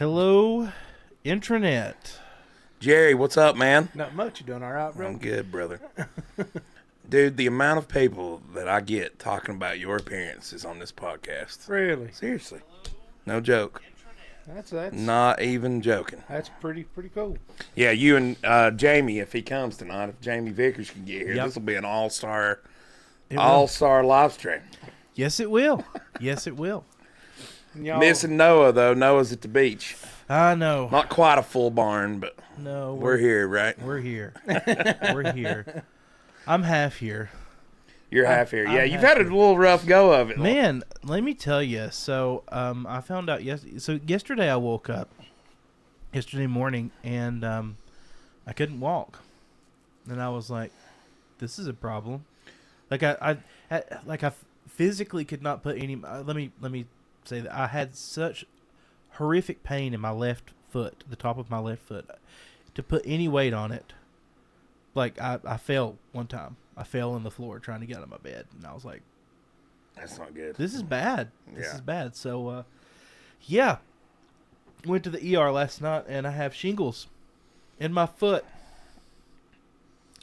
Hello, intranet. Jerry, what's up, man? Not much. You doing all right, bro? I'm good, brother. Dude, the amount of people that I get talking about your appearances on this podcast. Really? Seriously. No joke. That's Not even joking. That's pretty cool. Yeah, you and Jamie, if he comes tonight, if Jamie Vickers can get here, Yep. this will be an all-star It will. live stream. Yes, it will. Yes, it will. Y'all, Missing Noah, though. Noah's at the beach. I know. Not quite a full barn, but No, we're here, right? We're here. We're here. I'm half here. You're half here. Yeah, I'm you've half had a little rough go of it. Man, let me tell you. So, I found out yesterday I woke up yesterday morning and I couldn't walk, and I was like, "This is a problem." Like I physically could not put any. Let me say that I had such horrific pain in my left foot, the top of my left foot, to put any weight on it. Like I fell one time. I fell on the floor trying to get out of my bed, and I was like, That's not good. "This is bad. This Yeah. is bad." So, yeah, went to the ER last night, and I have shingles in my foot.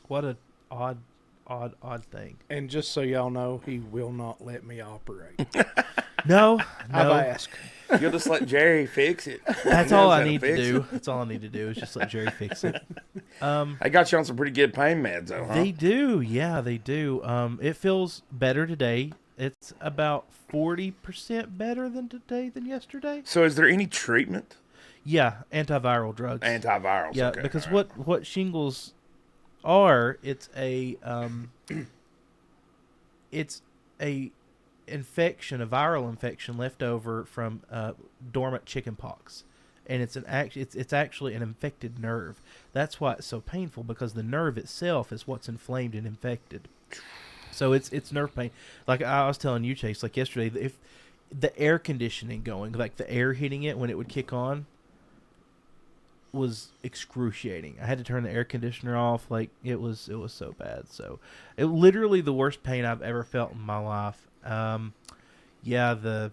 What a odd thing. and just so y'all know, he will not let me operate. No, I've no. asked. You'll just let Jerry fix it. That's He all knows I how to need to fix do. it. That's all I need to do is just let Jerry fix it. I got you on some pretty good pain meds, though, huh? They do, yeah, they do. It feels better today. It's about 40% better than yesterday. So is there any treatment? Yeah, antiviral drugs. Antivirals. Yeah, okay, because all right. what shingles are, it's a infection, a viral infection left over from dormant chicken pox, and it's actually an infected nerve. That's why it's so painful, because the nerve itself is what's inflamed and infected. So it's nerve pain. Like I was telling you, Chase, like yesterday, if the air conditioning going, like the air hitting it when it would kick on, was excruciating. I had to turn the air conditioner off. Like it was so bad. So it literally the worst pain I've ever felt in my life. Yeah, the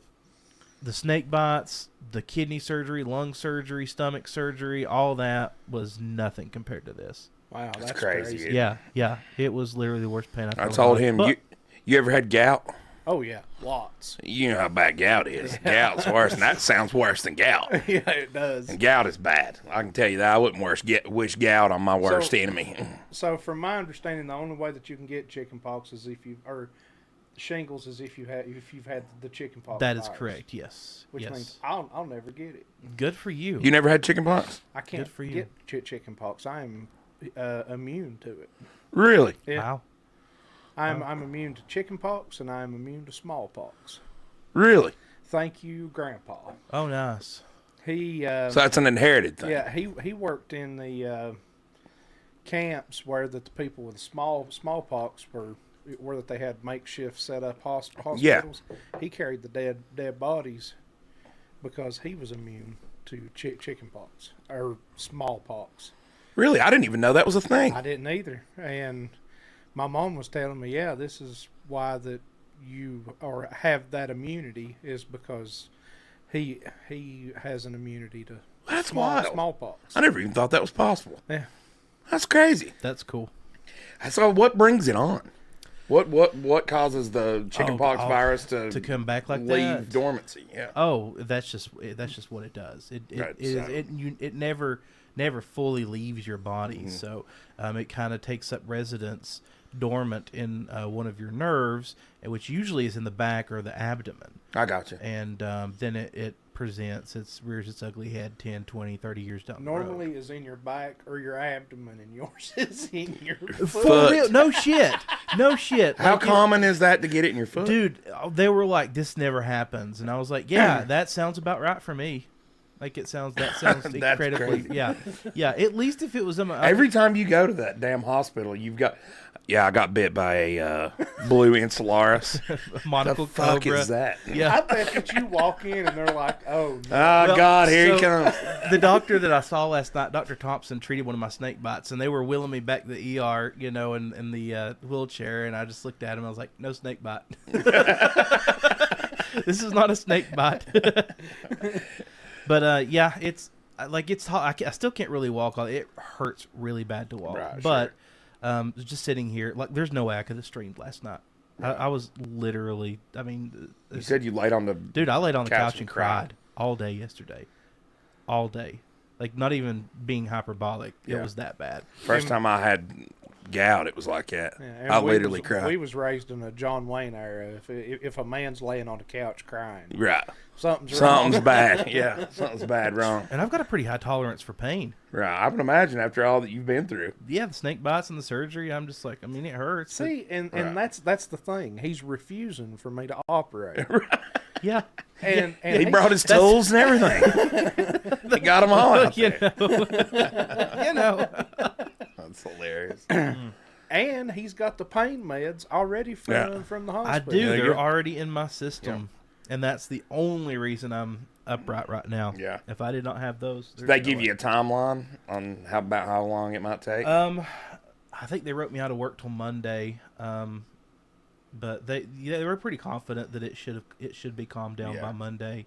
snake bites, the kidney surgery, lung surgery, stomach surgery, all that was nothing compared to this. Wow, that's crazy. crazy. Yeah, it was literally the worst pain I felt. I told him, But you ever had gout? Oh yeah, lots. You know how bad gout is. Gout's worse, and that sounds worse than gout. Yeah, it does. And gout is bad. I can tell you that. I wouldn't wish gout on my worst enemy. So, from my understanding, the only way that you can get chickenpox is or shingles is if you've had the chickenpox. that is virus, correct. Yes. Which yes. means I'll never get it. Good for you. You never had chickenpox? I can't Good for you. get chickenpox. I am immune to it. Really? Yeah. Wow. I'm immune to chickenpox, and I'm immune to smallpox. Really? Thank you, Grandpa. Oh, nice. He So that's an inherited thing. yeah he worked in the camps where the people with smallpox where that they had makeshift set up hospitals. Yeah. He carried the dead bodies because he was immune to chickenpox or smallpox. Really? I didn't even know that was a thing. I didn't either, and my mom was telling me, yeah, this is why that you or have that immunity is because he has an immunity to That's wild. smallpox. I never even thought that was possible. Yeah. That's crazy. That's cool. So what brings it on? What causes the chickenpox virus to come back like leave that? dormancy? Yeah. Oh, that's just what it does. Right, It never fully leaves your body. Mm-hmm. So it kind of takes up residence dormant in one of your nerves, which usually is in the back or the abdomen. I got you. And then it rears its ugly head 10, 20, 30 years down the road. Normally is in your back or your abdomen, and yours is in your For foot. real? No shit. No shit. How Like, common is that to get it in your foot? dude, they were like, this never happens. And I was like, yeah, that sounds about right for me. Like that sounds That's incredibly, crazy. yeah. At least if it was Every time you go to that damn hospital, you've got. Yeah, I got bit by a blue Enceladus. monocle The fuck cobra. is that? Yeah. I bet that you walk in and they're like, oh, no. Oh, God, here he comes. The doctor that I saw last night, Dr. Thompson, treated one of my snake bites, and they were wheeling me back to the ER, in the wheelchair, and I just looked at him. I was like, no snake bite. This is not a snake bite. But yeah, it's hot. I still can't really walk. It hurts really bad to walk. Right, but just sitting here, like, there's no way I could have streamed last night. Right. I was literally. I mean, You said you laid on the dude, I laid on the couch and cried. cried all day yesterday, all day. Like, not even being hyperbolic. Yeah. It was that bad. First time I had gout, it was like that. Yeah, I literally cried. We was raised in a John Wayne era. If a man's laying on the couch crying, Right. something's wrong. Something's bad. Yeah, something's bad wrong. And I've got a pretty high tolerance for pain. Right. I can imagine after all that you've been through. Yeah, the snake bites and the surgery. I'm just like, I mean, it hurts. See, and Right. that's the thing. He's refusing for me to operate. Yeah. And He brought his tools and everything. He got them all out you there. know. You know. That's hilarious. and he's got the pain meds already from the I hospital. do. Yeah, They're you're- already in my system. And that's the only reason I'm upright right now. Yeah. If I did not have those. Did they give you a timeline on how long it might take? I think they wrote me out of work till Monday. But they were pretty confident that it should be calmed down Yeah. by Monday.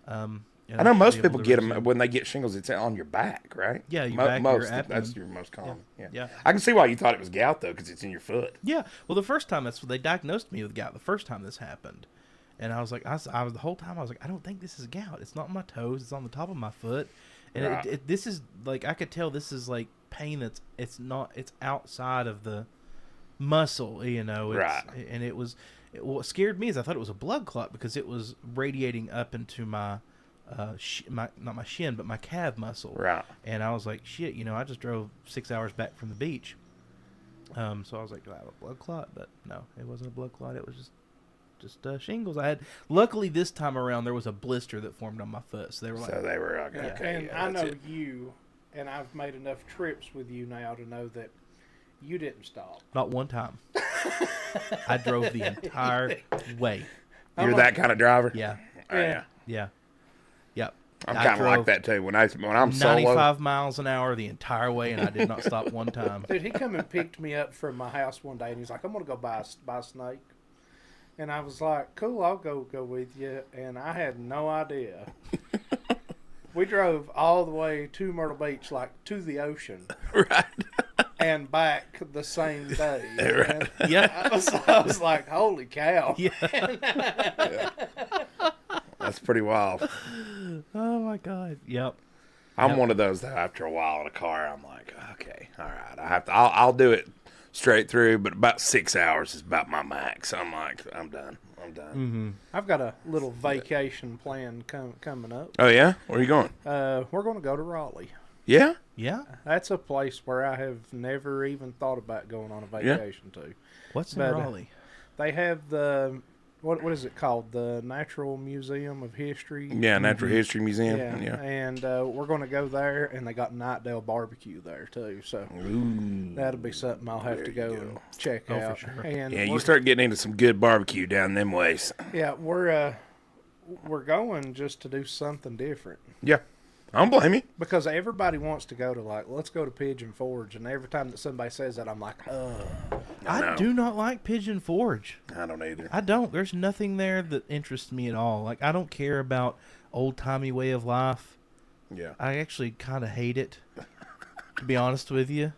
And I know should most be people able to get them resume. when they get shingles. It's on your back, right? Yeah, your back, your Most. abdomen. That's your most common. Yeah. Yeah. I can see why you thought it was gout though, because it's in your foot. Yeah. Well, the first time they diagnosed me with gout. The first time this happened, and I was like, I was the whole time I was like, I don't think this is gout. It's not on my toes. It's on the top of my foot, and Right. this is like, I could tell this is like pain it's outside of the muscle. You know. Right. And what scared me is I thought it was a blood clot because it was radiating up into my. Not my shin, but my calf muscle. Right. And I was like, shit, I just drove 6 hours back from the beach. So I was like, do I have a blood clot? But no, it wasn't a blood clot. It was just shingles. Luckily this time around, there was a blister that formed on my foot. So they were like, So they were okay. And yeah, I that's know it. you, and I've made enough trips with you now to know that you didn't stop. not one time. I drove the entire way. You're that kind of driver. Yeah. Oh, yeah. Yeah. Yep. I'm I kind of like drove that too. When I'm solo. 95 miles an hour the entire way, and I did not stop one time. Dude, he come and picked me up from my house one day, and he's like, "I'm gonna go buy a snake," and I was like, "Cool, I'll go with you." And I had no idea. We drove all the way to Myrtle Beach, like to the ocean, Right. and back the same day. Right. And Yeah. I was like, "Holy cow!" Yeah. That's pretty wild. Oh my God. Yep. I'm Yep. one of those that after a while in a car, I'm like, okay, all right, I'll do it straight through, but about 6 hours is about my max. I'm like, I'm done. Mm-hmm. I've got a little vacation plan coming up. Oh yeah, where are you going? We're going to go to Raleigh. Yeah. Yeah. That's a place where I have never even thought about going on a vacation to. What's in But, Raleigh? They have the what is it called? The Natural Museum of History. Yeah, Natural History Museum. Yeah. And we're going to go there, and they got Nightdale barbecue there too. So Ooh. that'll be something I'll have There to you go go. and check Oh, for out. sure. And Yeah, you we're- start getting into some good barbecue down them ways. Yeah, we're going just to do something different. Yeah. I don't blame you. Because everybody wants to go to, like, let's go to Pigeon Forge, and every time that somebody says that, I'm like, I know. do not like Pigeon Forge. I don't either. I don't. There's nothing there that interests me at all. Like, I don't care about old-timey way of life. Yeah. I actually kind of hate it, to be honest with you.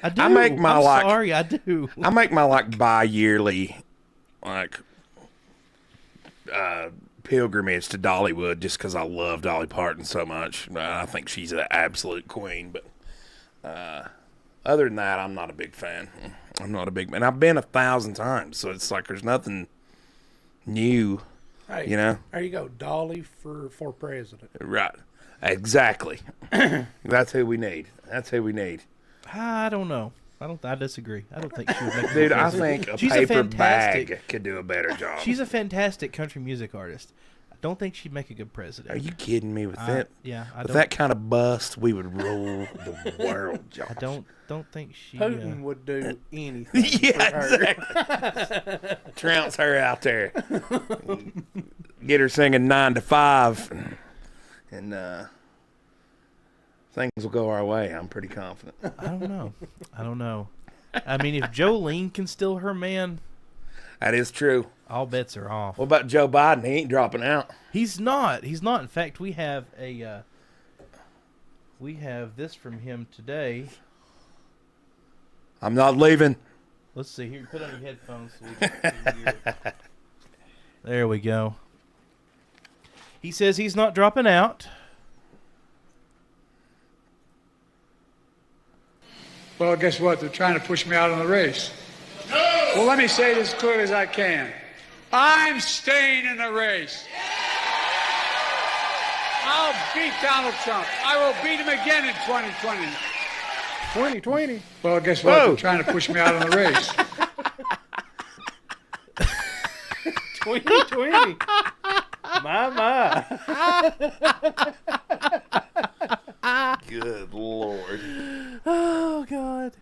I do. I make my, I'm like- sorry, I do. I make my bi-yearly pilgrimage to Dollywood just because I love Dolly Parton so much. I think she's an absolute queen. But other than that, I'm not a big fan. And I've been 1,000 times, so it's like there's nothing new, hey, you know? there you go, Dolly for president. Right. Exactly. That's who we need. I don't know. I disagree. I don't think she would make a good Dude, I president. think a She's paper fantastic. bag could do a better job. She's a fantastic country music artist. I don't think she'd make a good president. Are you kidding me with that? Yeah, I With don't. that kind of bust, we would rule the world, Josh. I don't think she. Putin would do anything Yeah, for her. exactly. Trounce her out there. Get her singing 9 to 5. And things will go our way. I'm pretty confident. I don't know. I mean, if Jolene can steal her man, That is true. All bets are off. What about Joe Biden? He ain't dropping out. He's not. He's not. In fact, we have this from him today. I'm not leaving. Let's see here. Put on your headphones so we can hear it. There we go. He says he's not dropping out. Well, guess what? They're trying to push me out of the race. No! Well, let me say this as clearly as I can. I'm staying in the race. I'll beat Donald Trump. I will beat him again in 2020. 2020. Well, guess what? They're trying to push me out of the race. 2020. My. Good Lord. Oh God.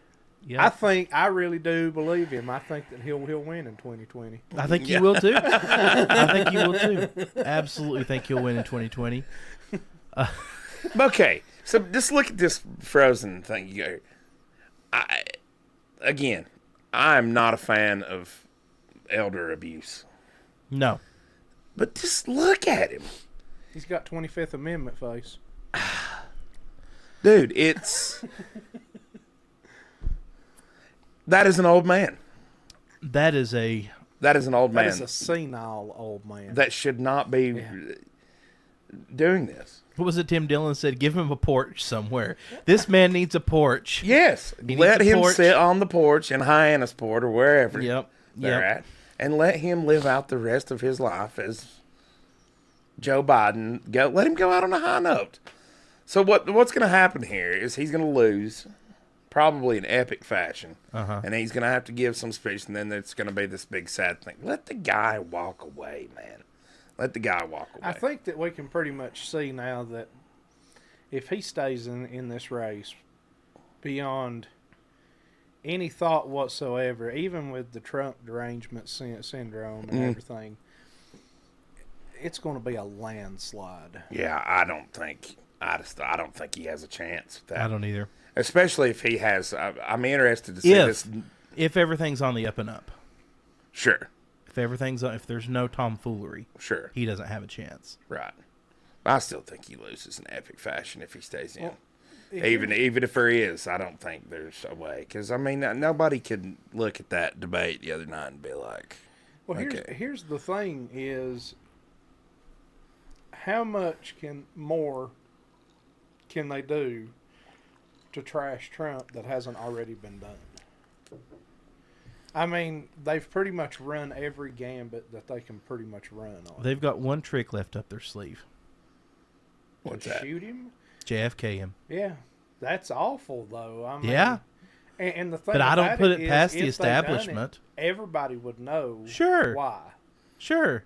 Yeah. I really do believe him. I think that he'll win in 2020. I think you will too. I think you will too. Absolutely think he'll win in 2020. Okay, so just look at this frozen thing. I'm not a fan of elder abuse. No. But just look at him. He's got 25th Amendment face. Dude, that is an old man. That is an old man. That is a senile old man. That should not be doing this. what was it Tim Dillon said? Give him a porch somewhere. This man needs a porch. Yes. Let him sit on the porch in Hyannisport or wherever they're at, and let him live out the rest of his life as Joe Biden. Let him go out on a high note. So what's going to happen here is he's going to lose, probably in epic fashion, and he's going to have to give some speech, and then it's going to be this big sad thing. Let the guy walk away, man. Let the guy walk away. I think that we can pretty much see now that if he stays in this race beyond any thought whatsoever, even with the Trump derangement syndrome and everything, it's going to be a landslide. Yeah, I don't think he has a chance with that. I don't either. Especially if he has. I'm interested to see this. If everything's on the up and up. Sure. If there's no tomfoolery, sure, he doesn't have a chance. Right. I still think he loses in epic fashion if he stays in. Well, even if there is, I don't think there's a way. Because, I mean, nobody could look at that debate the other night and be like, well, okay. Here's the thing is, how much more can they do to trash Trump that hasn't already been done? I mean, they've pretty much run every gambit that they can pretty much run on. They've got one trick left up their sleeve. What's that? Shoot him? JFK him. Yeah. That's awful, though. I mean, Yeah. And the thing But I don't about put it it past is, the if they done establishment. it, everybody would know Sure. why. Sure.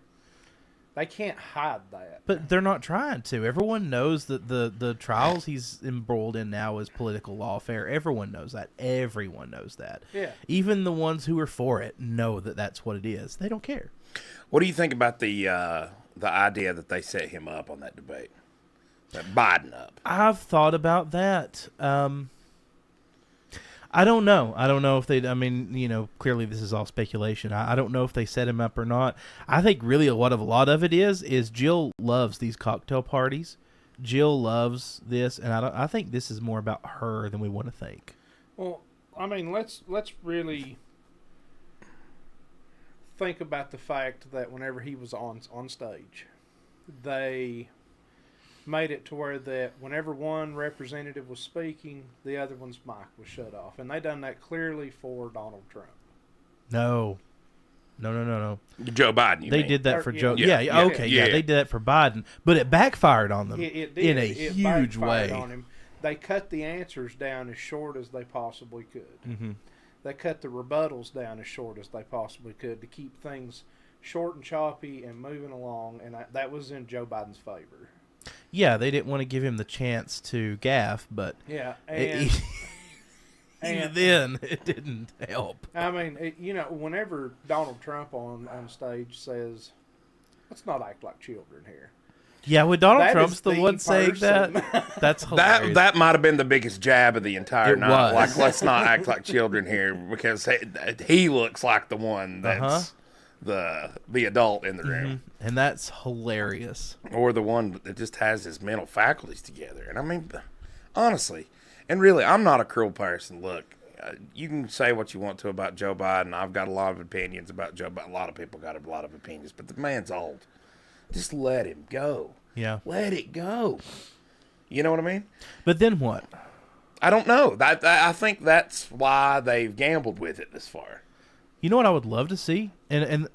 They can't hide that. But they're not trying to. Everyone knows that the trials he's embroiled in now is political lawfare. Everyone knows that. Everyone knows that. Yeah. Even the ones who are for it know that that's what it is. They don't care. What do you think about the idea that they set him up on that debate? That Biden up. I've thought about that. I don't know. I don't know if they, I mean, clearly this is all speculation. I don't know if they set him up or not. I think really a lot of it is Jill loves these cocktail parties. Jill loves this, and I think this is more about her than we want to think. Well, I mean, let's really think about the fact that whenever he was on stage, they made it to where that whenever one representative was speaking, the other one's mic was shut off. And they done that clearly for Donald Trump. No. Joe Biden, you They mean? did that for Joe. Yeah, Okay. yeah. They did that for Biden. But it backfired on them It did. in a It huge backfired way. on him. They cut the answers down as short as they possibly could. Mm-hmm. They cut the rebuttals down as short as they possibly could to keep things short and choppy and moving along. And that was in Joe Biden's favor. Yeah, they didn't want to give him the chance to gaffe, but Yeah, even then, it didn't help. I mean, whenever Donald Trump on stage says, "Let's not act like children here." Yeah, when Donald That Trump's is the the one saying person. that, that's hilarious. That might have been the biggest jab of the entire It night. was. Like, let's not act like children here, because he looks like the one that's the adult in the room, And that's hilarious. or the one that just has his mental faculties together. And I mean, honestly, and really, I'm not a cruel person. Look, you can say what you want to about Joe Biden. I've got a lot of opinions about Joe Biden. A lot of people got a lot of opinions, but the man's old. Just let him go. Yeah. Let it go. You know what I mean? But then what? I don't know. I think that's why they've gambled with it this far. You know what I would love to see? And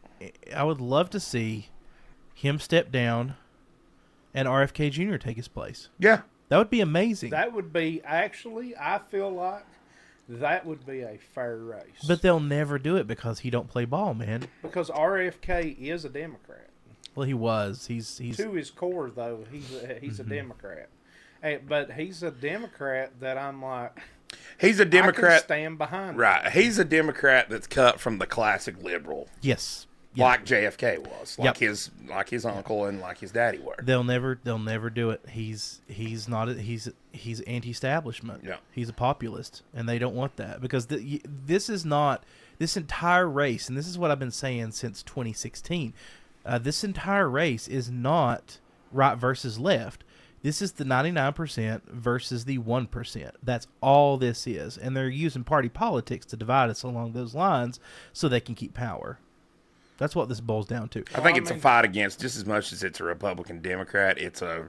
I would love to see him step down and RFK Jr. take his place. Yeah. That would be amazing. That would be, actually, I feel like that would be a fair race. But they'll never do it because he don't play ball, man. Because RFK is a Democrat. Well, he was. He's To his core, though, he's a Democrat. But he's a Democrat that I'm like, He's a I can Democrat. stand behind. Right. He's a Democrat that's cut from the classic liberal. yes. Like JFK was, Yep. like his uncle and like his daddy were. They'll never do it. He's anti-establishment. Yeah. He's a populist, and they don't want that because this entire race, and this is what I've been saying since 2016. This entire race is not right versus left. This is the 99% versus the 1%. That's all this is, and they're using party politics to divide us along those lines so they can keep power. That's what this boils down to. I think it's a fight against, just as much as it's a Republican Democrat, it's a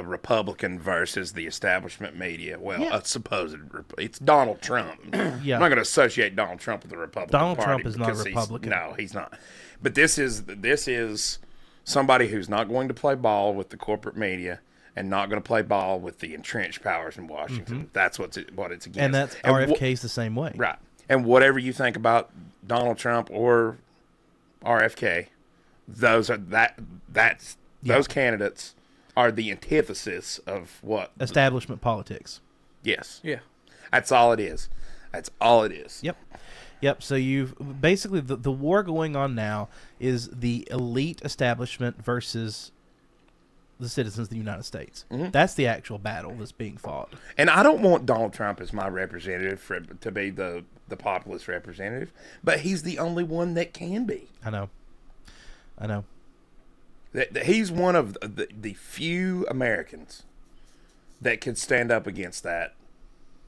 Republican versus the establishment media. Well, Yeah. a supposed it's Donald Trump. Yeah. I'm not going to associate Donald Trump with the Republican Donald Party Trump is not a because Republican. No, he's not. But this is somebody who's not going to play ball with the corporate media and not going to play ball with the entrenched powers in Washington. That's what it's against. And that's RFK's the same way. Right. And whatever you think about Donald Trump or RFK, those candidates are the antithesis of what Establishment politics. Yes. Yeah. That's all it is. That's all it is. Yep. So you've basically the war going on now is the elite establishment versus the citizens of the United States. That's the actual battle that's being fought. And I don't want Donald Trump as my representative to be the populist representative, but he's the only one that can be. I know. He's one of the few Americans that could stand up against that.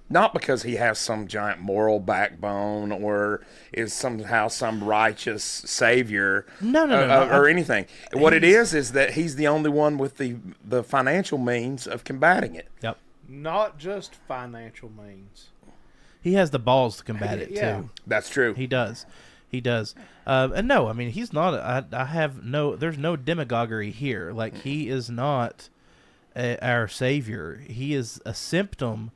Not because he has some giant moral backbone or is somehow some righteous savior No. or anything. What it is that he's the only one with the financial means of combating it. Yep. Not just financial means. He has the balls to combat it Yeah. too. That's true. He does. And no, I mean he's not. There's no demagoguery here. Like he is not our savior. He is a symptom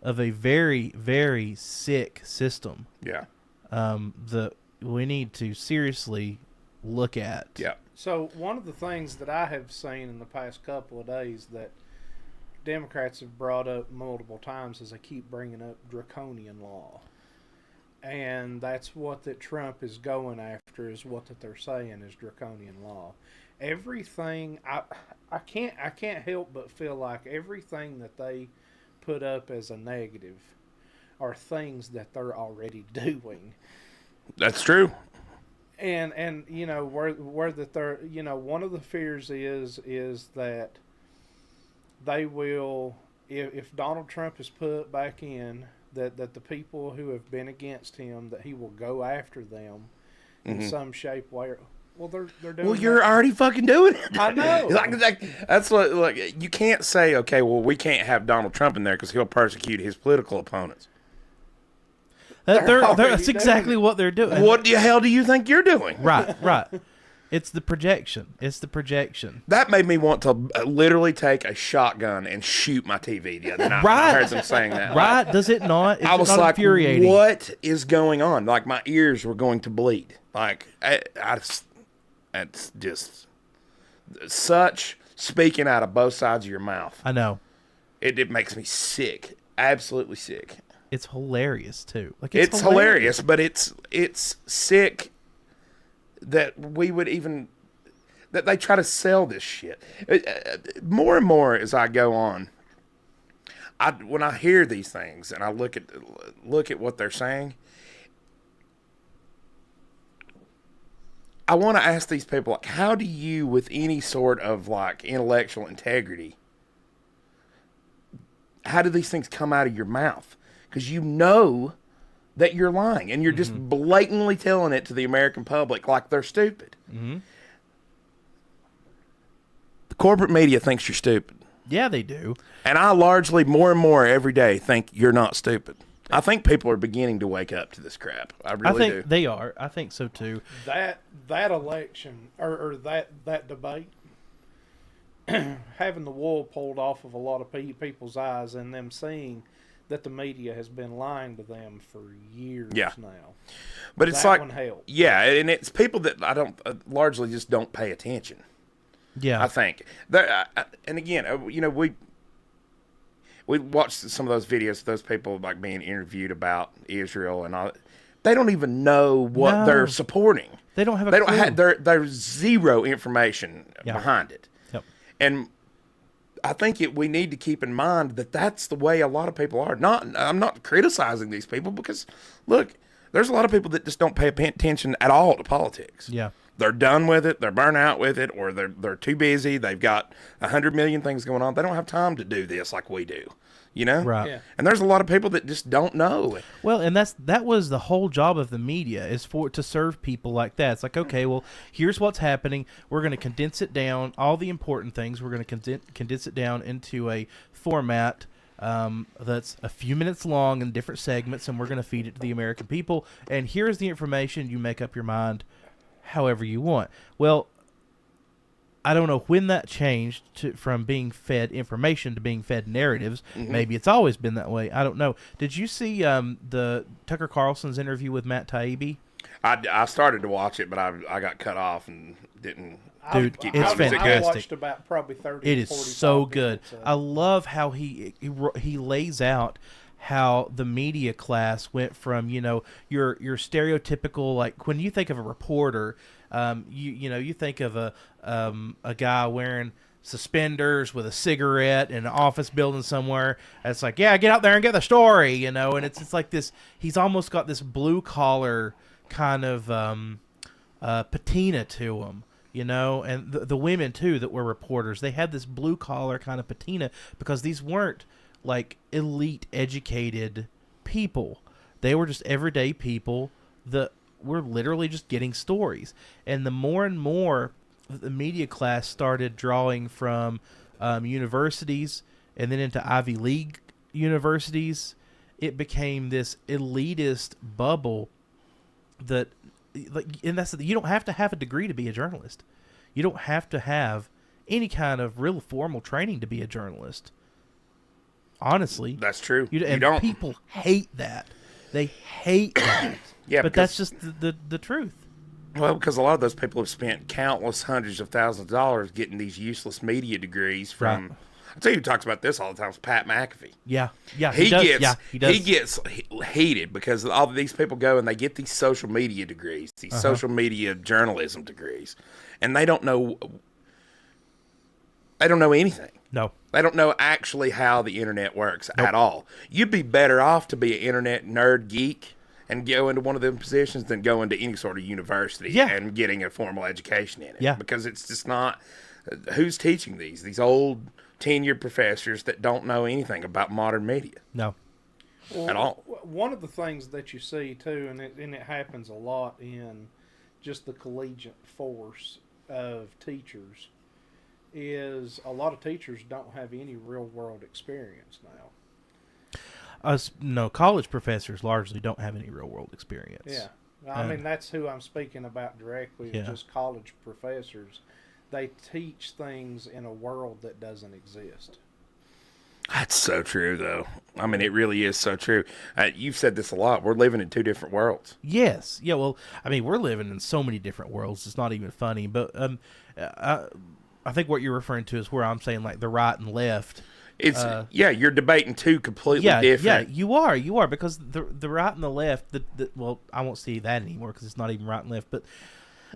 of a very, very sick system. Yeah. That we need to seriously look at. Yeah. So one of the things that I have seen in the past couple of days that Democrats have brought up multiple times is they keep bringing up draconian law. And that's what that Trump is going after, is what that they're saying is draconian law. Everything I can't help but feel like everything that they put up as a negative are things that they're already doing. That's true. And you know where that they're, you know, one of the fears is that they will, if Donald Trump is put back in, that the people who have been against him, that he will go after them in some shape, way. Well, they're doing. Well, you're already fucking doing it. I know. That's what. Like, you can't say, okay, well, we can't have Donald Trump in there because he'll persecute his political opponents. That's exactly what they're doing. What the hell do you think you're doing? Right. It's the projection. That made me want to literally take a shotgun and shoot my TV the other night. Right. I heard them saying that. Right? Does it not? I was not like, infuriating? what is going on? Like, my ears were going to bleed. Like, it's just such speaking out of both sides of your mouth. I know. It makes me sick. Absolutely sick. It's hilarious too. Like It's hilarious, but it's sick that we would even that they try to sell this shit. More and more as I go on, when I hear these things and I look at what they're saying, I want to ask these people, like, how do you, with any sort of like intellectual integrity, how do these things come out of your mouth? Because you know that you're lying, and you're just blatantly telling it to the American public like they're stupid. The corporate media thinks you're stupid. Yeah, they do. And I largely, more and more every day, think you're not stupid. I think people are beginning to wake up to this crap. I really do. They are. I think so too. That election or that debate, having the wool pulled off of a lot of people's eyes and them seeing that the media has been lying to them for years now. But it's that like, one helped. yeah, and it's people that I don't largely just don't pay attention. Yeah, I think. And again, we watched some of those videos of those people like being interviewed about Israel and all. They don't even know what they're supporting. They don't have a clue. There's zero information behind it. Yep. And I think we need to keep in mind that that's the way a lot of people are. I'm not criticizing these people because, look, there's a lot of people that just don't pay attention at all to politics. Yeah. They're done with it. They're burnt out with it, or they're too busy. They've got 100 million things going on. They don't have time to do this like we do, Right. Yeah. And there's a lot of people that just don't know. Well, and that was the whole job of the media, is to serve people like that. It's like, okay, well, here's what's happening. We're going to condense it down, all the important things. We're going to condense it down into a format that's a few minutes long in different segments, and we're going to feed it to the American people. And here's the information. You make up your mind however you want. Well, I don't know when that changed from being fed information to being fed narratives. Maybe it's always been that way. I don't know. Did you see the Tucker Carlson's interview with Matt Taibbi? I started to watch it, but I got cut off and didn't. Dude, it's fantastic. I watched about probably 30. It is 45 so good. minutes. I love how he lays out how the media class went from, your stereotypical, like when you think of a reporter, you think of a guy wearing suspenders with a cigarette in an office building somewhere. It's like, yeah, get out there and get the story, and it's like this. He's almost got this blue collar kind of patina to him. And the women too that were reporters, they had this blue collar kind of patina because these weren't like elite educated people. They were just everyday people that were literally just getting stories. And the more and more the media class started drawing from universities and then into Ivy League universities, it became this elitist bubble that, and that's, you don't have to have a degree to be a journalist. You don't have to have any kind of real formal training to be a journalist. Honestly, That's true. you don't. And people hate that. They hate that. Yeah, but that's just the truth. Well, because a lot of those people have spent countless hundreds of thousands of dollars getting these useless media degrees from. Right. I tell you who talks about this all the time is Pat McAfee. Yeah, He does. gets Yeah, he does. he gets heated because all of these people go and they get these social media degrees, these social media journalism degrees, and they don't know anything. No. They don't know actually how the internet works at all. You'd be better off to be an internet nerd geek and go into one of them positions than go into any sort of university and getting a formal education in it. Yeah. Because it's just not. Who's teaching these? These old tenured professors that don't know anything about modern media. No. Well, at all. One of the things that you see too, and it happens a lot in just the collegiate force of teachers, is a lot of teachers don't have any real world experience now. No, college professors largely don't have any real world experience. Yeah. I mean, that's who I'm speaking about directly, is just college professors. They teach things in a world that doesn't exist. That's so true, though. I mean, it really is so true. You've said this a lot. We're living in two different worlds. Yes. Yeah, well, I mean, we're living in so many different worlds. It's not even funny. But I think what you're referring to is where I'm saying, like, the right and left. It's you're debating two completely different. Yeah, you are, because the right and the left, well, I won't see that anymore because it's not even right and left, but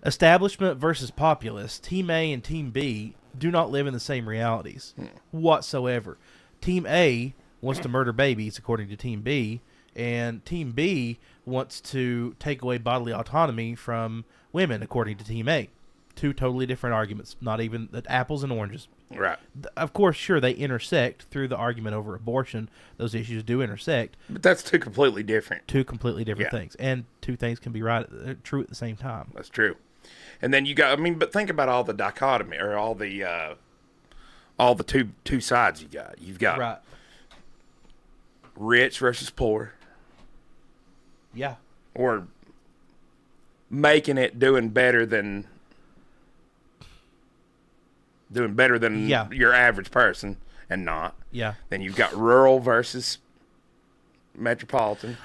establishment versus populace, Team A and Team B do not live in the same realities whatsoever. Team A wants to murder babies, according to Team B, and Team B wants to take away bodily autonomy from women, according to Team A. Two totally different arguments, not even apples and oranges. Right. Of course, sure, they intersect through the argument over abortion. Those issues do intersect. But that's two completely different. Two completely different things. And two things can be true at the same time. That's true. And then you got, but think about all the dichotomy, or all the two sides you got. You've got Right. rich versus poor, Yeah. or making it doing better than your average person, and not. Yeah. Then you've got rural versus metropolitan.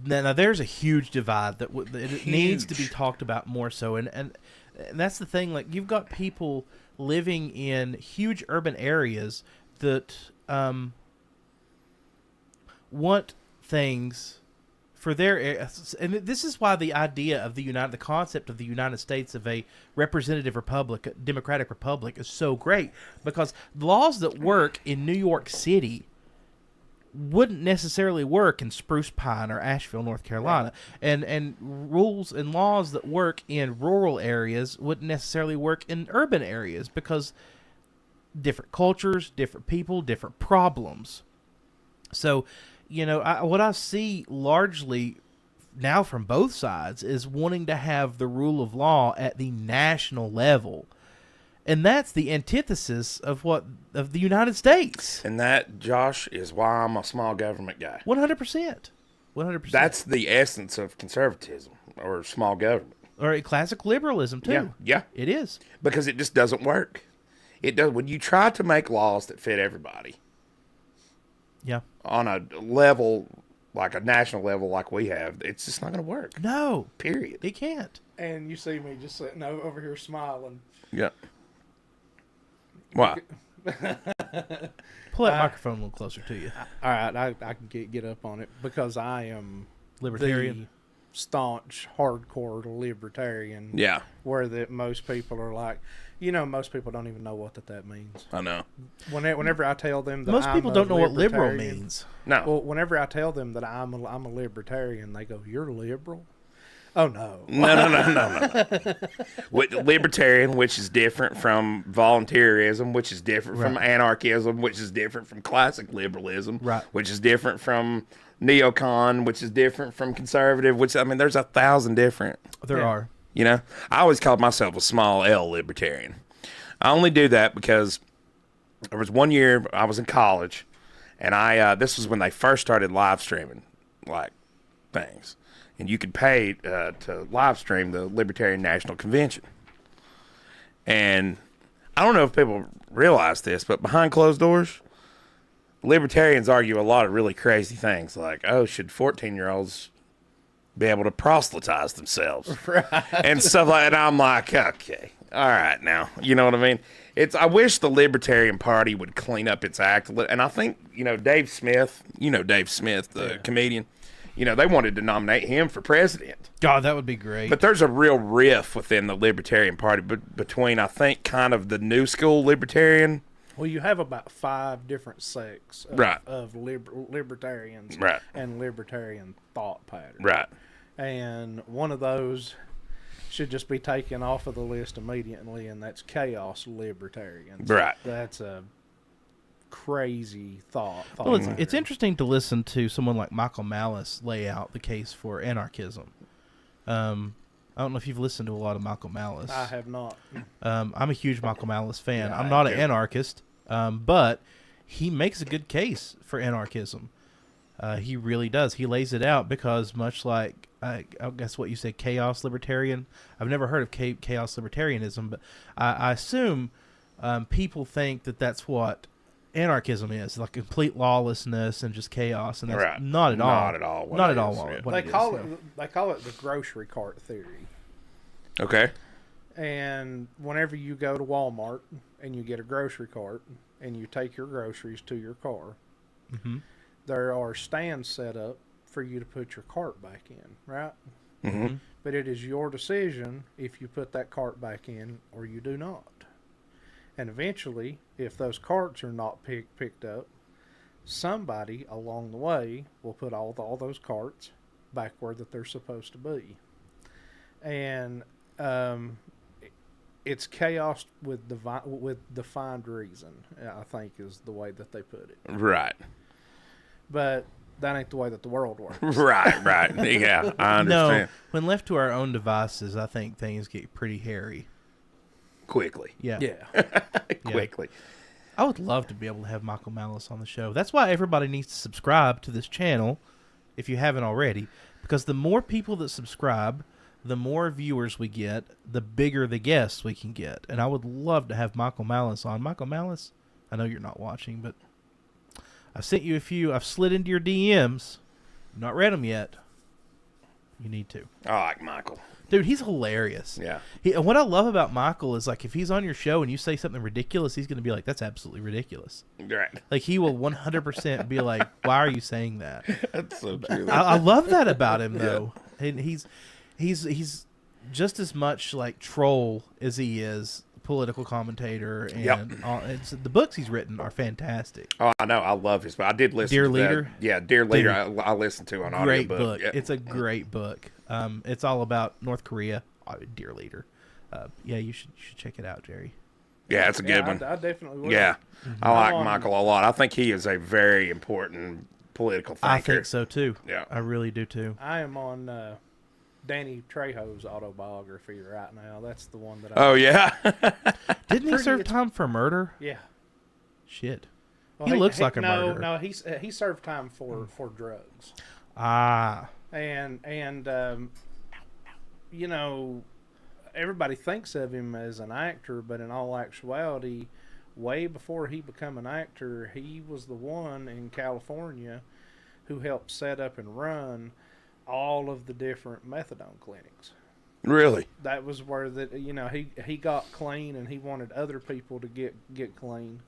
Now there's a huge divide that it needs to be Huge. talked about more so, and that's the thing. Like, you've got people living in huge urban areas that want things for their, and this is why the idea of the concept of the United States of a representative republic, a democratic republic, is so great, because laws that work in New York City wouldn't necessarily work in Spruce Pine or Asheville, North Carolina, and rules and laws that work in rural areas wouldn't necessarily work in urban areas, because different cultures, different people, different problems. So, what I see largely now from both sides is wanting to have the rule of law at the national level. And that's the antithesis of the United States. And that, Josh, is why I'm a small government guy. 100%. 100%. That's the essence of conservatism, or small government. Or classic liberalism, too. Yeah. It is. Because it just doesn't work. It does. When you try to make laws that fit everybody, Yeah. on a level, like a national level like we have, it's just not going to work. No. Period. It can't. And you see me just sitting over here smiling. Yeah. Why? Pull that microphone a little closer to you. All right, I can get up on it, because I am Libertarian. the staunch, hardcore libertarian. Yeah, Where most people are like, most people don't even know what that means. I know. Whenever I tell them that Most people don't know what liberal libertarian- means. No. Well, whenever I tell them that I'm a libertarian, they go, "You're liberal?" Oh no. No. With libertarian, which is different from voluntarism, which is different from anarchism, which is different from classic liberalism, Right. which is different from neocon, which is different from conservative, there's 1,000 different. There are. I always called myself a small L libertarian. I only do that because there was one year I was in college, and this was when they first started live streaming, like, things. And you could pay to live stream the Libertarian National Convention. And I don't know if people realize this, but behind closed doors, libertarians argue a lot of really crazy things, like, should 14-year-olds be able to proselytize themselves? Right. And stuff like that. And I'm like, okay, all right now. You know what I mean? I wish the Libertarian Party would clean up its act. And I think, Dave Smith, the comedian, they wanted to nominate him for president. God, that would be great. But there's a real rift within the Libertarian Party between, I think, kind of the new school Libertarian. Well, you have about 5 different sects of libertarians and libertarian thought patterns. Right. And one of those should just be taken off of the list immediately, and that's chaos libertarians. Right. That's a crazy thought. Well, it's interesting to listen to someone like Michael Malice lay out the case for anarchism. I don't know if you've listened to a lot of Michael Malice. I have not. I'm a huge Michael Malice fan. Yeah, I'm not I an do. anarchist, but he makes a good case for anarchism. He really does. He lays it out because, much like, I guess what you said, chaos libertarian. I've never heard of chaos libertarianism, but I assume people think that that's what anarchism is, like complete lawlessness and just chaos, and that's not at all. Not at all. Not at all. What They it call is, it. yeah. They call it the grocery cart theory. Okay. And whenever you go to Walmart and you get a grocery cart and you take your groceries to your car, Mhm. there are stands set up for you to put your cart back in, right? Mm-hmm. But it is your decision if you put that cart back in or you do not. And eventually, if those carts are not picked up, somebody along the way will put all those carts back where that they're supposed to be, and it's chaos with defined reason. I think is the way that they put it. Right. But that ain't the way that the world works. Right. Yeah, I No, understand. when left to our own devices, I think things get pretty hairy. Quickly. Yeah. Yeah. Quickly. I would love to be able to have Michael Malice on the show. That's why everybody needs to subscribe to this channel, if you haven't already, because the more people that subscribe, the more viewers we get, the bigger the guests we can get. And I would love to have Michael Malice on. Michael Malice, I know you're not watching, but I've sent you a few. I've slid into your DMs. Not read them yet. You need to. I like Michael. Dude, he's hilarious. Yeah. And what I love about Michael is, like, if he's on your show and you say something ridiculous, he's going to be like, that's absolutely ridiculous. Right. Like, he will 100% be like, why are you saying that? That's so true. I love that about him, though. And he's just as much like troll as he is political commentator, and Yep. the books he's written are fantastic. Oh, I know. I love his. But I did listen Dear to that. Leader? Yeah, Dear Leader. Dude. I listened to an Great audiobook. book. Yeah. It's a great book. It's all about North Korea. Dear Leader. Yeah, you should check it out, Jerry. Yeah, it's a good one. I definitely will. Yeah, I like on- Michael a lot. I think he is a very important political thinker. I think so too. Yeah. I really do too. I am on Danny Trejo's autobiography right now. That's the one that Oh yeah. Didn't he Pretty- serve it's- time for murder? Yeah. Shit. Well, He looks like a murderer. No, he served time for drugs. Ah. And you know, everybody thinks of him as an actor, but in all actuality, way before he became an actor, he was the one in California who helped set up and run all of the different methadone clinics. Really? That was where he got clean, and he wanted other people to get clean.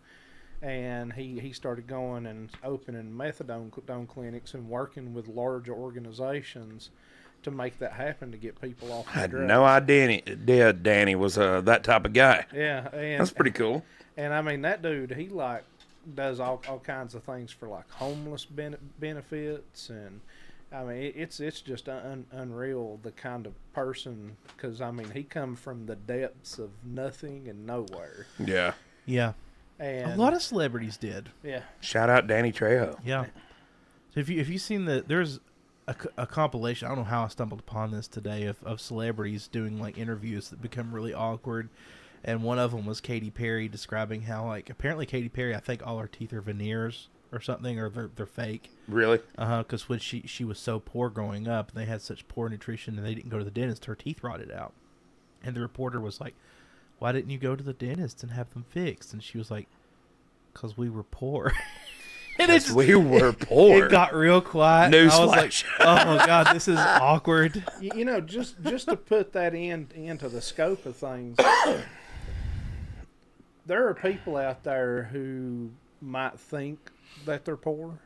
And he started going and opening methadone clinics and working with large organizations to make that happen, to get people off I the had drugs. no idea Danny was that type of guy. Yeah, and That's pretty cool. And I mean, that dude, he like does all kinds of things for like homeless benefits, and I mean, it's just unreal, the kind of person, because I mean, he come from the depths of nothing and nowhere. Yeah. Yeah. And A lot of celebrities did. yeah. Shout out Danny Trejo. Yeah. So if you seen there's a compilation, I don't know how I stumbled upon this today, of celebrities doing like interviews that become really awkward, and one of them was Katy Perry describing how, like, apparently Katy Perry, I think all her teeth are veneers or something, or they're fake. Really? Because when she was so poor growing up, and they had such poor nutrition, and they didn't go to the dentist, her teeth rotted out. And the reporter was like, why didn't you go to the dentist and have them fixed? And she was like, because we were poor. And Yes, we were poor. It got real quiet. and I was like, Newsflash. oh my God, this is awkward. You know, just to put that into the scope of things, there are people out there who might think that they're poor,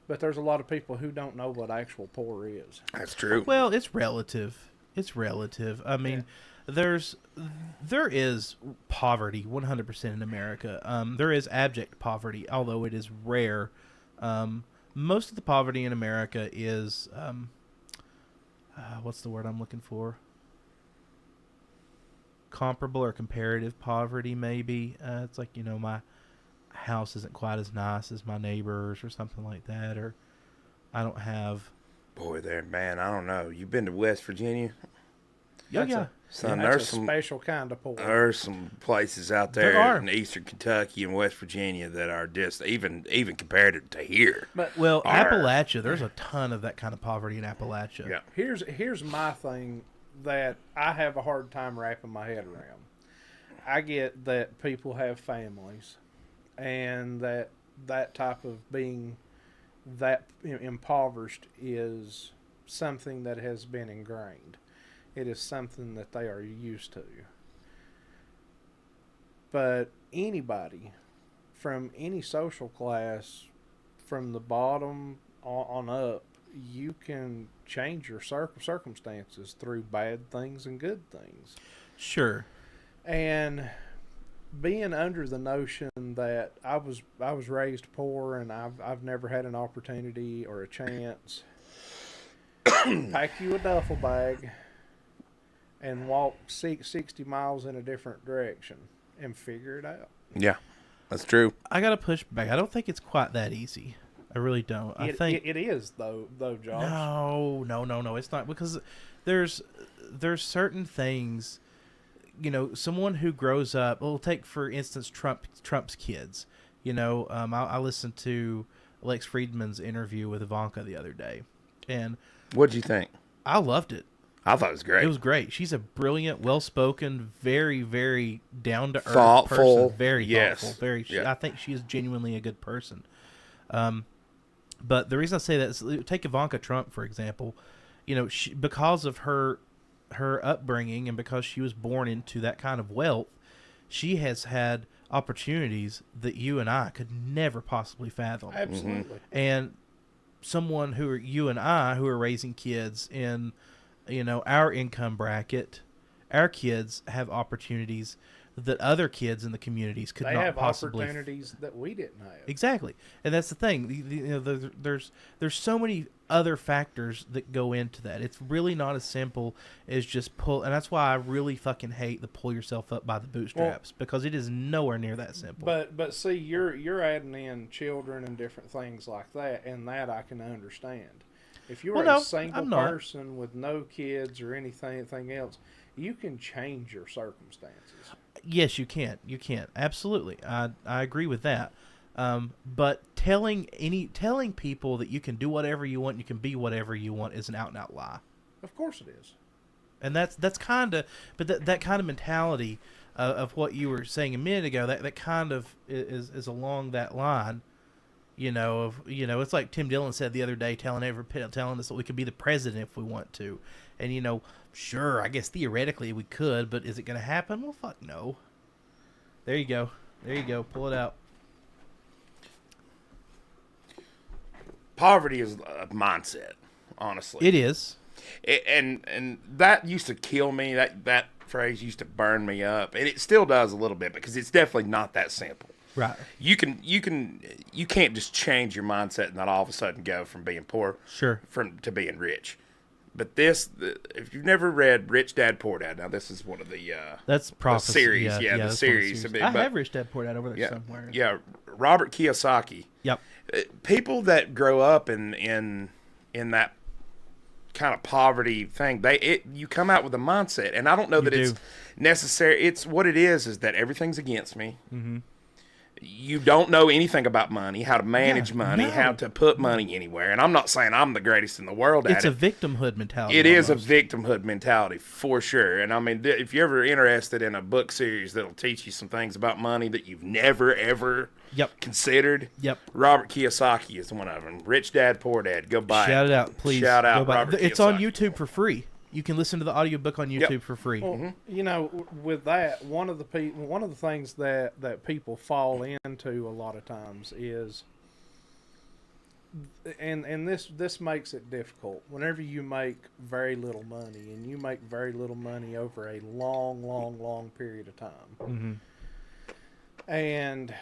but there's a lot of people who don't know what actual poor is. That's true. Well, it's relative. It's relative. I mean, there is poverty 100% in America. There is abject poverty, although it is rare. Most of the poverty in America is, what's the word I'm looking for? Comparable or comparative poverty, maybe. It's like, my house isn't quite as nice as my neighbors or something like that, or I don't have... Boy, there, man, I don't know. You been to West Virginia? Yeah, yeah. Son, That's there's a some special kind of poor. there's some places out There there are. in eastern Kentucky and West Virginia that are just even compared to here. But Well, Are. Appalachia, there's a ton of that kind of poverty in Appalachia. Yeah. here's my thing that I have a hard time wrapping my head around. I get that people have families, and that type of being that impoverished is something that has been ingrained. It is something that they are used to. But anybody from any social class, from the bottom on up, you can change your circumstances through bad things and good things. Sure. And being under the notion that I was raised poor and I've never had an opportunity or a chance. Pack you a duffel bag and walk 60 miles in a different direction and figure it out. Yeah, that's true. I got to push back. I don't think it's quite that easy. I really don't. I think it is though, Josh. No. It's not, because there's certain things. Someone who grows up. Well, take for instance Trump's kids. I listened to Lex Friedman's interview with Ivanka the other day, and What'd you think? I loved it. I thought it was great. It was great. She's a brilliant, well-spoken, very, very down-to-earth Thoughtful. person. Very Yes. thoughtful. Yeah. I think she is genuinely a good person. But the reason I say that is, take Ivanka Trump, for example. Because of her upbringing and because she was born into that kind of wealth, she has had opportunities that you and I could never possibly fathom. Absolutely. And someone you and I who are raising kids in our income bracket, our kids have opportunities that other kids in the communities could They not have possibly. opportunities that we didn't have. Exactly, and that's the thing. There's so many other factors that go into that. It's really not as simple as just pull, and that's why I really fucking hate the pull yourself up by the bootstraps, because it is nowhere near that simple. But see, you're adding in children and different things like that, and that I can understand. If you're a single person with no kids or anything else, you can change your circumstances. Yes, you can. You can. Absolutely. I agree with that. But telling people that you can do whatever you want, you can be whatever you want, is an out and out lie. Of course it is. And that's kind of, but that kind of mentality of what you were saying a minute ago, that kind of is along that line. It's like Tim Dillon said the other day, telling us that we could be the president if we want to. And, sure, I guess theoretically we could, but is it going to happen? Well, fuck no. There you go. Pull it out. Poverty is a mindset, honestly. It is. And that used to kill me. That phrase used to burn me up. And it still does a little bit, because it's definitely not that simple. Right. You can't just change your mindset and not all of a sudden go from being poor to being rich. But if you've never read Rich Dad Poor Dad, now this is one of the that's prophecy. The series, the series. I have Rich Dad Poor Dad over there somewhere. Yeah, Robert Kiyosaki. Yep. People that grow up in that kind of poverty thing, you come out with a mindset, and I don't know that it's necessary. It's what it is that everything's against me. Mm-hmm. You don't know anything about money, how to manage money, how to put money anywhere. And I'm not saying I'm the greatest in the world at it. It's a victimhood mentality. It is a victimhood mentality, for sure. And I mean, if you're ever interested in a book series that'll teach you some things about money that you've never, ever considered, Robert Kiyosaki is one of them. Rich Dad, Poor Dad. Go buy it. Shout it out, please. Shout out Robert It's Kiyosaki. on YouTube for free. You can listen to the audiobook on YouTube for free. Well, with that, one of the things that people fall into a lot of times is, and this makes it difficult. Whenever you make very little money, and you make very little money over a long period of time, and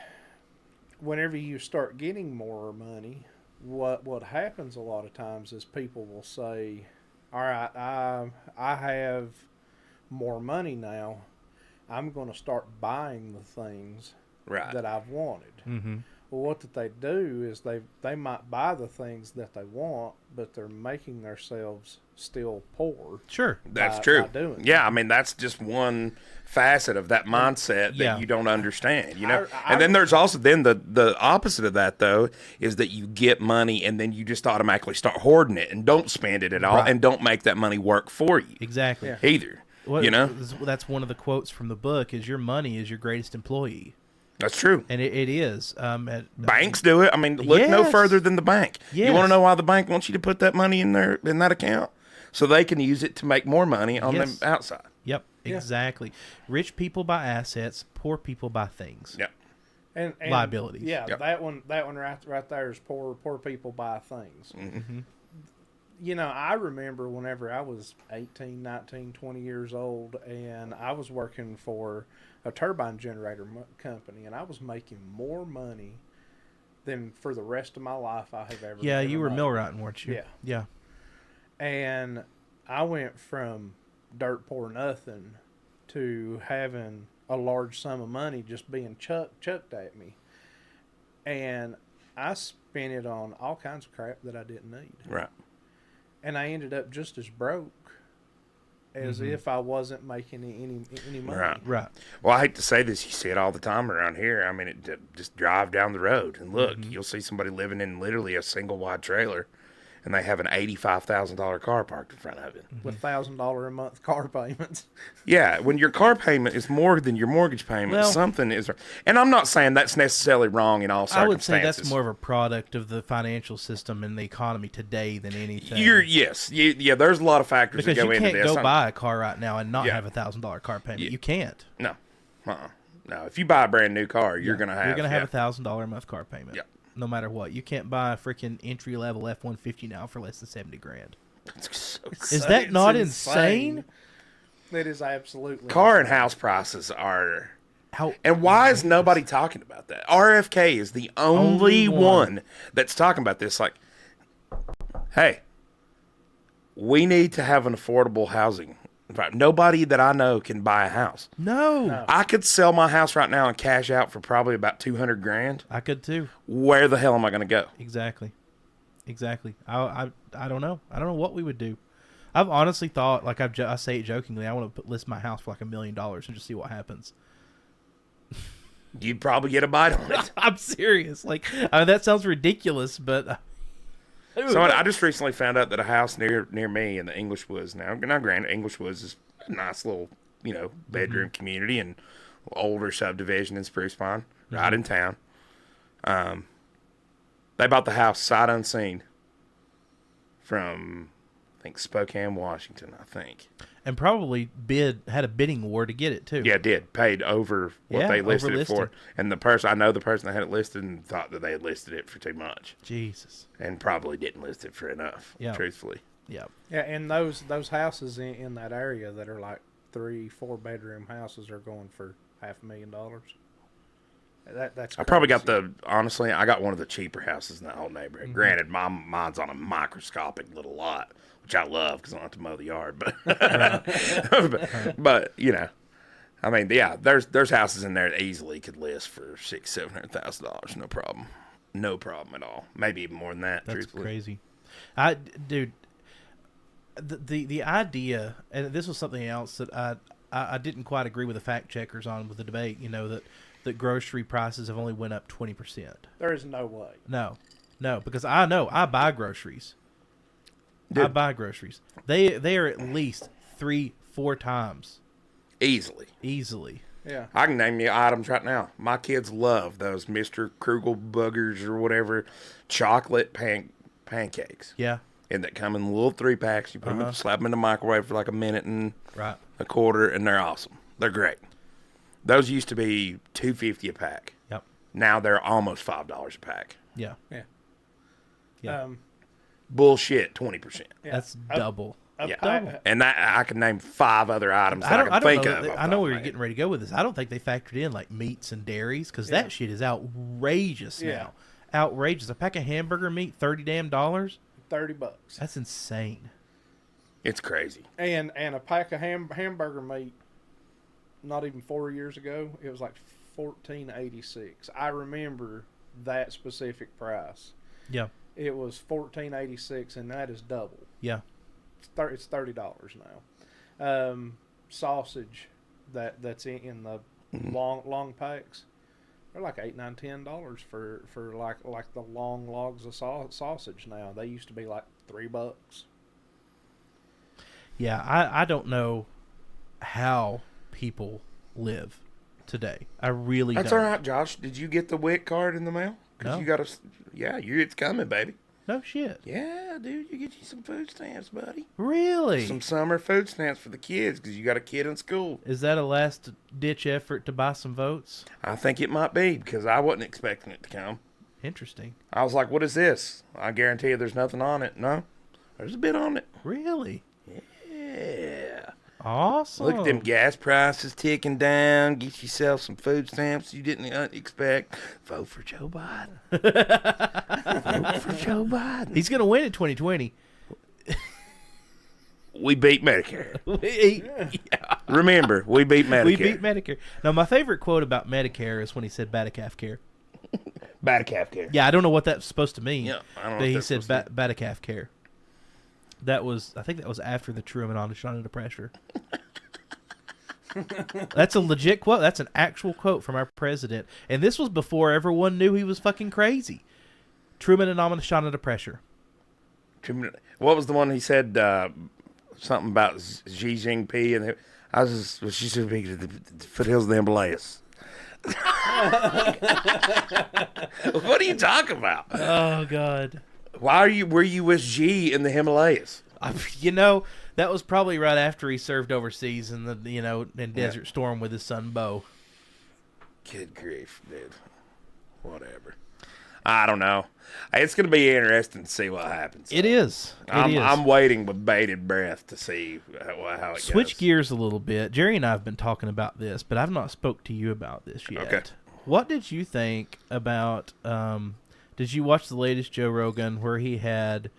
whenever you start getting more money, what happens a lot of times is people will say, all right, I have more money now. I'm going to start buying the things that I've wanted. Mm-hmm. Well, what that they do is they might buy the things that they want, but they're making themselves still poor. Sure. That's true. By doing I mean, that's just one facet of that mindset that you don't understand, and then there's also the opposite of that, though, is that you get money and then you just automatically start hoarding it and don't spend it at all and don't make that money work for you. Exactly. Either. That's one of the quotes from the book, is your money is your greatest employee. That's true. And it is. Banks do it. I mean, look no further than the bank. Yes. You want to know why the bank wants you to put that money in that account? So they can use it to make more money on the outside. Yep, exactly. Rich people buy assets, poor people buy things. Yep. And liabilities. Yeah, that one right there is poor people buy things. Mm-hmm. I remember whenever I was 18, 19, 20 years old, and I was working for a turbine generator company, and I was making more money than for the rest of my life I have ever. Yeah, you were made. millwrighting, weren't you? Yeah. Yeah. And I went from dirt poor nothing to having a large sum of money just being chucked at me. And I spent it on all kinds of crap that I didn't need. Right. And I ended up just as broke as if I wasn't making any money. Right. Well, I hate to say this, you see it all the time around here. I mean, just drive down the road and look. You'll see somebody living in literally a single wide trailer, and they have an $85,000 car parked in front of it. With $1,000 a month car payments. Yeah, when your car payment is more than your mortgage payment, Well, something is. And I'm not saying that's necessarily wrong in all I would circumstances. say that's more of a product of the financial system and the economy today than anything. Yeah. There's a lot of factors because that go you into can't this. go buy a car right now and not Yeah. have $1,000 car payment. Yeah. You can't. No, no. If you buy a brand new car, you're gonna have $1,000 a month car payment. Yeah. No matter what, you can't buy a freaking entry level F-150 now for less than $70,000. Is that It's not insane? That is absolutely Car and insane. house prices are. How And why is nobody talking about that? RFK is the only one that's talking about this. Like, hey, we need to have an affordable housing. In fact, nobody that I know can buy a house. No. I could sell my house right now and cash out for probably about $200,000. I could too. Where the hell am I going to go? Exactly. I don't know. I don't know what we would do. I've honestly thought, like I say it jokingly, I want to list my house for like $1 million and just see what happens. You'd probably get a bite on it. I'm serious. Like, I mean, that sounds ridiculous, but So I just recently found out that a house near me in the English Woods now granted, English Woods is a nice little, bedroom community and older subdivision in Spruce Pine, right in town. They bought the house sight unseen from, I think, Spokane, Washington, I think. and probably had a bidding war to get it too. Yeah, it did. Paid over what they listed it for. And I know the person that had it listed and thought that they had listed it for too much. Jesus. And probably didn't list it for enough, truthfully. Yeah. Yeah, and those houses in that area that are like 3-4 bedroom houses are going for $500,000. That's I probably got crazy. honestly, I got one of the cheaper houses in that whole neighborhood. Granted, mine's on a microscopic little lot, which I love because I don't have to mow the yard. But, but I mean, yeah, there's houses in there that easily could list for $600,000-$700,000, no problem, no problem at all. Maybe even more than that. That's truthfully. crazy. Dude, the idea, and this was something else that I didn't quite agree with the fact checkers on with the debate. That grocery prices have only went up 20%. There is no way. No, because I know I buy groceries. Dude. I buy groceries. They are at least 3-4 times Easily. Yeah. I can name you items right now. My kids love those Mr. Krugel Buggers or whatever chocolate pancakes. Yeah. And that come in little 3-packs. You put them, slap them in the microwave for like a minute and Right. a quarter, and they're awesome. They're great. Those used to be $2.50 a pack. Yep. Now they're almost $5 a pack. Yeah. Yeah. Yeah. Bullshit, 20%. Yeah. That's double. Yeah. Double. And that I can name 5 other items that I can don't think know. of. off I the know top where of you're my getting head. ready to go with this. I don't think they factored in like meats and dairies because that shit is outrageous Yeah. now. Outrageous. A pack of hamburger meat, $30 $30. $30. That's insane. It's crazy. And a pack of hamburger meat, not even 4 years ago, it was like $14.86. I remember that specific price. Yeah. It was $14.86, and that is double. Yeah. It's $30 now. Sausage that's in the long packs, they're like $8, $9, $10 for like the long logs of sausage now. They used to be like $3. Yeah. I don't know how people live today. I really That's don't. all right, Josh. Did you get the WIC card in the mail? 'Cause No. you got it's coming, baby. No shit. Yeah, dude, you get you some food stamps, buddy. Really? Some summer food stamps for the kids because you got a kid in school. Is that a last ditch effort to buy some votes? I think it might be because I wasn't expecting it to come. Interesting. I was like, what is this? I guarantee you there's nothing on it. No. There's a bit on it. Really? Yeah. Awesome. Look at them gas prices ticking down. Get yourself some food stamps you didn't expect. Vote for Joe Biden. Vote for Joe Biden. He's going to win in 2020. We beat Medicare. Yeah. Remember, we beat Medicare. We beat Medicare. Now, my favorite quote about Medicare is when he said Batacalf care. Batacalf care. Yeah, I don't know what that's supposed to mean. Yeah, I don't know but what he that's said supposed to Batacalf care. That was, I think that was after the Truman on under pressure. That's a legit quote. That's an actual quote from our president. And this was before everyone knew he was fucking crazy. Truman and shot under pressure. What was the one he said? Something about Xi Jinping, and I was just Xi Jinping to the foothills of the Himalayas. What are you talking about? Oh God! Were you with Xi in the Himalayas? That was probably right after he served overseas in in Desert Storm with his son Bo. Good grief, dude. Whatever. I don't know. It's going to be interesting to see what happens. It is. I'm waiting with bated breath to see how it goes. Switch gears a little bit. Jerry and I have been talking about this, but I've not spoke to you about this yet. Okay. What did you think about? Did you watch the latest Joe Rogan where he had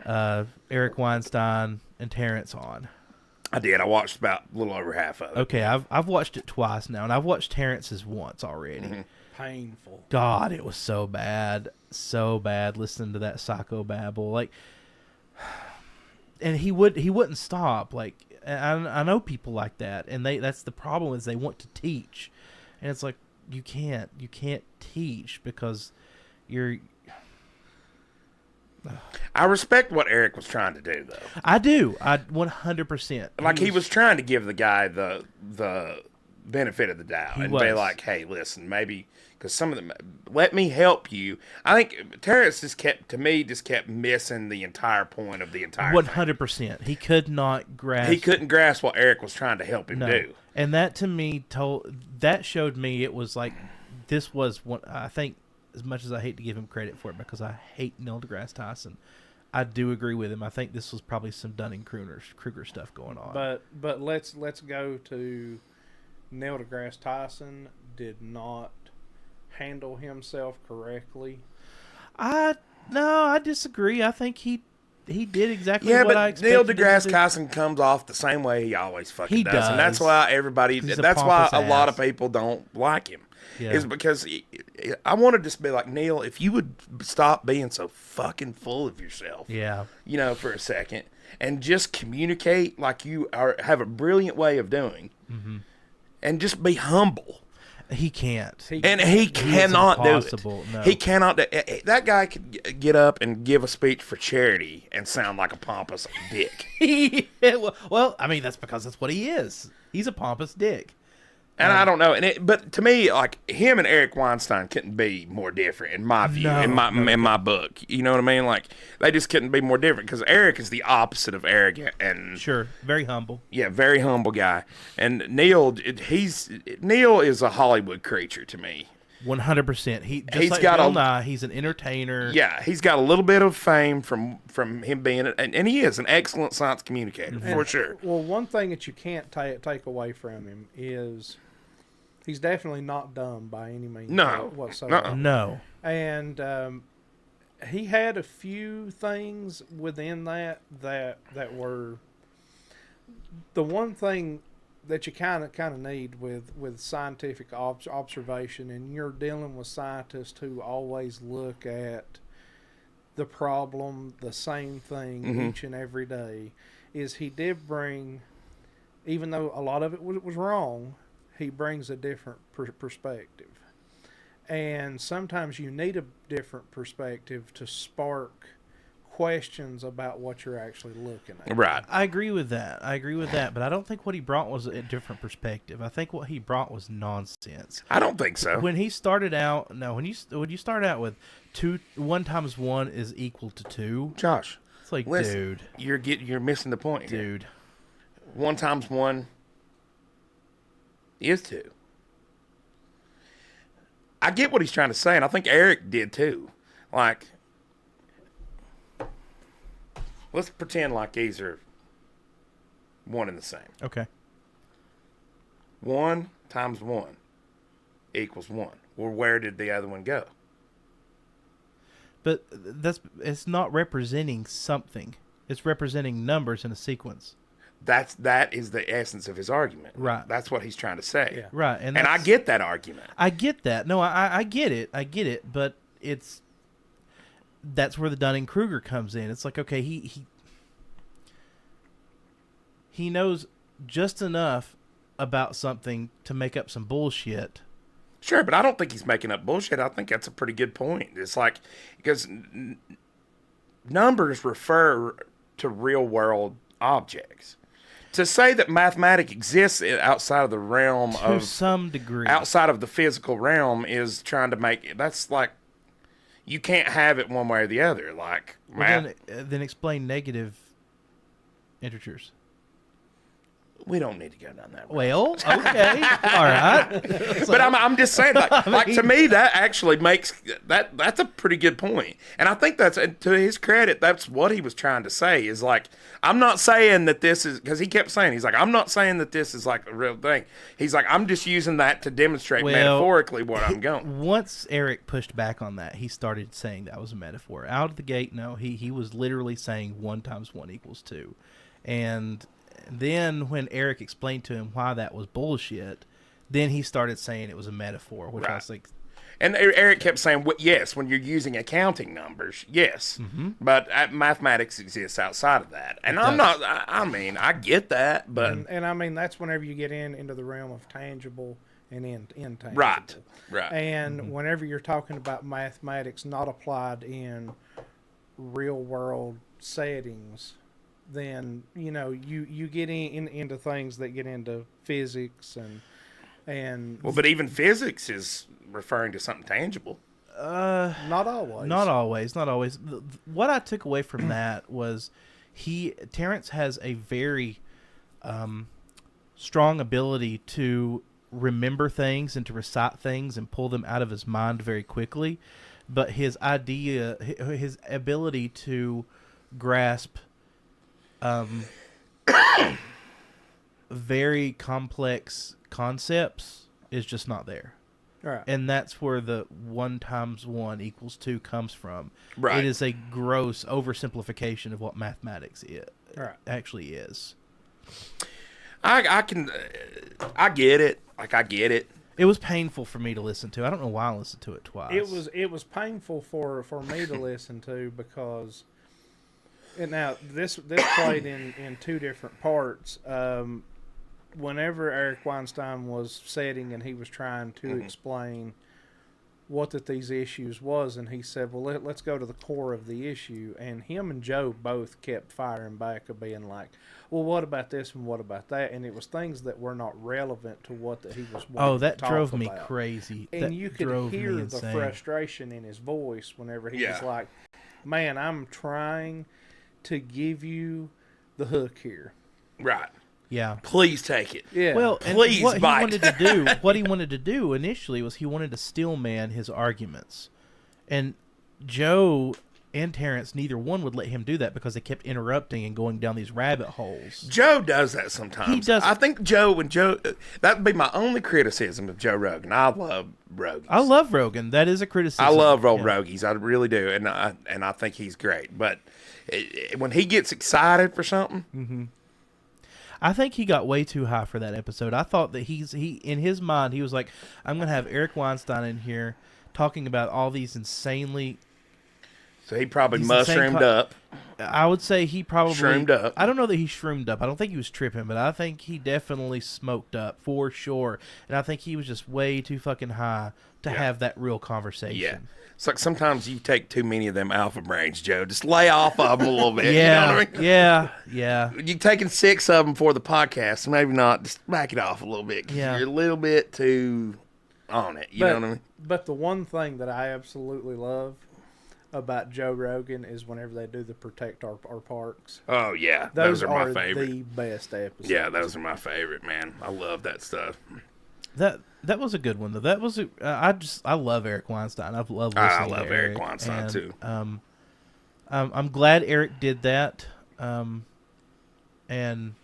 Eric Weinstein and Terrence on? I did. I watched about a little over half of it. Okay, I've watched it twice now, and I've watched Terrence's once already. Mm-hmm. Painful. God, it was so bad listening to that psycho babble. Like, and he wouldn't stop. Like, I know people like that, and that's the problem is they want to teach, and it's like you can't teach because you're. I respect what Eric was trying to do, though. I do. 100%. Like he was trying to give the guy the benefit of the doubt and be like, "Hey, listen, maybe." Because some of them, let me help you. I think Terrence just kept missing the entire point of the entire 100%. He could not grasp. He couldn't grasp what Eric was trying to help him do. And that to me showed me it was like this was one. I think as much as I hate to give him credit for it because I hate Neil deGrasse Tyson, I do agree with him. I think this was probably some Dunning-Kruger stuff going on. But let's go to Neil deGrasse Tyson did not handle himself correctly. I disagree. I think he did exactly what I expected. Neil deGrasse Tyson comes off the same way he always fucking does. And that's why that's why a lot of people don't like him. Yeah. Is because I want to just be like, Neil, if you would stop being so fucking full of yourself. Yeah. For a second and just communicate like you have a brilliant way of doing. Mm-hmm. And just be humble. He can't. He cannot do it. No. He cannot do it. That guy could get up and give a speech for charity and sound like a pompous dick. Well, I mean, that's because that's what he is. He's a pompous dick. And I don't know. But to me, like, him and Eric Weinstein couldn't be more different in my view, in my book. You know what I mean? Like, they just couldn't be more different because Eric is the opposite of arrogant and sure, very humble. Yeah, very humble guy. And Neil is a Hollywood creature to me. 100%. He's an entertainer. Yeah, he's got a little bit of fame from him being, and he is an excellent science communicator for sure. Well, one thing that you can't take away from him is he's definitely not dumb by any means whatsoever. No. And he had a few things within that were the one thing that you kind of need with scientific observation, and you're dealing with scientists who always look at the problem the same thing each and every day, is he did bring, even though a lot of it was wrong, he brings a different perspective. And sometimes you need a different perspective to spark questions about what you're actually looking at. Right. I agree with that. But I don't think what he brought was a different perspective. I think what he brought was nonsense. I don't think so. When he started out, when you start out with 1 times 1 is equal to 2. Josh, it's like, listen, dude, you're missing the point, dude. Here. 1 times 1 is 2. I get what he's trying to say, and I think Eric did too. Like, let's pretend like these are one and the same. Okay. 1 times 1 equals 1. Well, where did the other one go? But it's not representing something. It's representing numbers in a sequence. That is the essence of his argument. Right. That's what he's trying to say. Yeah. Right. And I get that argument. I get that. No, I get it. I get it. But that's where the Dunning-Kruger comes in. It's like, okay, he knows just enough about something to make up some bullshit. Sure, but I don't think he's making up bullshit. I think that's a pretty good point. It's like, because numbers refer to real world objects. To say that mathematics exists outside of the realm To some degree. outside of the physical realm is trying to make, that's like, you can't have it one way or the other. Like, Well, then explain negative integers. we don't need to go down that road. Well, okay. All right. But I'm just saying, like to me, that actually makes that's a pretty good point. And I think that's, to his credit, that's what he was trying to say. Is like, I'm not saying that this is, because he kept saying, he's like, I'm not saying that this is like a real thing. He's like, I'm just using that to demonstrate metaphorically what I'm going. Once Eric pushed back on that, he started saying that was a metaphor. Out of the gate, no, he was literally saying 1 times 1 equals 2. And then when Eric explained to him why that was bullshit, then he started saying it was a metaphor, which I was like... And Eric kept saying, yes, when you're using accounting numbers, yes. Mm-hmm. But mathematics exists outside of that. And I'm not, I mean, I get that, but... And I mean, that's whenever you get into the realm of tangible and intangible. Right. And whenever you're talking about mathematics not applied in real world settings, then you get into things that get into physics and well, but even physics is referring to something tangible. not always. Not always. What I took away from that was Terrence has a very strong ability to remember things and to recite things and pull them out of his mind very quickly, but his ability to grasp very complex concepts is just not there. Right. And that's where the 1 times 1 equals 2 comes from. Right. It is a gross oversimplification of what mathematics actually is. I get it. Like, I get it. It was painful for me to listen to. I don't know why I listened to it twice. It was painful for me to listen to because... And now this played in 2 different parts. Whenever Eric Weinstein was setting and he was trying to explain what these issues was, and he said, "Well, let's go to the core of the issue." And him and Joe both kept firing back of being like, "Well, what about this and what about that?" And it was things that were not relevant to what he was wanting that to talk drove me about. crazy. And That you could drove hear me the insane. frustration in his voice whenever he was like, "Man, I'm trying to give you the hook here." Right. Yeah. Please take it. Yeah. Well, and Please what bite. he wanted to do initially was he wanted to steel man his arguments. And Joe and Terrence, neither one would let him do that because they kept interrupting and going down these rabbit holes. Joe does that sometimes. He does. I think Joe, that would be my only criticism of Joe Rogan. I love Rogan. I love Rogan. That is a criticism. I love old Rogies. I really do. And I think he's great. But when he gets excited for something... I think he got way too high for that episode. I thought that he in his mind, he was like, I'm going to have Eric Weinstein in here talking about all these insanely... So he probably These mushroomed up. I would say he probably... Shroomed up. I don't know that he shroomed up. I don't think he was tripping, but I think he definitely smoked up for sure. And I think he was just way too fucking high to have that real conversation. Yeah. It's like sometimes you take too many of them alpha brains, Joe. Just lay off of them a little bit. Yeah, You know what I mean? yeah. You're taking 6 of them for the podcast. Maybe not. Just back it off a little bit. 'Cause you're a little bit too on it. You know what I mean? But the one thing that I absolutely love about Joe Rogan is whenever they do the Protect Our Parks. Oh, yeah. Those are my favorite. The best episodes. Yeah, those are my favorite, man. I love that stuff. That was a good one though. That was I love Eric Weinstein. I've loved listening I love to Eric Weinstein too. I'm glad Eric did that. and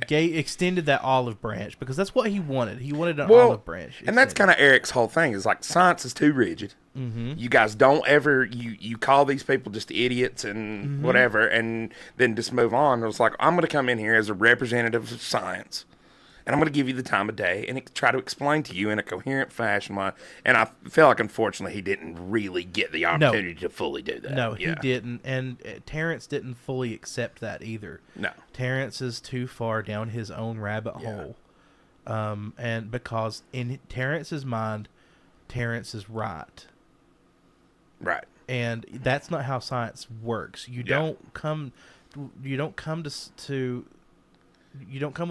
extended that olive branch because that's what he wanted. He wanted an olive branch. And that's kind of Eric's whole thing is like science is too rigid. Mm-hmm. You guys don't ever, you call these people just idiots and whatever, and then just move on. It was like, I'm going to come in here as a representative of science. And I'm going to give you the time of day and try to explain to you in a coherent fashion why. And I feel like, unfortunately, he didn't really get the opportunity to fully do that. No, he didn't. And Terrence didn't fully accept that either. No. Terrence is too far down his own rabbit hole. And because in Terrence's mind, Terrence is right. Right. And that's not how science works. You don't come with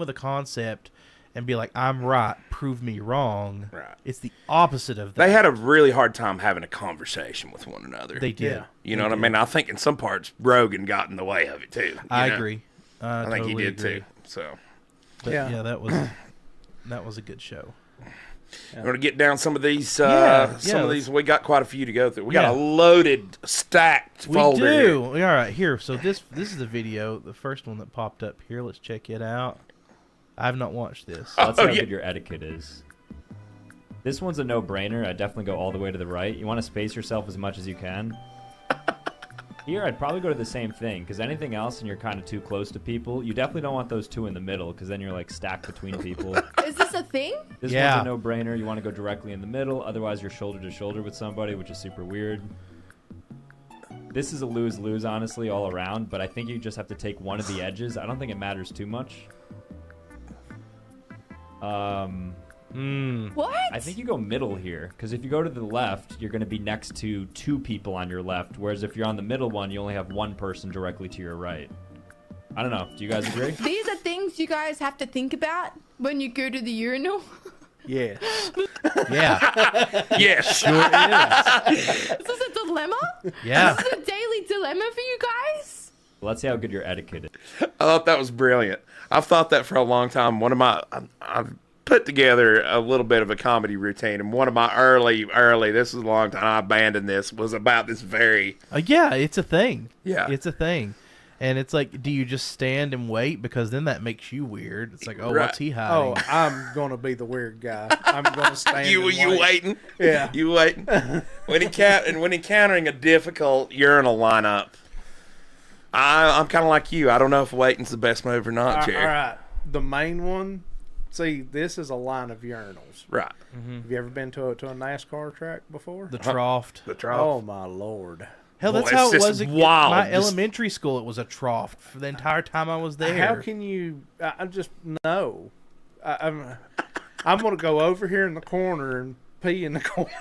a concept and be like, I'm right, prove me wrong. Right. It's the opposite of that. They had a really hard time having a conversation with one another. They did. Yeah. You know what I mean? I think in some parts, Rogan got in the way of it, too. I agree. I think totally he did, agree. too. So, But that was a good show. we're going to get down some of these. Some of these. We got quite a few to go through. We got a loaded, stacked folder. We do. Here. All right, here. So this is the video, the first one that popped up here. Let's check it out. I've not watched this. That's how good your etiquette is. This one's a no-brainer. I definitely go all the way to the right. You want to space yourself as much as you can. Here, I'd probably go to the same thing, because anything else and you're kind of too close to people, you definitely don't want those two in the middle, because then you're like stacked between people. Is this a thing? This one's a no-brainer. You want to go directly in the middle, otherwise you're shoulder to shoulder with somebody, which is super weird. This is a lose-lose, honestly, all around, but I think you just have to take one of the edges. I don't think it matters too much. What? I think you go middle here, because if you go to the left, you're going to be next to two people on your left, whereas if you're on the middle one, you only have one person directly to your right. I don't know. Do you guys agree? These are things you guys have to think about when you go to the urinal. Yes. Yeah. Yes. Sure is. Is this a dilemma? Yeah. Is this a daily dilemma for you guys? Let's see how good your etiquette is. I thought that was brilliant. I've thought that for a long time. I've put together a little bit of a comedy routine, and one of my early, this is a long time, I abandoned this, was about this very... Yeah, it's a thing. Yeah. It's a thing. And it's like, do you just stand and wait? Because then that makes you weird. It's like, oh, Right. what's he hiding? Oh, I'm going to be the weird guy. I'm going to stand You and wait. waiting? Yeah. You waiting? When encountering a difficult urinal lineup, I'm kind of like you. I don't know if waiting's the best move or not, Jerry. All right. The main one, see, this is a line of urinals. Right. Have you ever been to a NASCAR track before? The trough. The trough. Oh, my Lord. Hell, that's Boy, how it's it just was at wild. my Just- elementary school. It was a trough for the entire time I was there. How can you... I just... No. I'm going to go over here in the corner and pee in the corner.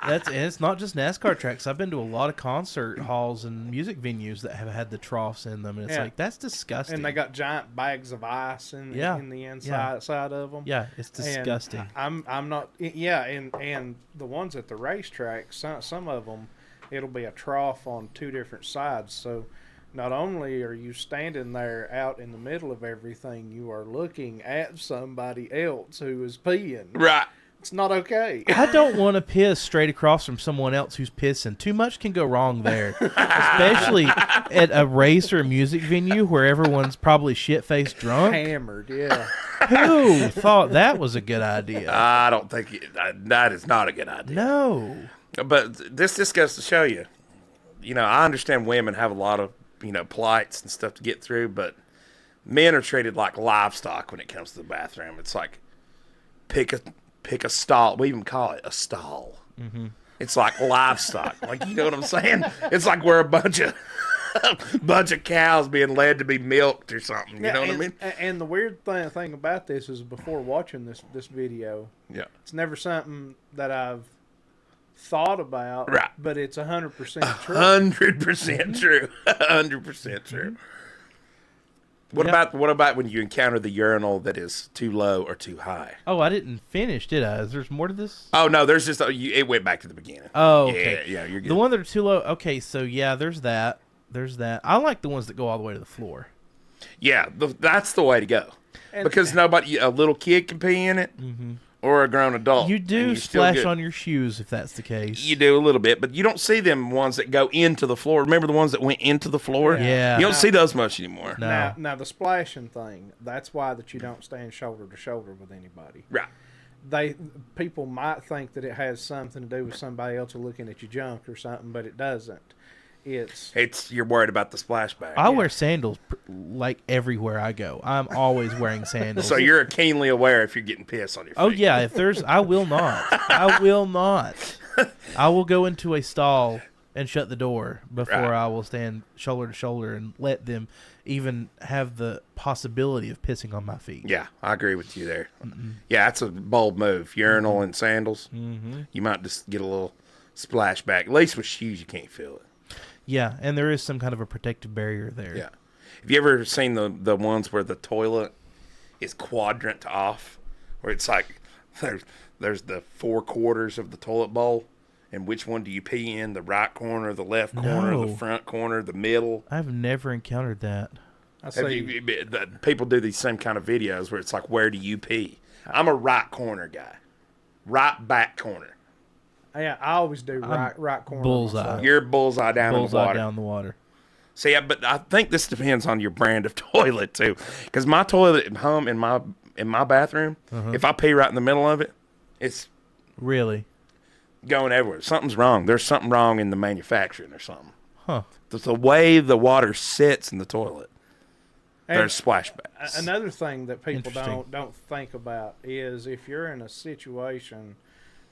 And it's not just NASCAR tracks. I've been to a lot of concert halls and music venues that have had the troughs in them, and it's Yeah. like, that's disgusting. And they got giant bags of ice in the inside side of them. Yeah, it's disgusting. And I'm not. Yeah, and the ones at the racetrack, some of them, it'll be a trough on two different sides. So not only are you standing there out in the middle of everything, you are looking at somebody else who is peeing. Right. It's not okay. I don't want to piss straight across from someone else who's pissing. Too much can go wrong there, especially at a race or a music venue where everyone's probably shit-faced drunk. Hammered, yeah. Who thought that was a good idea? I don't think that is not a good idea. No. But this goes to show you, I understand women have a lot of, plights and stuff to get through, but men are treated like livestock when it comes to the bathroom. It's like, pick a stall. We even call it a stall. Mm-hmm. It's like livestock. Like, you know what I'm saying? It's like we're a bunch of cows being led to be milked or something. You know what I mean? And the weird thing about this is, before watching this video, Yeah. it's never something that I've thought about, Right. but it's 100% true. 100% true. 100% true. What about when you encounter the urinal that is too low or too high? Oh, I didn't finish, did I? Is there more to this? Oh no, there's just it went back to the beginning. Oh, okay. Yeah, you're good. The one that are too low. Okay, so yeah, there's that. I like the ones that go all the way to the floor. Yeah, that's the way to go. And- Because a little kid can pee in it, or a grown adult. You and do you're still splash good. on your shoes if that's the case. You do a little bit, but you don't see them ones that go into the floor. Remember the ones that went into the floor? Yeah. You don't see those much anymore. No. Now the splashing thing, that's why that you don't stand shoulder to shoulder with anybody. Right. People might think that it has something to do with somebody else looking at your junk or something, but it doesn't. You're worried about the splashback. I wear sandals like everywhere I go. I'm always wearing sandals. So you're keenly aware if you're getting pissed on your feet. Oh yeah, if there's, I will not. I will not. I will go into a stall and shut the door before Right. I will stand shoulder to shoulder and let them even have the possibility of pissing on my feet. Yeah, I agree with you there. Yeah, that's a bold move. Urinal and sandals. Mm-hmm. You might just get a little splashback. At least with shoes, you can't feel it. Yeah, and there is some kind of a protective barrier there. Yeah. Have you ever seen the ones where the toilet is quadrant off, where it's like there's the 4 quarters of the toilet bowl, and which one do you pee in? The right corner, the left corner, No. the front corner, the middle. I've never encountered that. I see. The people do these same kind of videos where it's like, where do you pee? I'm a right corner guy, right back corner. Yeah, I always do right corner. bullseye. myself. You're bullseye down in the Bullseye water. down the water. See, but I think this depends on your brand of toilet too, because my toilet at home in my bathroom, if I pee right in the middle of it, it's Really? going everywhere. Something's wrong. There's something wrong in the manufacturing or something. Huh. The way the water sits in the toilet, And there's splashbacks. Another thing that people Interesting. don't think about is if you're in a situation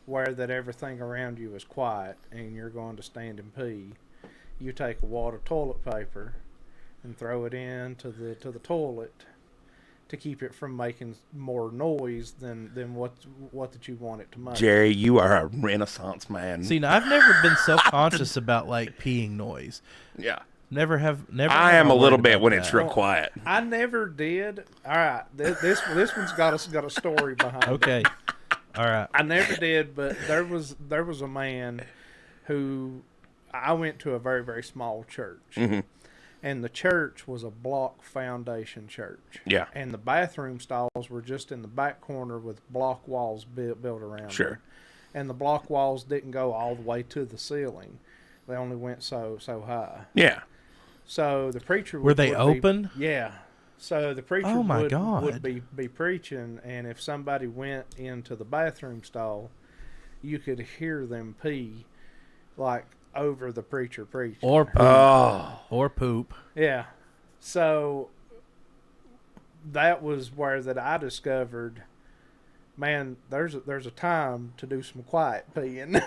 where that everything around you is quiet and you're going to stand and pee, you take a wad of toilet paper and throw it into the toilet to keep it from making more noise than what that you want it to make. Jerry, you are a Renaissance man. See, now, I've never been self-conscious about like peeing noise. yeah, Never. I am a worried little bit about when that. it's real quiet. I never did. All right, this one's got a story behind it. Okay. All right. I never did, but there was a man who I went to a very, very small church. Mm-hmm. And the church was a block foundation church. Yeah. And the bathroom stalls were just in the back corner with block walls built around Sure. them. And the block walls didn't go all the way to the ceiling. They only went so high. Yeah. So the preacher Were they would open? Yeah. So the preacher Oh, my would God. be preaching, and if somebody went into the bathroom stall, you could hear them pee like over the preacher preaching. Or poop. Oh, Or poop. Yeah. So that was where that I discovered, man, there's a time to do some quiet peeing.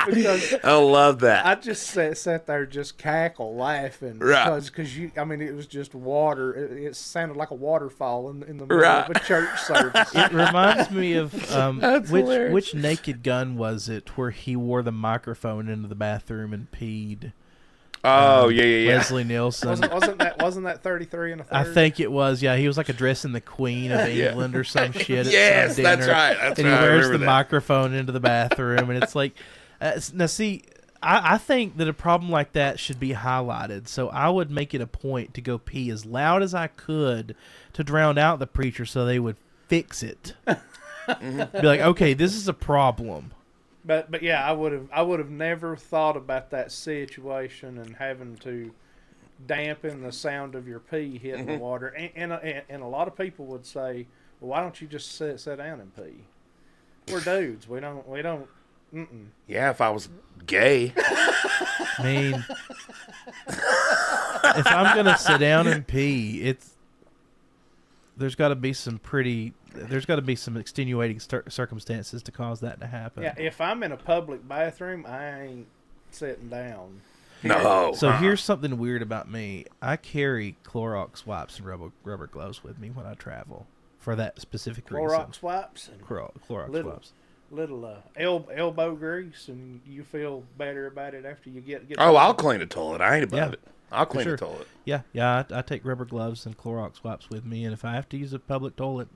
Because I love that. I just sat there just cackle laughing. Right. Because it was just water. It sounded like a waterfall in the middle Right. of a church service. It reminds me of That's hilarious. which Naked Gun was it where he wore the microphone into the bathroom and peed? Oh, yeah. Leslie Nielsen. wasn't that 33 and a third? I think it was. Yeah, he was like addressing the Queen of England or some shit. At Yes, some that's dinner, right. That's and right. he I wears remember the that. microphone into the bathroom, and it's like, now see, I think that a problem like that should be highlighted. So I would make it a point to go pee as loud as I could to drown out the preacher, so they would fix it. Be like, okay, this is a problem. But yeah, I would have never thought about that situation and having to dampen the sound of your pee hitting the water. And a lot of people would say, well, why don't you just sit down and pee? We're dudes. We don't. Mm-mm. Yeah, if I was gay. I mean, if I'm gonna sit down and pee, there's got to be some extenuating circumstances to cause that to happen. Yeah, if I'm in a public bathroom, I ain't sitting down. No. So here's something weird about me. I carry Clorox wipes and rubber gloves with me when I travel for that specific Clorox reason. wipes and Clorox little- wipes. little elbow grease, and you feel better about it after you get. Oh, I'll clean the toilet. I ain't above Yeah. it. I'll clean sure. the toilet. Yeah. I take rubber gloves and Clorox wipes with me, and if I have to use a public toilet,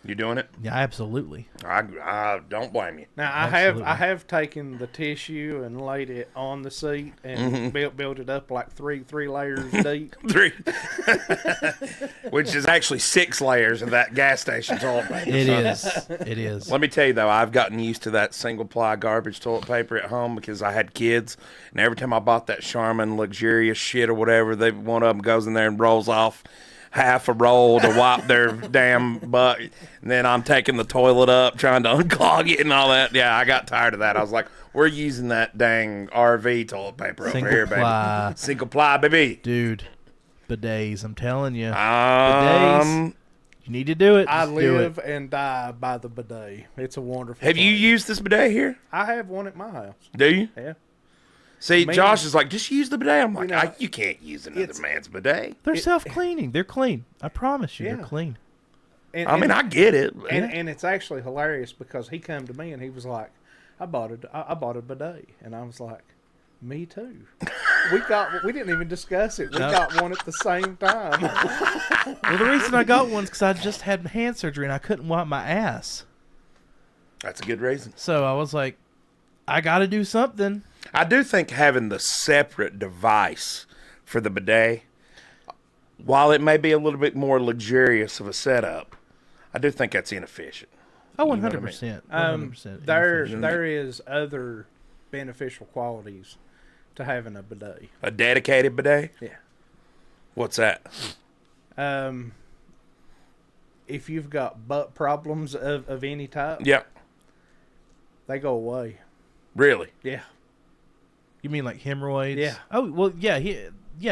You doing it? Yeah, absolutely. I don't blame you. Now Absolutely. I have taken the tissue and laid it on the seat and built it up like three layers deep. 3, which is actually 6 layers of that gas station toilet paper. It son. is. It is. Let me tell you though, I've gotten used to that single ply garbage toilet paper at home because I had kids, and every time I bought that Charmin luxurious shit or whatever, one of them goes in there and rolls off half a roll to wipe their damn butt, and then I'm taking the toilet up trying to unclog it and all that. Yeah, I got tired of that. I was like, we're using that dang RV toilet paper over Single here, ply. baby. Single ply, baby. Dude, bidets, I'm telling you. Bidets. You need to do it. I Just do live it. and die by the bidet. It's a wonderful Have you thing. used this bidet here? I have one at my house. Do you? Yeah. See, Man. Josh is like, just use the bidet. I'm like, You know, you can't use another it's- man's bidet. They're self-cleaning. They're clean. I promise you, Yeah. they're clean. And, I mean, I get it. and it's actually hilarious because he come to me and he was like, I bought a bidet, and I was like, me too. We didn't even discuss it. We got one at the same time. Well, the reason I got one is because I just had hand surgery and I couldn't wipe my ass. That's a good reason. So I was like, I got to do something. I do think having the separate device for the bidet, while it may be a little bit more luxurious of a setup, I do think that's inefficient. Oh, You know what I mean? 100%. 100%. There is other beneficial qualities to having a bidet. A dedicated bidet? Yeah. What's that? If you've got butt problems of any type, Yep. they go away. Really? Yeah. You mean like hemorrhoids? Yeah. Oh, well, yeah.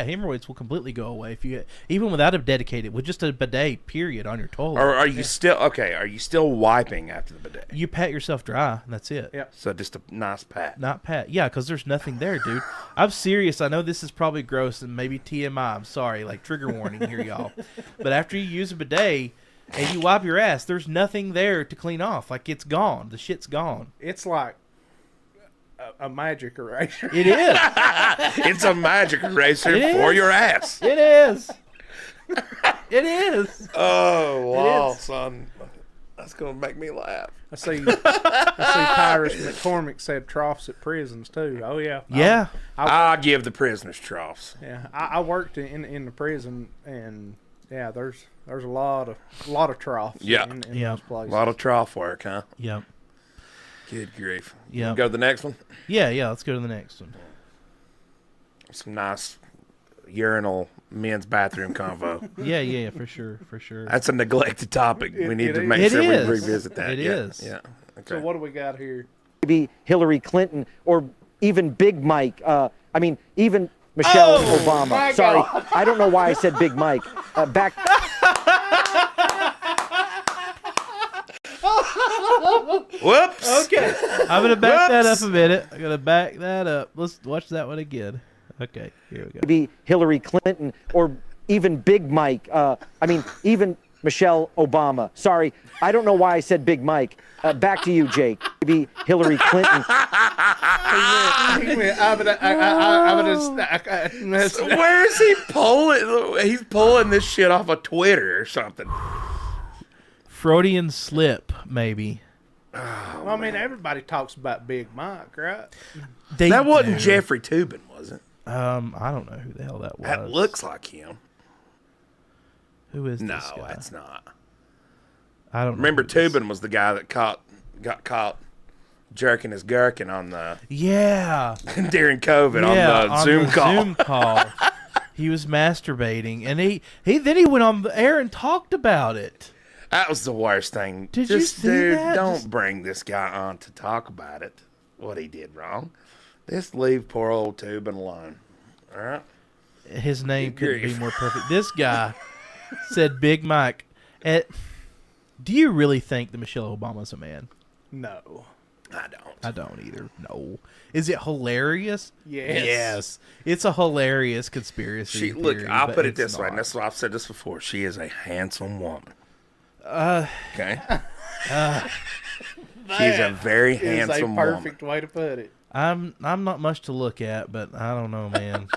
Hemorrhoids will completely go away if you, even without a dedicated, with just a bidet, period, on your toilet. Or are you still, okay, are you still wiping after the bidet? You pat yourself dry, and that's it. Yeah. So just a nice pat. Not pat. Yeah, because there's nothing there, dude. I'm serious. I know this is probably gross and maybe TMI. I'm sorry. Like, trigger warning here, y'all. But after you use a bidet and you wipe your ass, there's nothing there to clean off. Like, it's gone. The shit's gone. It's like a magic eraser. It is. It's a magic eraser It for is. your ass. It is. It is. Oh, wow, is. son. That's going to make me laugh. I see Tyrus McCormick said troughs at prisons too. Oh yeah. Yeah. I give the prisoners troughs. Yeah. I worked in the prison, and yeah, there's a lot of troughs. Yeah. In Yeah. those A places. lot of trough work, huh? Yep. Good grief. Yeah. Go to the next one. Yeah. Let's go to the next one. Some nice urinal men's bathroom convo. Yeah, for sure. That's a neglected topic. We need it to is. make It sure is. we revisit that. It yeah. is. Yeah. So Okay. what do we got here? Maybe Hillary Clinton or even Big Mike. Even Michelle my Obama. Sorry, God. I don't know why I said Big Mike. Back. Whoops. Okay. I'm going to back that up a minute. I'm going to back that up. Let's watch that one again. Okay, here we go. Maybe Hillary Clinton or even Big Mike. Even Michelle Obama. Sorry, I don't know why I said Big Mike. Back to you, Jake. Maybe Hillary Clinton. Where is he pulling? He's pulling this shit off of Twitter or something. Freudian slip, maybe. Well, I mean, everybody talks about Big Mike, right? That wasn't Jeffrey Toobin, was it? I don't know who the hell that was. That looks like him. Who is No, this guy? that's not. I don't Remember, know who this- Toobin was the guy that got caught jerking his gherkin on the Yeah. during COVID Yeah, on the Zoom call. Zoom call. He was masturbating, and he went on the air and talked about it. That was the worst thing. Did you Just, see dude, that? don't Just- bring this guy on to talk about it. What he did wrong. Just leave poor old Toobin alone. All right. His name Good couldn't be grief. more perfect. This guy said Big Mike. Do you really think that Michelle Obama's a man? No. I don't. I don't either. No. Is it hilarious? Yes. It's a hilarious conspiracy Look, theory, I'll but put it it's this way, not. and that's why I've said this before. She is a handsome woman. Okay. She's a very Is a handsome perfect woman. way to put it. I'm not much to look at, but I don't know, man.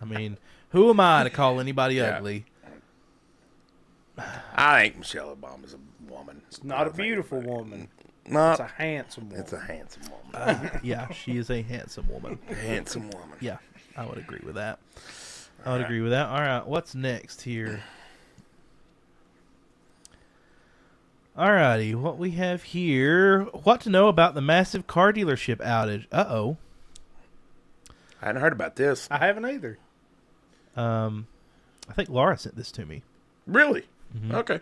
I mean, who am I to call anybody Yeah. ugly? I think Michelle Obama's a woman. It's not a beautiful woman. Not. It's a handsome woman. It's a handsome woman. Yeah, she is a handsome woman. Handsome woman. Yeah, I would agree with that. I would agree with that. All right, what's next here? All righty, what we have here. What to know about the massive car dealership outage? Uh-oh. I hadn't heard about this. I haven't either. I think Laura sent this to me. Really? Okay.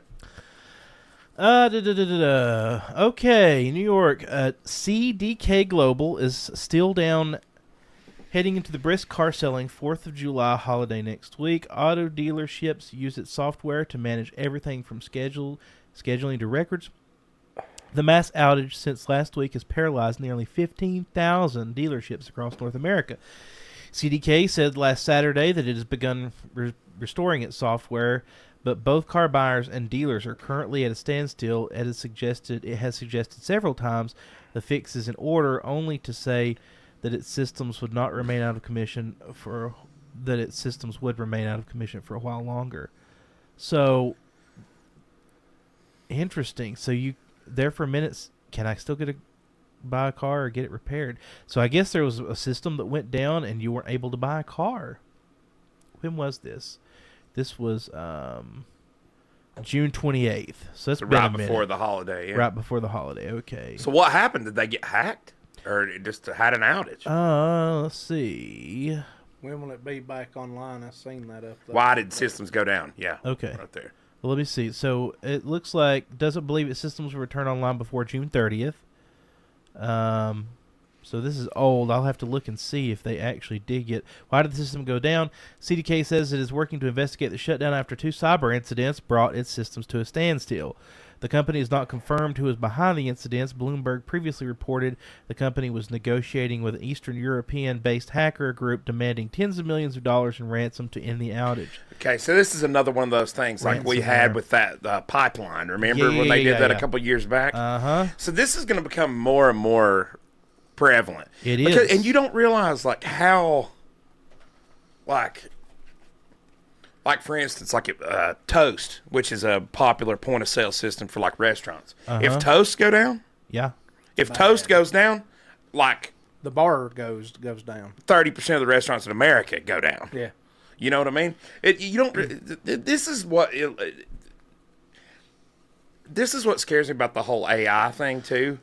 Okay, New York. CDK Global is still down, heading into the brisk car selling 4th of July holiday next week. Auto dealerships use its software to manage everything from scheduling to records. The mass outage since last week has paralyzed nearly 15,000 dealerships across North America. CDK said last Saturday that it has begun restoring its software, but both car buyers and dealers are currently at a standstill. It has suggested several times the fix is in order, only to say that its systems would not remain out of commission for a while longer. So interesting. So you there for a minute. Can I still buy a car or get it repaired? So I guess there was a system that went down and you weren't able to buy a car. When was this? This was June 28th. So that's been right a minute. before the holiday. Yeah. Right before the holiday. Okay. So what happened? Did they get hacked, or it just had an outage? Let's see. When will it be back online? I seen that up there. Why did systems go down? Yeah. Okay. Right there. Well, let me see. So it looks like doesn't believe its systems will return online before June 30th. So this is old. I'll have to look and see if they actually did get. Why did the system go down? CDK says it is working to investigate the shutdown after 2 cyber incidents brought its systems to a standstill. The company has not confirmed who is behind the incidents. Bloomberg previously reported the company was negotiating with an Eastern European-based hacker group demanding tens of millions of dollars in ransom to end the outage. Okay, so this is another one of those things like we had with that pipeline. Remember when they did that a couple years back? Uh-huh. So this is going to become more and more prevalent. It is. And you don't realize like how, like for instance, like Toast, which is a popular point of sale system for like restaurants. If Toast go down, Yeah. if Toast goes down, like The bar goes down. 30% of the restaurants in America go down. Yeah. You know what I mean? This is what scares me about the whole AI thing too.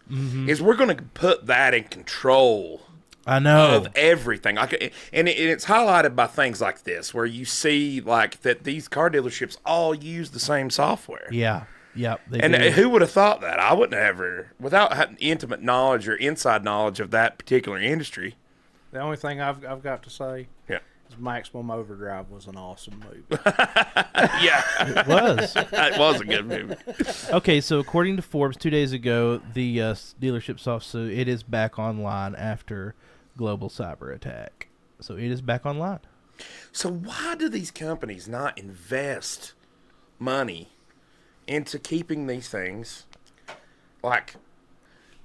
Is we're going to put that in control. I know. Of everything, and it's highlighted by things like this, where you see like that these car dealerships all use the same software. Yeah. Yep. And who would have thought that? I wouldn't have ever, without having intimate knowledge or inside knowledge of that particular industry. The only thing I've got to say Yeah. is Maximum Overdrive was an awesome movie. Yeah, It was. it was a good movie. Okay, so according to Forbes, 2 days ago, the dealership software, it is back online after global cyber attack. So it is back online. So why do these companies not invest money into keeping these things like?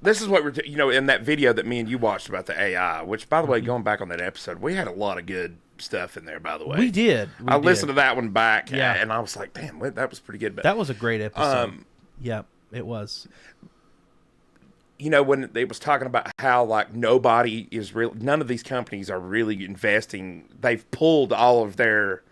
This is what we're, in that video that me and you watched about the AI, which, by the way, going back on that episode, we had a lot of good stuff in there, by the way. We did. I listened to that one back, Yeah. and I was like, damn, that was pretty good. But, That was a great episode. Yep, it was. When they was talking about how, like, none of these companies are really investing. They've pulled all of their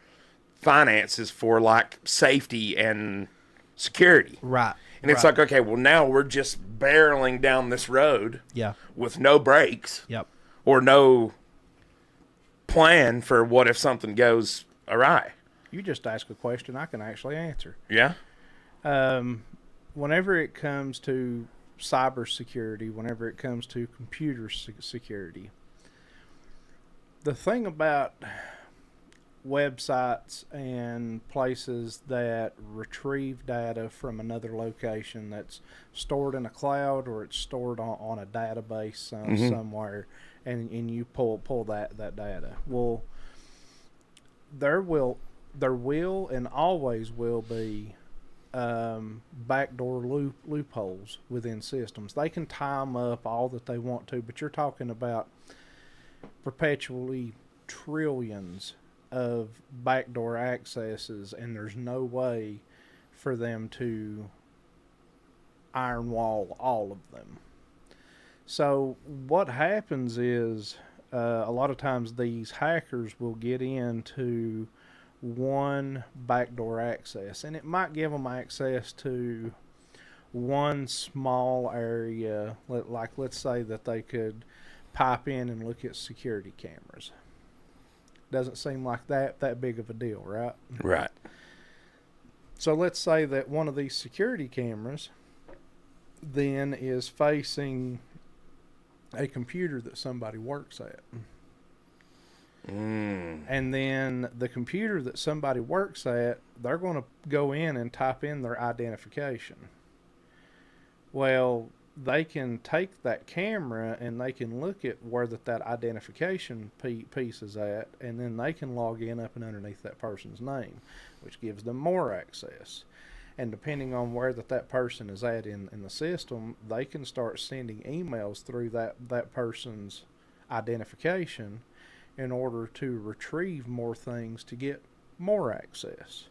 finances for, like, safety and security. Right. And it's like, okay, well, now we're just barreling down this road Yeah. with no brakes Yep. or no plan for what if something goes awry. You just ask a question I can actually answer. Yeah? Whenever it comes to cybersecurity, whenever it comes to computer security, the thing about websites and places that retrieve data from another location that's stored in a cloud or it's stored on a database somewhere, and you pull that data. Well, there will and always will be backdoor loopholes within systems. They can tie them up all that they want to, but you're talking about perpetually trillions of backdoor accesses, and there's no way for them to iron wall all of them. So what happens is a lot of times these hackers will get into one backdoor access, and it might give them access to one small area. Like let's say that they could pipe in and look at security cameras. Doesn't seem like that big of a deal, right? Right. So let's say that one of these security cameras then is facing a computer that somebody works at. And then the computer that somebody works at, they're going to go in and type in their identification. Well, they can take that camera and they can look at where that identification piece is at, and then they can log in up and underneath that person's name, which gives them more access. And depending on where that person is at in the system, they can start sending emails through that person's identification in order to retrieve more things to get more access.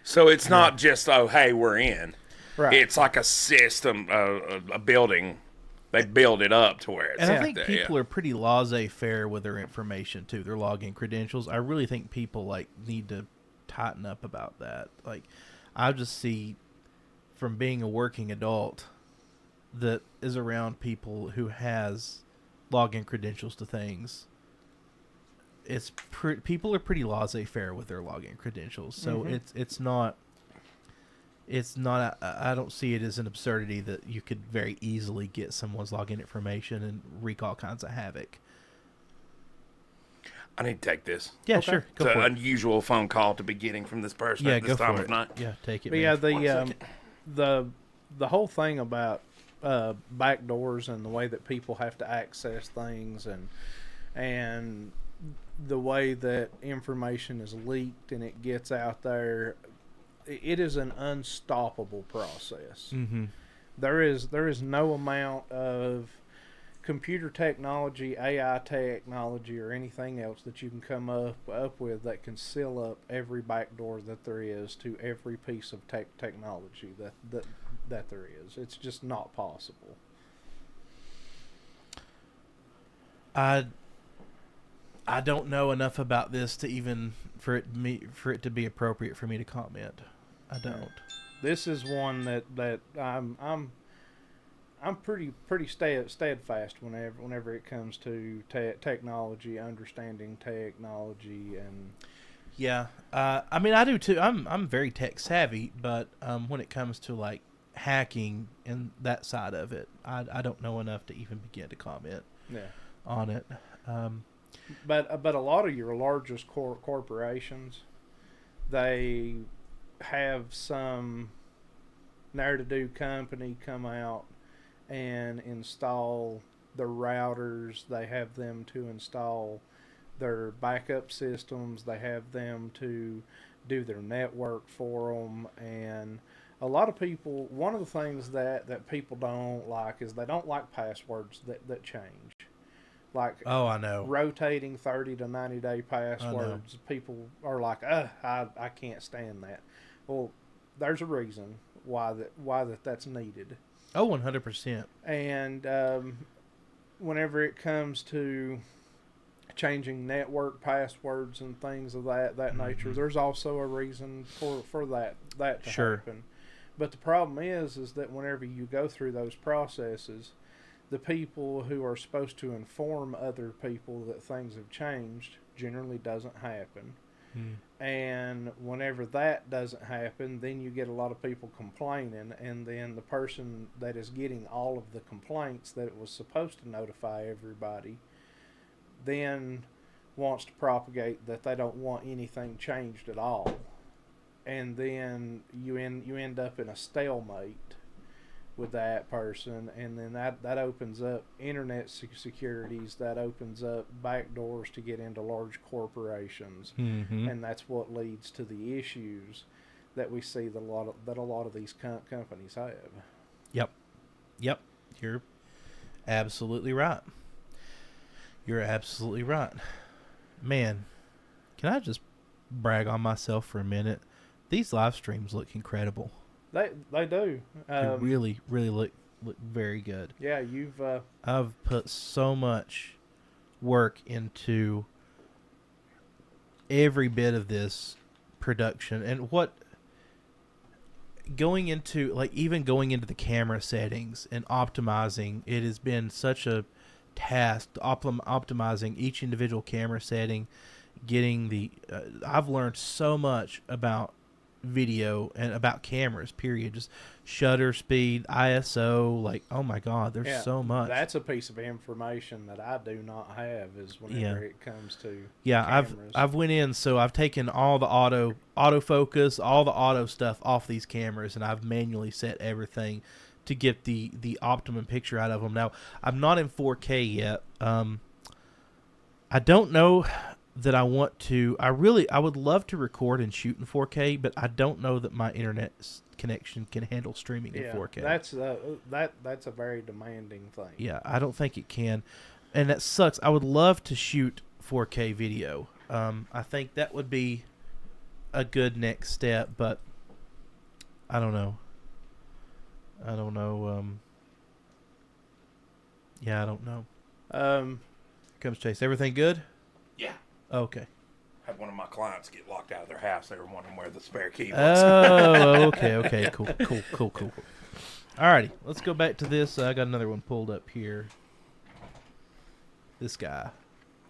So it's not just, oh, hey, we're in. Right. It's like a system, a building. They build it up to where it's And I out think there, people are pretty laissez-faire with their information too, their login credentials. I really think people need to tighten up about that. Like, I just see from being a working adult that is around people who has login credentials to things. It's people are pretty laissez-faire with their login credentials, so it's not. I don't see it as an absurdity that you could very easily get someone's login information and wreak all kinds of havoc. I need to take this. Yeah, sure. Go It's for an it. unusual phone call to be getting from this person Yeah, at this go time for of it. night. Yeah, take it. But Man. yeah, the whole thing about backdoors and the way that people have to access things and the way that information is leaked and it gets out there, it is an unstoppable process. Mm-hmm. There is no amount of computer technology, AI technology, or anything else that you can come up with that can seal up every backdoor that there is to every piece of technology that there is. It's just not possible. I don't know enough about this to even for it to be appropriate for me to comment. I don't. This is one that I'm pretty steadfast whenever it comes to technology, understanding technology, and Yeah, I mean I do too. I'm very tech savvy, but when it comes to like hacking and that side of it, I don't know enough to even begin to comment on it. But a lot of your largest corporations, they have some ne'er-do company come out and install the routers. They have them to install their backup systems. They have them to do their network for them. And a lot of people, one of the things that people don't like is they don't like passwords that change. Like, Oh, I know. rotating 30 to 90 day passwords. People are like, I can't stand that. Well, there's a reason why that's needed. Oh, 100%. And whenever it comes to changing network passwords and things of that nature, there's also a reason for that to happen. But the problem is that whenever you go through those processes, the people who are supposed to inform other people that things have changed generally doesn't happen. And whenever that doesn't happen, then you get a lot of people complaining, and then the person that is getting all of the complaints that it was supposed to notify everybody then wants to propagate that they don't want anything changed at all. And then you end up in a stalemate with that person, and then that opens up internet securities, that opens up back doors to get into large corporations, and that's what leads to the issues that we see that a lot of these companies have. Yep. You're absolutely right. Man, can I just brag on myself for a minute? These live streams look incredible. They do. They really, really look very good. Yeah, you've. I've put so much work into every bit of this production, and going into the camera settings and optimizing. It has been such a task optimizing each individual camera setting, getting the I've learned so much about video and about cameras, period. Just shutter speed, ISO, like, oh my god, there's so much. That's a piece of information that I do not have, is whenever it comes to cameras. I've went in, so I've taken all the autofocus, all the auto stuff off these cameras, and I've manually set everything to get the optimum picture out of them. Now, I'm not in 4K yet. I don't know that I want to. I would love to record and shoot in 4K, but I don't know that my internet connection can handle streaming in 4K. That's a very demanding thing. Yeah, I don't think it can, and that sucks. I would love to shoot 4K video. I think that would be a good next step, but I don't know. Yeah, I don't know. Here comes Chase. Everything good? Yeah. Okay. Had one of my clients get locked out of their house. They were wondering where the spare key was. Oh, okay. Cool. Alrighty, let's go back to this. I got another one pulled up here. This guy.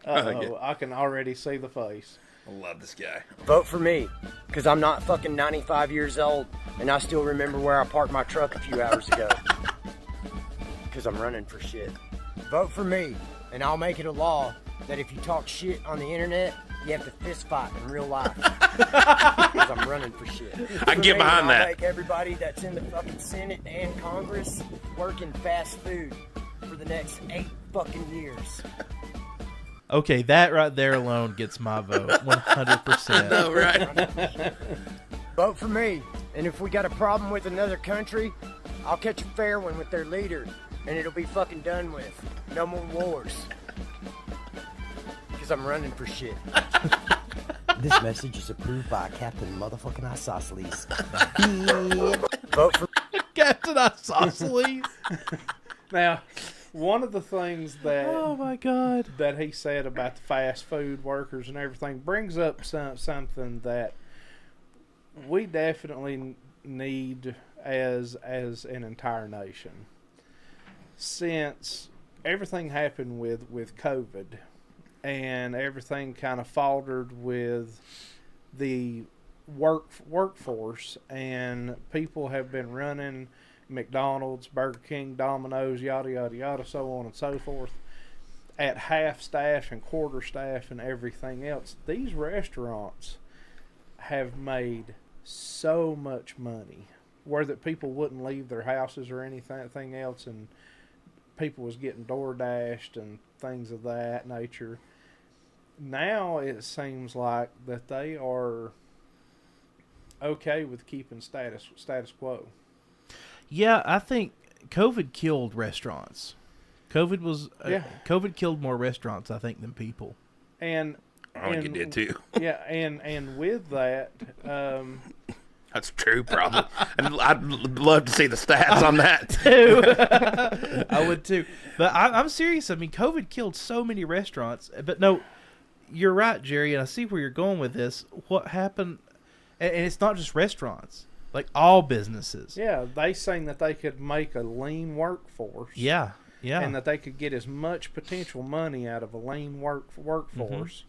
I can already see the face. I love this guy. Vote for me, because I'm not fucking 95 years old, and I still remember where I parked my truck a few hours ago. Because I'm running for shit. Vote for me, and I'll make it a law that if you talk shit on the internet, you have to fist fight in real life. Because I'm running for shit. I can get behind that. I'll make everybody that's in the fucking Senate and Congress working fast food for the next 8 fucking years. Okay, that right there alone gets my vote, 100%. Oh, right. Vote for me, and if we got a problem with another country, I'll catch a fair one with their leader, and it'll be fucking done with. No more wars. Because I'm running for shit. This message is approved by Captain Motherfucking Isosceles. Vote for Captain Isosceles. Now, one of the things that Oh my god. that he said about the fast food workers and everything brings up something that we definitely need as an entire nation. Since everything happened with COVID and everything kind of faltered with the workforce, and people have been running McDonald's, Burger King, Domino's, yada, yada, yada, so on and so forth, at half staff and quarter staff and everything else. These restaurants have made so much money where that people wouldn't leave their houses or anything else, and people was getting door dashed and things of that nature. Now it seems like that they are okay with keeping status quo. Yeah, I think COVID killed restaurants. COVID killed more restaurants, I think, than people. And I think it did too. Yeah, and with that, That's true, probably. And I'd love to see the stats on that too. I would too. But I'm serious. I mean, COVID killed so many restaurants. But no, you're right, Jerry, and I see where you're going with this. What happened, and it's not just restaurants, like all businesses. yeah, they saying that they could make a lean workforce. Yeah. And that they could get as much potential money out of a lean workforce,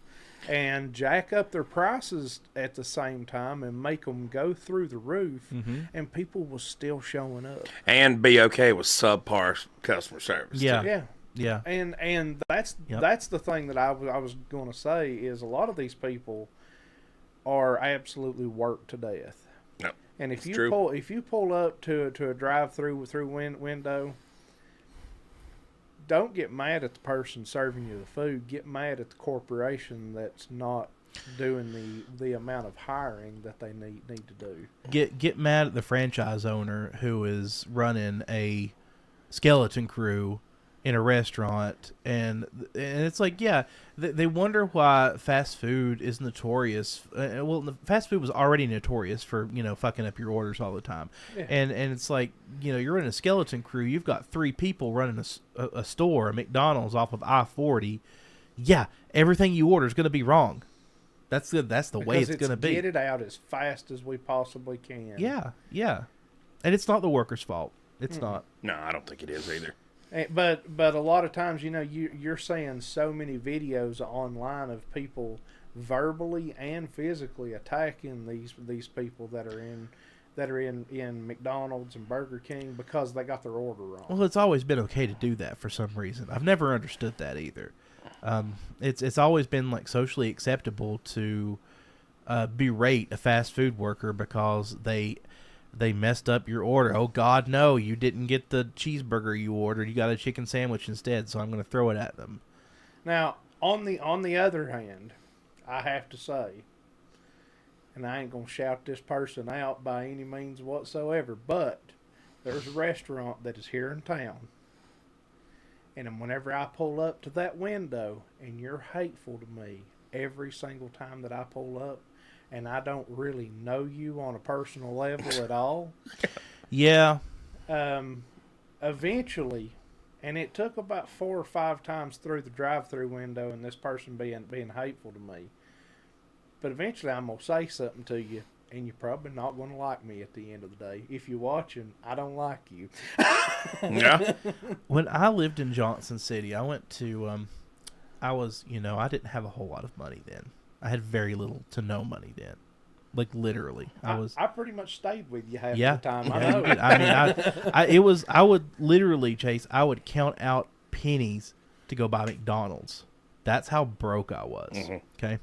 and jack up their prices at the same time and make them go through the roof, and people was still showing up. and be okay with subpar customer service. Yeah. too. Yeah. And that's the thing that I was going to say is a lot of these people are absolutely worked to death. No, And if it's you true. pull up to a drive-through window, don't get mad at the person serving you the food. Get mad at the corporation that's not doing the amount of hiring that they need to do. Get mad at the franchise owner who is running a skeleton crew in a restaurant, and it's like, yeah, they wonder why fast food is notorious. Well, fast food was already notorious for, fucking up your orders all the time. Yeah. And it's like, you're in a skeleton crew. You've got 3 people running a store, a McDonald's off of I-40. Yeah, everything you order is going to be wrong. That's the way it's going to be. Get it out as fast as we possibly can. Yeah, yeah. And it's not the worker's fault. It's not. No, I don't think it is either. But a lot of times, you're seeing so many videos online of people verbally and physically attacking these people that are in McDonald's and Burger King because they got their order wrong. Well, it's always been okay to do that for some reason. I've never understood that either. It's always been like socially acceptable to berate a fast food worker because they messed up your order. Oh God, no! You didn't get the cheeseburger you ordered. You got a chicken sandwich instead. So I'm going to throw it at them. Now, on the other hand, I have to say, and I ain't gonna shout this person out by any means whatsoever, but there's a restaurant that is here in town, and whenever I pull up to that window, and you're hateful to me every single time that I pull up, and I don't really know you on a personal level at all. Yeah. Eventually, and it took about 4 or 5 times through the drive-through window and this person being hateful to me. But eventually I'm going to say something to you, and you're probably not going to like me at the end of the day. If you're watching, I don't like you. Yeah. When I lived in Johnson City, I went to, I didn't have a whole lot of money then. I had very little to no money then. Like literally, I pretty much stayed with you half yeah, the time. yeah, I know. you did. I mean, I would literally, Chase, I would count out pennies to go buy McDonald's. That's how broke I was. Mm-hmm. Okay,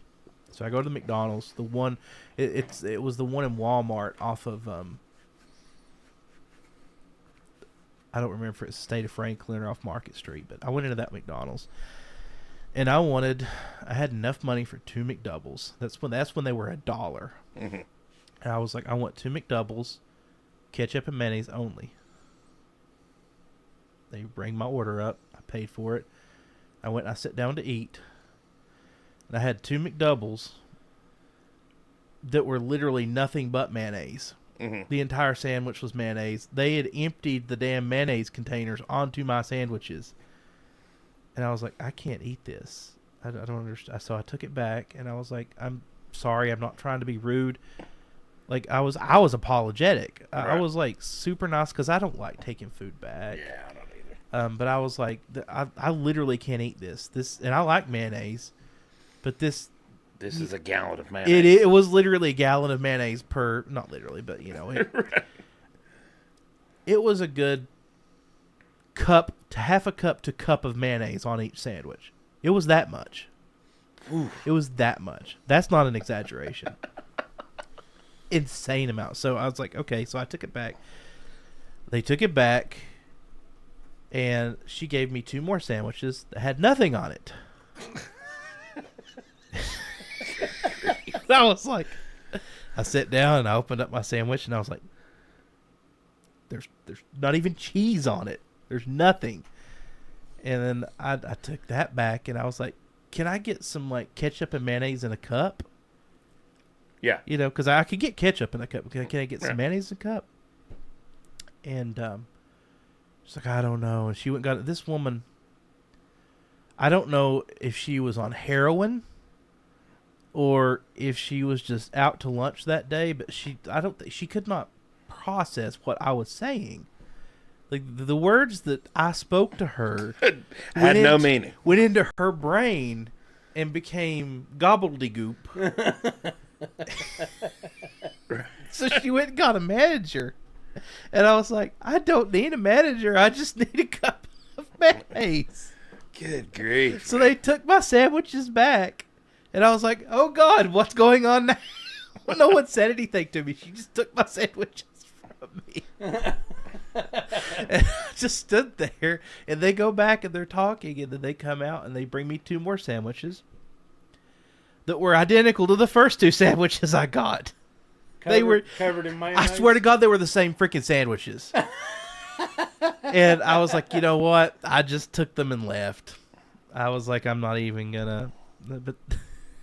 so I go to the McDonald's. The one, it was the one in Walmart off of I don't remember if it's State of Franklin or off Market Street, but I went into that McDonald's. And I had enough money for 2 McDoubles. That's when they were $1. Mm-hmm. And I was like, I want 2 McDoubles, ketchup and mayonnaise only. They bring my order up. I paid for it. I went and I sat down to eat. And I had 2 McDoubles that were literally nothing but mayonnaise. Mm-hmm. The entire sandwich was mayonnaise. They had emptied the damn mayonnaise containers onto my sandwiches. And I was like, I can't eat this. I don't understand. So I took it back, and I was like, I'm sorry. I'm not trying to be rude. Like, I was apologetic. Right. I was, like, super nice because I don't like taking food back. Yeah, I don't either. But I was like, I literally can't eat this. And I like mayonnaise, but this is a gallon of mayonnaise. It was literally a gallon of mayonnaise not literally, but, Right. It was a good half a cup to cup of mayonnaise on each sandwich. It was that much. Oof. It was that much. That's not an exaggeration. Insane amount. So I was like, okay, so I took it back. They took it back, and she gave me 2 more sandwiches that had nothing on it. I was like, I sat down and I opened up my sandwich, and I was like, there's not even cheese on it. There's nothing. And then I took that back, and I was like, can I get some, like, ketchup and mayonnaise in a cup? Yeah. Because I could get ketchup in a cup. Can I get some mayonnaise in a cup? And she's like, I don't know. And she went and got this woman. I don't know if she was on heroin or if she was just out to lunch that day, but she could not process what I was saying. Like, the words that I spoke to her had no meaning. Went into her brain and became gobbledygook. So she went and got a manager. And I was like, I don't need a manager. I just need a cup of mayonnaise. Good grief. So they took my sandwiches back. And I was like, oh, God, what's going on now? Well, no one said anything to me. She just took my sandwiches from me. And I just stood there, and they go back and they're talking, and then they come out and they bring me 2 more sandwiches that were identical to the first 2 sandwiches I got. They were covered in mayonnaise. I swear to God, they were the same freaking sandwiches. And I was like, you know what? I just took them and left. I was like, I'm not even gonna. But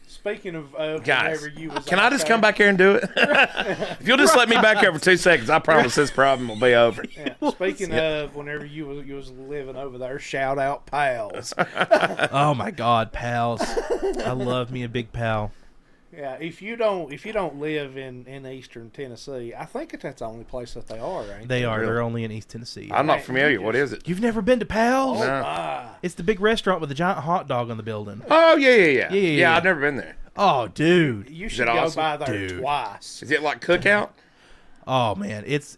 Speaking of Guys, whenever you was can I just out come back here and do it? If you'll just let me back here for 2 seconds, I promise this problem will be over. there- yeah, speaking of whenever you was living over there, shout out pals. oh my God, pals! I love me a big pal. Yeah, if you don't live in eastern Tennessee, I think that's the only place that they are, ain't They are. Really? They're only in East Tennessee. I'm not Right, familiar. you What just- is it? You've never been to Pals? No. Ah, It's the big restaurant with the giant hot dog on the building. Oh, yeah. Yeah. I've never been there. Oh, dude. you it should go awesome? by there Dude. twice. Is it like cookout? Oh man, it's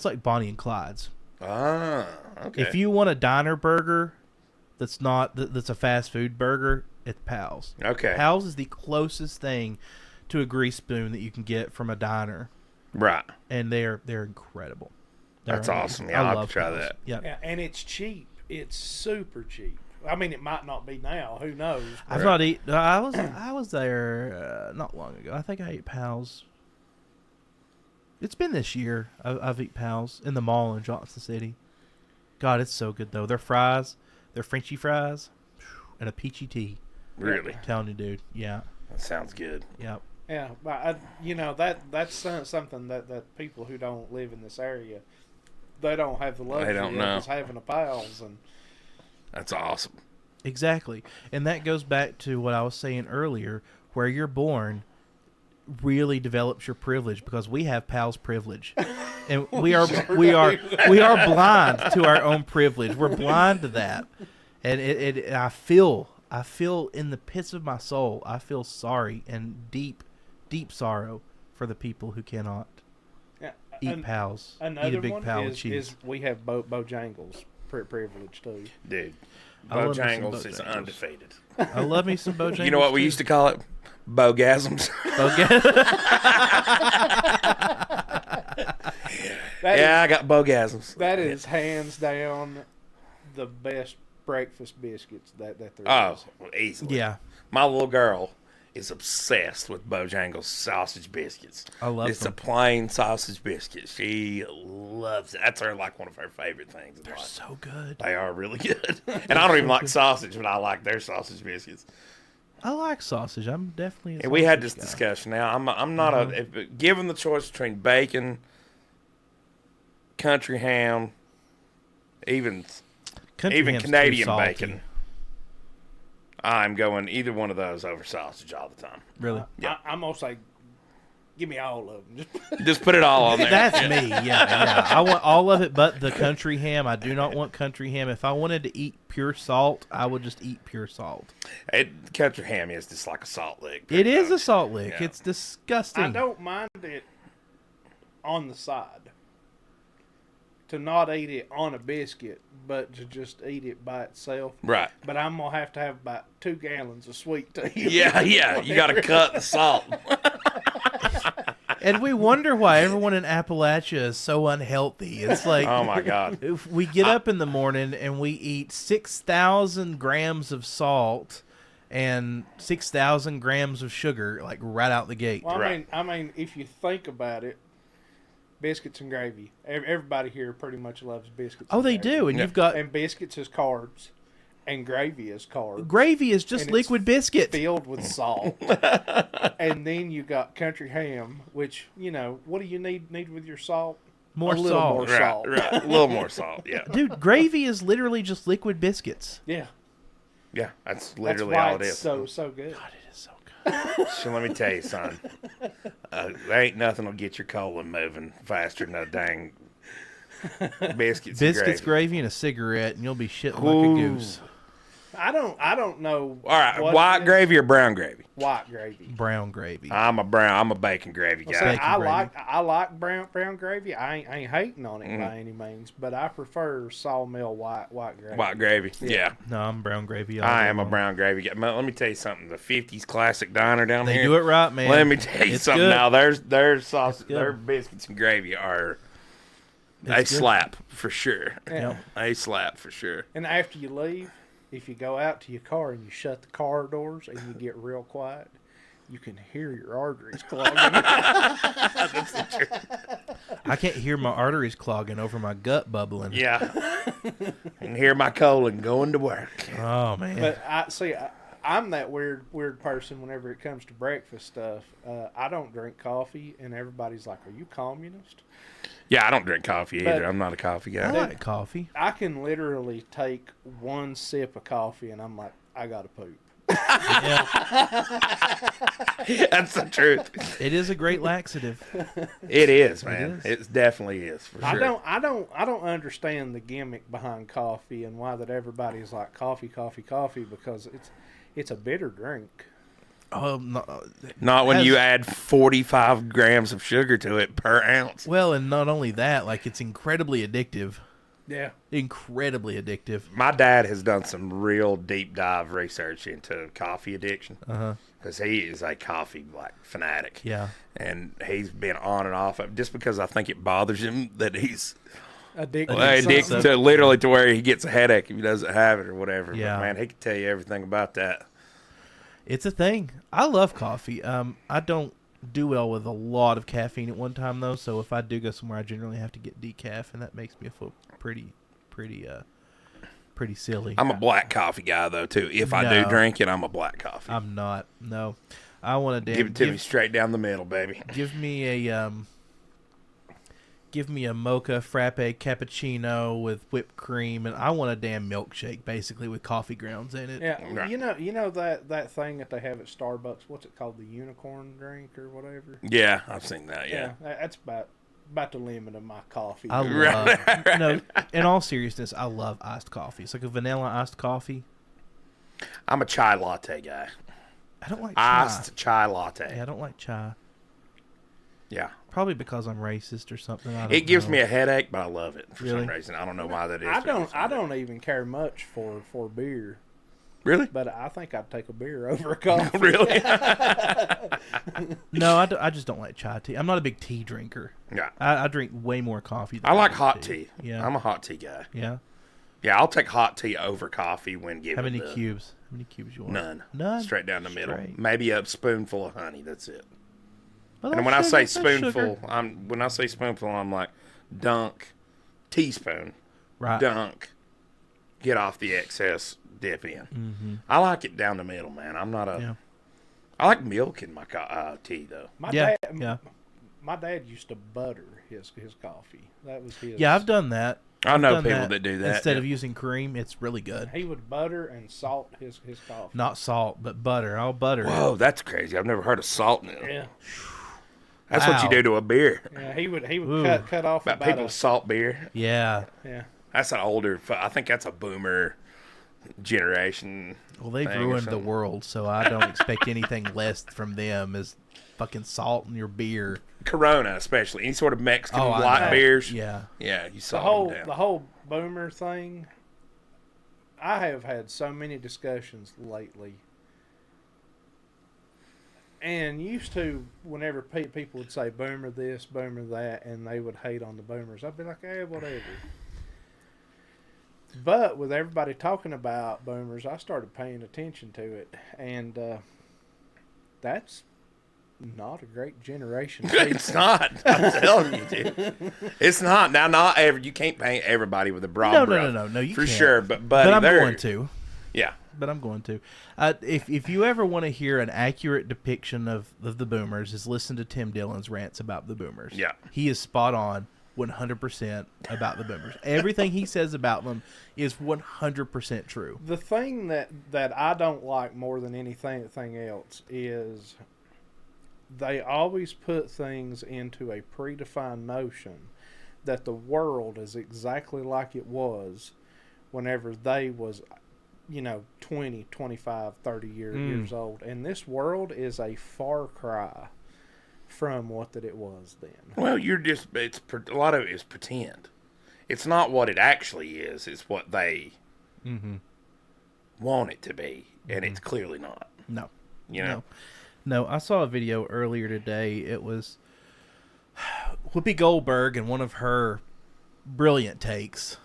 like Bonnie and Clyde's. Ah, okay. If you want a diner burger, that's a fast food burger, it's Pals. Okay. Pals is the closest thing to a grease spoon that you can get from a diner, Right. and they're incredible. They're That's amazing. awesome. Yeah, I'll have love to try Pals. that. Yeah. Yeah, and it's cheap. It's super cheap. I mean, it might not be now. Who knows? I've not eaten. I was there not long ago. I think I ate Pals. It's been this year. I've eaten Pals in the mall in Johnson City. God, it's so good though. Their fries, their Frenchy fries, and a peachy tea. Really? I'm telling you, dude. Yeah. That sounds good. Yep. Yeah, but that's something that people who don't live in this area, they don't have the luxury don't of know. just having a pals and. That's awesome. Exactly. And that goes back to what I was saying earlier, where you're born really develops your privilege, because we have Pals privilege. And we are blind to our own privilege. We're blind to that. And I feel in the pits of my soul, I feel sorry and deep sorrow for the people who cannot eat Pals. Another Eat a big one pal of is cheese. we have Bojangles privilege too. Dude. I love me some Bojangles is Bojangles. undefeated. I love me some Bojangles. You know what we too. used to call it? Bogasms. I got bogasms. That is hands down the best breakfast biscuits that there Oh, is. easily. Yeah. My little girl is obsessed with Bojangles sausage biscuits. I love It's them. a plain sausage biscuit. She loves it. That's one of her favorite things. They're so good. They are really good. And I don't even like sausage, but I like their sausage biscuits. I like sausage. I'm definitely. And we had this sausage guy. discussion. Now, I'm not if given the choice between bacon, country ham, even Country ham's too Canadian salty. bacon, I'm going either one of those over sausage all the time. Really? Yeah. I'm gonna say, give me all of them. Just put it all on there. That's me. Yeah. I want all of it, but the country ham. I do not want country ham. If I wanted to eat pure salt, I would just eat pure salt. Country ham is just like a salt lick. It is a salt lick. Yeah. It's disgusting. I don't mind it on the side. To not eat it on a biscuit, but to just eat it by itself. Right. But I'm gonna have to have about 2 gallons of sweet tea. Yeah. You got to cut the salt. And we wonder why everyone in Appalachia is so unhealthy. It's like, Oh my God. if we get up in the morning and we eat 6,000 grams of salt and 6,000 grams of sugar, like right out the gate. Well, Right. I mean, if you think about it, biscuits and gravy. Everybody here pretty much loves biscuits. Oh, and they gravy. do. And Yeah. you've got And biscuits is carbs, and gravy is carbs. gravy is just And it's liquid biscuit. Filled with salt. And then you got country ham, which, what do you need with your salt? More a little salt. more Right. salt. Right. A little more salt. Yeah. Dude, gravy is literally just liquid biscuits. Yeah. Yeah. That's That's literally why all it it's is. so good. God, it is so good. So let me tell you, son. There ain't nothing will get your colon moving faster than a dang biscuits. Biscuits, and gravy, and a cigarette, and you'll be shitting like a Ooh. goose. I don't know. All right, what white it is. gravy or brown gravy? White gravy. Brown gravy. I'm a bacon gravy Well, guy. see, Bacon gravy. I like brown gravy. I ain't hating on it Mm-hmm. by any means, but I prefer sawmill white gravy. White gravy. Yeah. No, I'm brown gravy. all I day am a long. brown gravy guy. Man, let me tell you something. The 50s classic diner down They here. do it right, man. Let me tell you It's something good. now. Their sausage, good. their biscuits and gravy are they It's good. slap for sure. Yeah. They slap for sure. And after you leave, if you go out to your car and you shut the car doors and you get real quiet, you can hear your arteries clogging. I can't hear my arteries clogging over my gut bubbling. Yeah. And hear my colon going to work. Oh man. But I'm that weird person whenever it comes to breakfast stuff. I don't drink coffee, and everybody's like, "Are you communist?" Yeah, I don't drink coffee either. But I'm not a coffee guy. I like coffee. I can literally take one sip of coffee, and I'm like, I gotta poop. Yeah, That's the truth. it is a great laxative. It is, man. is. It definitely is for sure. I don't understand the gimmick behind coffee and why that everybody's like coffee, because it's a bitter drink. Oh no. Not when Has- you add 45 grams of sugar to it per ounce. Well, and not only that, like it's incredibly addictive. Yeah. Incredibly addictive. My dad has done some real deep dive research into coffee addiction because he is a coffee fanatic. Yeah. And he's been on and off just because I think it bothers him that he's Addicted. to literally to where he gets a headache if he doesn't have it or whatever. Yeah. But man, he can tell you everything about that. It's a thing. I love coffee. I don't do well with a lot of caffeine at one time though, so if I do go somewhere I generally have to get decaf, and that makes me feel pretty silly. I'm a black coffee guy though too. If I do No. drink it, I'm a black coffee. I'm not. No. I want to Give it to me straight down the middle, baby. Give me a mocha frappe cappuccino with whipped cream, and I want a damn milkshake basically with coffee grounds in it. Yeah, Right. you know that thing that they have at Starbucks. What's it called? The unicorn drink or whatever. Yeah, I've seen that. Yeah. That's about the limit of my coffee. I love no. In all seriousness, I love iced coffee. It's like a vanilla iced coffee. I'm a chai latte guy. I don't like chai. Iced chai latte. Yeah, I don't like chai. Yeah. Probably because I'm racist or something. I don't It gives know. me a headache, but I love it for Really? some reason. I don't know why that is. I but it gives me a don't even care much for beer, Really? but I think I'd take a beer over a coffee. Really? No, I just don't like chai tea. I'm not a big tea drinker. Yeah. I drink way more coffee than I like drink hot tea. Yeah. I'm a hot tea guy. Yeah. Yeah, I'll take hot tea over coffee when given How many the- cubes? How many cubes you want? None. None. Straight down the middle. Straight. Maybe a spoonful of honey. That's it. Well, And that's when I say sugar, that's spoonful, sugar. when I say spoonful, I'm like dunk, teaspoon, Right. dunk, get off the excess, dip in. Mm-hmm. I like it down the middle, man. I'm not a. Yeah. I like milk in my tea though. My Yeah. dad, Yeah. my dad used to butter his coffee. That was his. Yeah, I've done that. I know Done people that do that. Instead yeah. of using cream, it's really good. He would butter and salt his coffee. Not salt, but butter. I'll butter it. Whoa, that's crazy. I've never heard of salt in it. Yeah, That's what you Wow. do to a beer. yeah. He would Ooh. cut off About about people salt beer. Yeah. yeah. That's an older. I think that's a boomer generation. Well, they've thing or ruined the something. world, so I don't expect anything less from them as fucking salt in your beer. Corona, especially any sort of Mexican Oh, I light know. beers. Yeah. Yeah, you The salt them down. whole boomer thing. I have had so many discussions lately. And used to, whenever people would say boomer this, boomer that, and they would hate on the boomers, I'd be like, whatever. But with everybody talking about boomers, I started paying attention to it. And that's not a great generation. It's not. I'm telling you, dude. It's not. Now, you can't paint everybody with a broad brush. No, you for can't. sure. But buddy, But I'm they're- going to. Yeah. But I'm going to. If you ever want to hear an accurate depiction of the boomers, is listen to Tim Dillon's rants about the boomers. Yeah. He is spot on 100% about the boomers. Everything he says about them is 100% true. The thing that I don't like more than anything else is they always put things into a predefined notion that the world is exactly like it was whenever they was 20, 25, 30 years old. And this world is a far cry from what that it was then. Well, a lot of it is pretend. It's not what it actually is. It's what they want it to be. And it's clearly not. No. You know? No, I saw a video earlier today. It was Whoopi Goldberg and one of her brilliant takes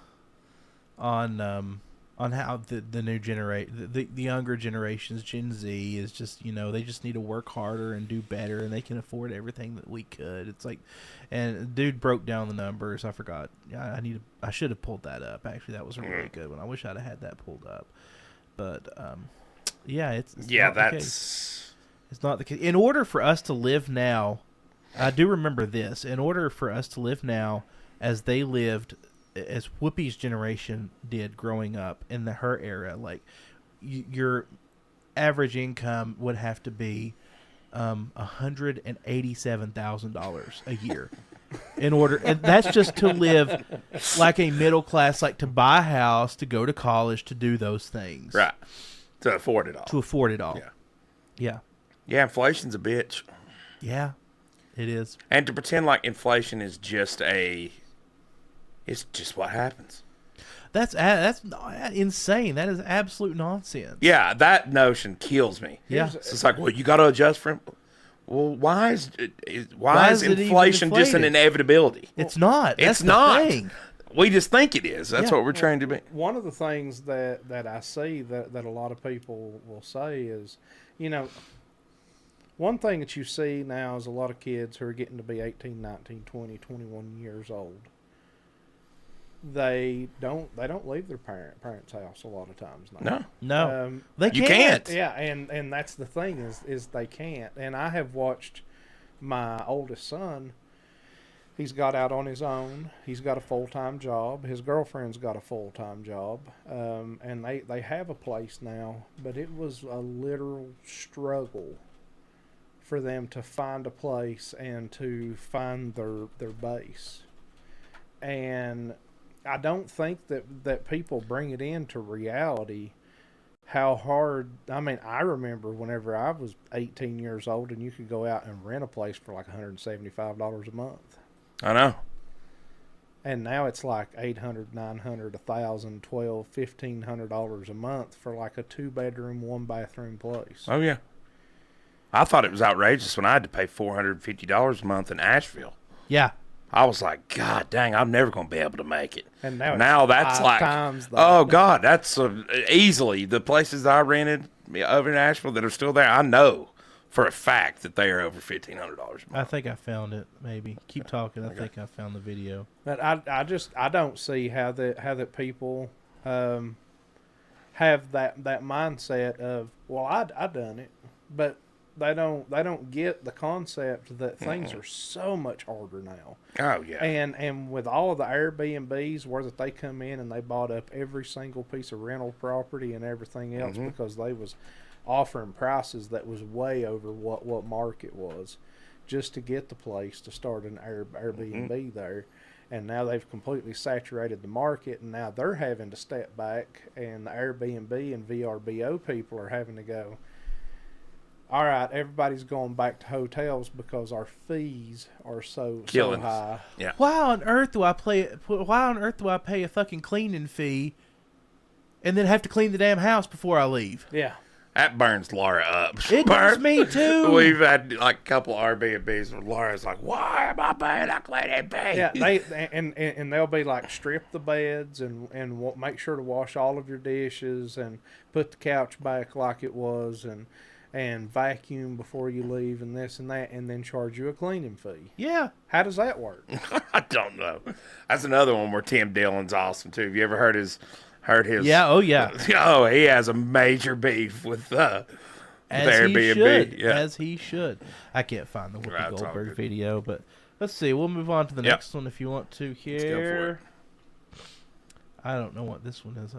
on on how the new the younger generations, Gen Z, is just, they just need to work harder and do better, and they can afford everything that we could. It's like, and dude broke down the numbers. I forgot. I should have pulled that up. Actually, that was a really good one. I wish I'd have had that pulled up. But yeah, it's not the case. It's not the case. In order for us to live now, I do remember this. In order for us to live now as they lived, as Whoopi's generation did growing up in her era, like your average income would have to be $187,000 a year in order, and that's just to live like a middle class, like to buy a house, to go to college, to do those things, Right. To afford it all. Yeah. Yeah, inflation's a bitch. Yeah, it is. And to pretend like inflation is just it's just what happens. That's insane. That is absolute nonsense. Yeah, that notion kills me. Yeah. So it's like, well, you got to adjust for. Well, why is it inflation just an even inflated? inevitability? It's not. That's It's not. the thing. We just think it is. That's Yeah. what we're trying to be. One of the things that I see that a lot of people will say is, one thing that you see now is a lot of kids who are getting to be 18, 19, 20, 21 years old. They don't leave their parents' house a lot of times now. No. They You can't. can't. Yeah, and that's the thing is they can't. And I have watched my oldest son. He's got out on his own. He's got a full-time job. His girlfriend's got a full-time job. And they have a place now, but it was a literal struggle for them to find a place and to find their base. And I don't think that people bring it into reality how hard. I mean, I remember whenever I was 18 years old and you could go out and rent a place for like $175 a month. I know. And now it's like $800, $900, $1,000, $1,200, $1,500 a month for like a 2-bedroom, 1-bathroom place. Oh, yeah. I thought it was outrageous when I had to pay $450 a month in Asheville. Yeah. I was like, God dang, I'm never going to be able to make it. And now it's that's 5 like, times that. oh, God, that's easily the places I rented over in Asheville that are still there. I know for a fact that they are over $1,500 a month. I think I found it. Maybe keep talking. I think I found the video. But I don't see how that people have that mindset of, well, I done it, but they don't get the concept that things are so much harder now. Oh yeah. And with all of the Airbnbs where that they come in and they bought up every single piece of rental property and everything else because they was offering prices that was way over what market was just to get the place to start an Airbnb there. And now they've completely saturated the market, and now they're having to step back, and the Airbnb and VRBO people are having to go, all right, everybody's going back to hotels because our fees are so high. Yeah. Why on earth do I pay a fucking cleaning fee and then have to clean the damn house before I leave? Yeah. That burns Laura up. It burns me too. We've had like a couple Airbnbs where Laura's like, "Why am I paying a cleaning fee?" Yeah, and they'll be like, strip the beds and make sure to wash all of your dishes and put the couch back like it was and vacuum before you leave and this and that, and then charge you a cleaning fee. Yeah. How does that work? I don't know. That's another one where Tim Dillon's awesome too. Have you ever heard his? Yeah. Oh yeah. Oh, he has a major beef with Airbnb. As he should. I can't find the Whoopi Right, it's all Goldberg good. video, but let's see. We'll move on to the next one if you want to. Let's go for it. I don't know what this one is.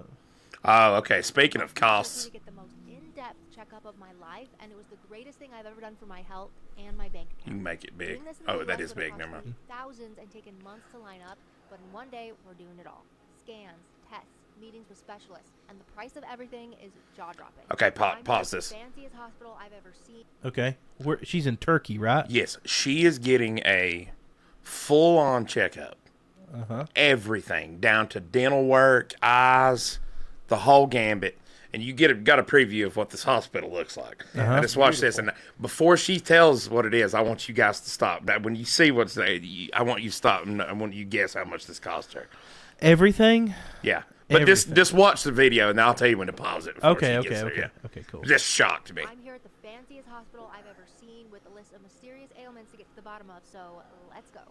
Oh, okay. Speaking of costs, To get the most in-depth checkup of my life, and it was the greatest thing I've ever done for my health and my bank account. you can make it big. Doing this in the Oh, US that is would have big. Never cost mind. me thousands and taken months to line up, but in one day we're doing it all. Scans, tests, meetings with specialists, and the price of everything is jaw-dropping. Okay, I'm pause at this. the fanciest hospital I've ever seen. Okay. She's in Turkey, right? Yes, she is getting a full-on checkup. Everything down to dental work, eyes, the whole gambit. And you got a preview of what this hospital looks like. I just watch this, and before she tells what it is, I want you guys to stop. That when you see what's there, I want you to stop, and I want you to guess how much this cost her. Everything? Yeah, But Everything. just watch the video, and I'll tell you when to pause it. Before she gets there, yeah. Okay, cool. Just shocked me. I'm here at the fanciest hospital I've ever seen with a list of mysterious ailments to get to the bottom of, so let's go.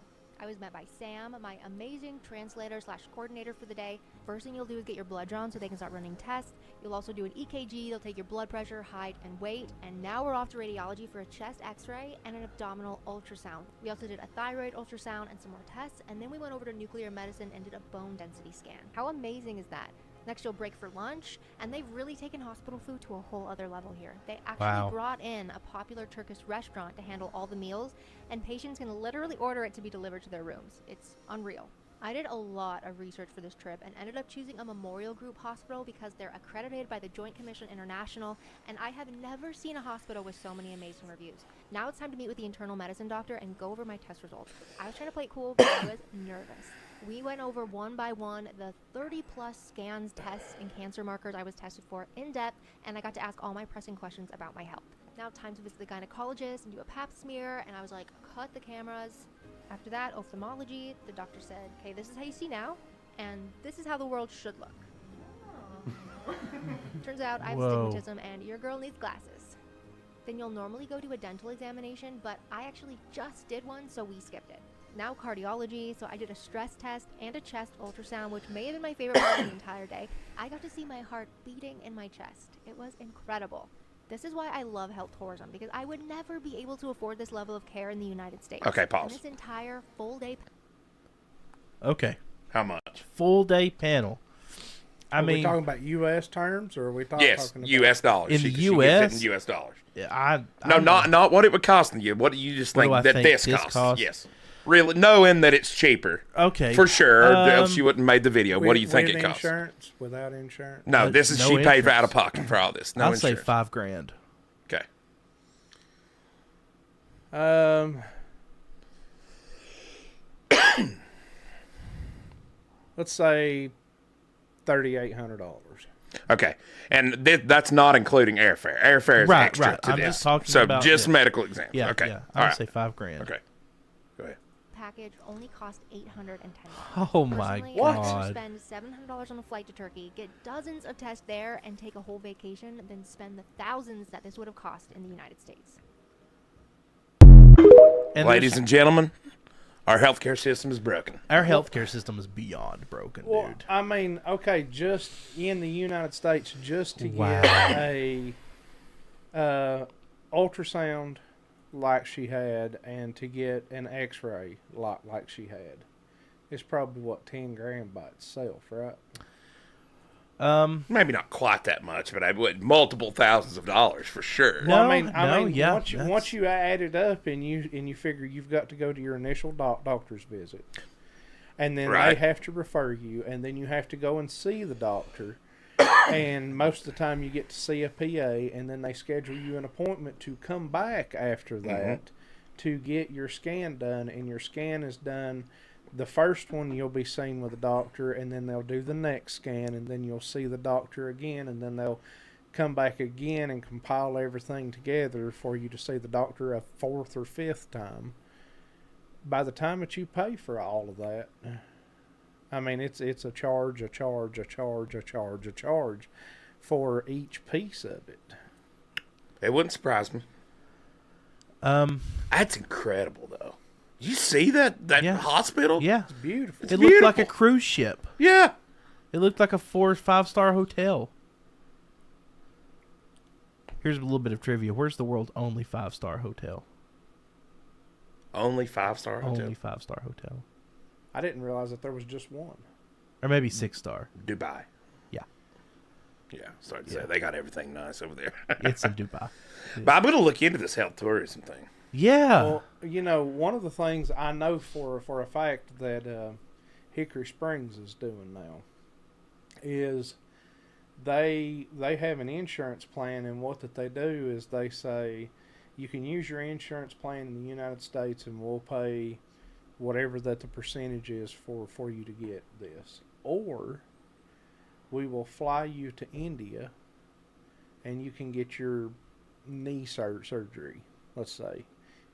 I was met by Sam, my amazing translator/coordinator for the day. First thing you'll do is get your blood drawn so they can start running tests. You'll also do an EKG, they'll take your blood pressure, height, and weight. And now we're off to radiology for a chest x-ray and an abdominal ultrasound. We also did a thyroid ultrasound and some more tests, and then we went over to nuclear medicine and did a bone density scan. How amazing is that? Next, you'll break for lunch, and they've really taken hospital food to a whole other level here. They actually brought in a popular Turkish restaurant to handle all the meals, and patients can literally order it to be delivered to their rooms. It's unreal. I did a lot of research for this trip and ended up choosing a Memorial Group hospital because they're accredited by the Joint Commission International, and I have never seen a hospital with so many amazing reviews. Now it's time to meet with the internal medicine doctor and go over my test results. I was trying to play it cool, but I was nervous. We went over one by one the 30-plus scans, tests, and cancer markers I was tested for in depth, and I got to ask all my pressing questions about my health. Now time to visit the gynecologist and do a pap smear, and I was like, cut the cameras. After that, ophthalmology. The doctor said, okay, this is how you see now, and this is how the world should look. Turns out I have astigmatism, and your girl needs glasses. Then you'll normally go to a dental examination, but I actually just did one, so we skipped it. Now cardiology, so I did a stress test and a chest ultrasound, which may have been my favorite part of the entire day. I got to see my heart beating in my chest. It was incredible. This is why I love health tourism, because I would never be able to afford this level of care in the United States. Okay, pause. And this entire full day... Okay. How much? Full day panel. Are we talking about U.S. terms, or are we talking about U.S. dollars? In the She U.S.? gives it in U.S. dollars. Yeah, not what it would cost you. What do you just think that this costs? Yes. Really, knowing that it's cheaper. Okay. For sure, else you wouldn't have made the video. What do you think it costs? With insurance? Without insurance? No, this is no she paid for insurance. out of pocket for all this. No I'll insurance. say $5,000. Okay. Let's say $3,800. Okay, and that's not including airfare. Airfare is extra right. to I'm this. just talking so about just this. medical exams. Yeah, okay. yeah. All I'd right. say $5,000. Okay. Go ahead. package only cost $810. Oh my Personally, God. I'd rather spend $700 on a flight to Turkey, get dozens of tests there, and take a whole vacation than spend the thousands that this would have cost in the United States. And ladies and gentlemen, our healthcare system is broken. Our healthcare system is beyond broken, Well, dude. I mean, okay, just in the United States, just to Wow. get a ultrasound like she had and to get an X-ray like she had, it's probably what, 10 grand by itself, right? Maybe not quite that much, but I would multiple thousands of dollars for sure. Well, I mean, yeah, once you add it up and you figure you've got to go to your initial doctor's visit, and then Right. they have to refer you, and then you have to go and see the doctor, and most of the time you get to see a PA, and then they schedule you an appointment to come back after that to get your scan done, and your scan is done. The first one you'll be seen with a doctor, and then they'll do the next scan, and then you'll see the doctor again, and then they'll come back again and compile everything together for you to see the doctor a fourth or fifth time. By the time that you pay for all of that, I mean, it's a charge for each piece of it. It wouldn't surprise me. That's incredible, though. You see that Yeah. hospital? Yeah. It's beautiful. It looked like a cruise ship. Yeah. It looked like a 4 or 5-star hotel. Here's a little bit of trivia. Where's the world's only 5-star hotel? Only 5-star hotel? Only 5-star hotel. I didn't realize that there was just one. Or maybe 6-star. Dubai. Yeah. Yeah, sorry to say. They got everything nice over there. It's in Dubai. But I'm going to look into this health tourism thing. Yeah. Well, you know, one of the things I know for a fact that Hickory Springs is doing now is they have an insurance plan, and what that they do is they say you can use your insurance plan in the United States, and we'll pay whatever that the percentage is for you to get this, or we will fly you to India and you can get your knee surgery, let's say,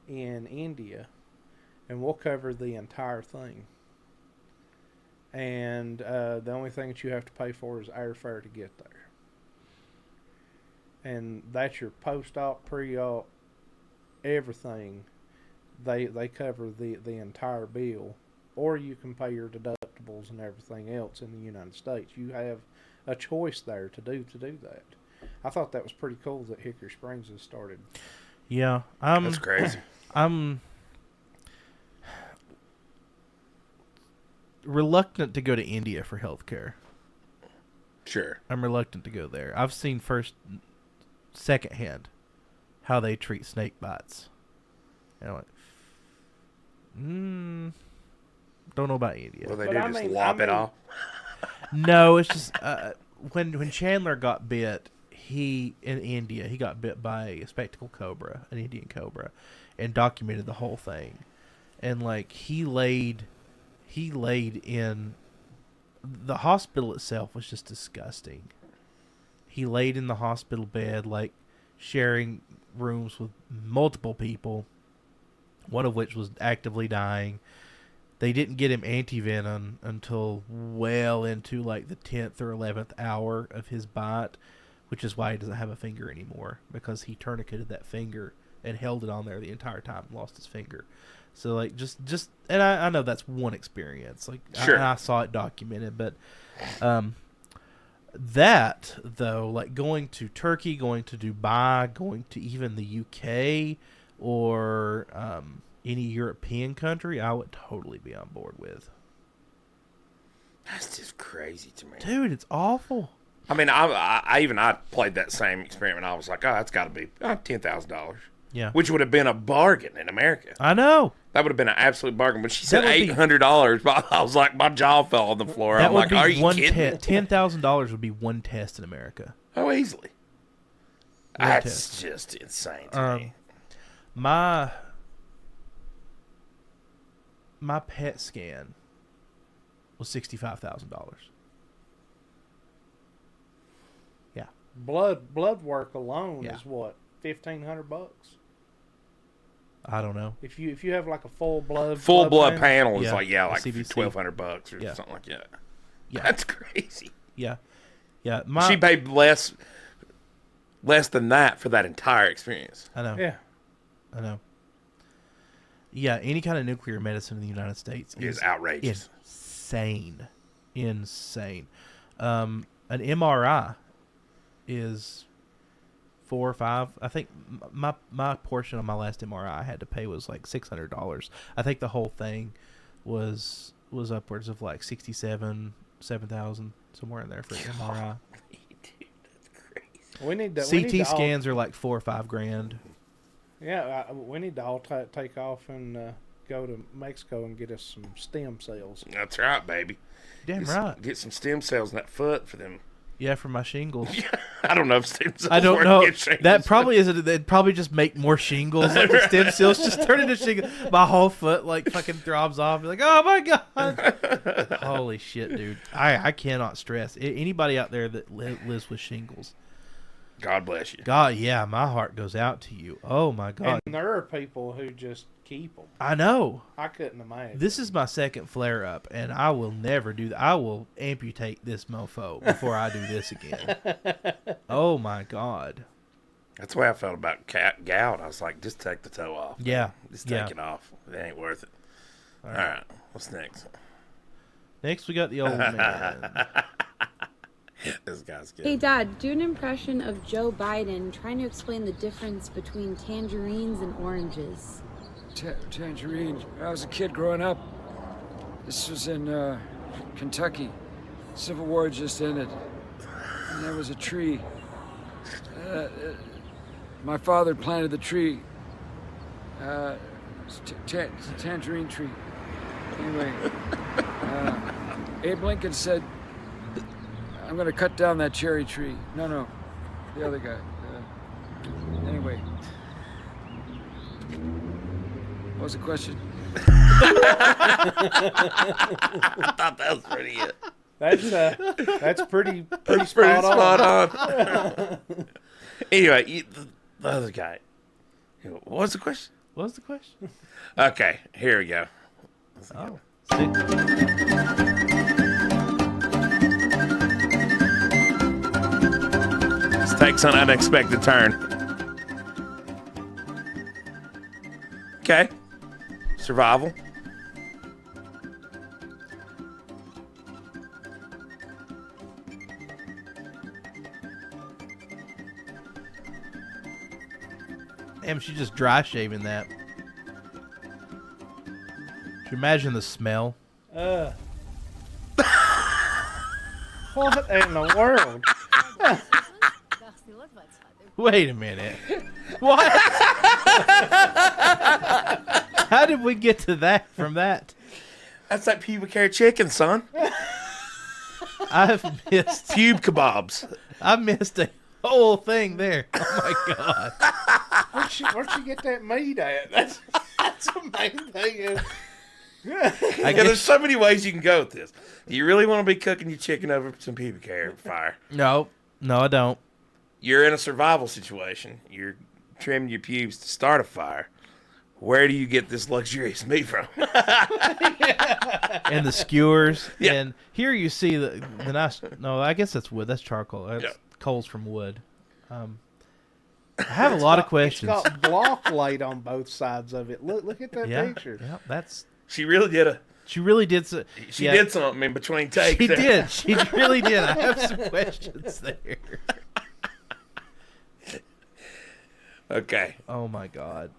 in India, and we'll cover the entire thing. and the only thing that you have to pay for is airfare to get there. And that's your post-op, pre-op, everything. They cover the entire bill, or you can pay your deductibles and everything else in the United States. You have a choice there to do that. I thought that was pretty cool that Hickory Springs has started. Yeah, That's crazy. I'm reluctant to go to India for healthcare. Sure. I'm reluctant to go there. I've seen secondhand how they treat snake bites. And I'm like, don't know about India. Well, they do just lop it off. No, it's just when Chandler got bit, in India, he got bit by a spectacled cobra, an Indian cobra, and documented the whole thing. And like he laid in the hospital itself was just disgusting. He laid in the hospital bed, like sharing rooms with multiple people, one of which was actively dying. They didn't get him antivenom until well into like the 10th or 11th hour of his bite, which is why he doesn't have a finger anymore, because he tourniqueted that finger and held it on there the entire time and lost his finger. So like just and I know that's one experience. Like sure. I saw it documented, but that though, like going to Turkey, going to Dubai, going to even the UK or any European country, I would totally be on board with. That's just crazy to me, dude. It's awful. I mean, I played that same experiment. I was like, oh, that's got to be $10,000. Yeah, which would have been a bargain in America. I know that would have been an absolute bargain. When she said $800, I was like, my jaw fell on the floor. I'm like, are you kidding? $10,000 would be one test in America. Oh, easily. That's just insane to me. My PET scan was $65,000. Yeah. Blood work alone is what, $1,500? I don't know. If you have like a full blood panel is like $1,200 or something like that. Yeah, that's crazy. Yeah. She paid less than that for that entire experience. I know. Yeah, I know. Yeah, any kind of nuclear medicine in the United States is outrageous. Insane. An MRI is $4 or $5. I think my portion of my last MRI I had to pay was like $600. I think the whole thing was upwards of like $7,000, somewhere in there for an MRI. Dude, that's crazy. CT scans are like $4 or $5 grand. Yeah, we need to all take off and go to Mexico and get us some stem cells. That's right, baby. Damn right. Get some stem cells in that foot for them. Yeah, for my shingles. I don't know if stem cells. I don't know. Shingles. That probably isn't. They'd probably just make more shingles. Like the stem cells just turn into shingles. My whole foot like fucking throbs off. Be like, oh my god! Holy shit, dude! I cannot stress anybody out there that lives with shingles. God bless you. God, yeah, my heart goes out to you. Oh my god! And there are people who just keep them. I know. I couldn't imagine. This is my second flare up, and I will never do that. I will amputate this mofo before I do this again. Oh my god! That's the way I felt about gout. I was like, just take the toe off. Yeah, just take it off. It ain't worth it. All right. What's next? Next, we got the old man. This guy's good. Hey, Dad, do an impression of Joe Biden trying to explain the difference between tangerines and oranges. Tangerine. I was a kid growing up. This was in Kentucky. Civil War just ended. And there was a tree. My father planted the tree. Tangerine tree. Anyway, Abe Lincoln said, I'm going to cut down that cherry tree. No, the other guy. Anyway. What was the question? I thought that was pretty good. That's pretty spot on. Anyway, the other guy. What was the question? What was the question? Okay, here we go. Oh. takes an unexpected turn. Okay. Survival. Damn, she's just dry shaving that. Could you imagine the smell? What in the world? Wait a minute. What? How did we get to that from that? That's like pubic hair chicken, son. I've missed Pube kebabs. I missed a whole thing there. Oh my god. Where'd she get that meat at? That's the main thing. I guess there's so many ways you can go with this. Do you really want to be cooking your chicken over some pubic hair fire? No, I don't. You're in a survival situation. You're trimming your pubes to start a fire. Where do you get this luxurious meat from? And the skewers. Yeah. And here you see the nice. No, I guess that's wood. That's charcoal. That's coals from wood. I have a lot of questions. It's got block laid on both sides of it. Look at that picture. Yeah, that's. She really did She really did. She did something in between takes. She did. She really did. I have some questions there. Okay. Oh my god.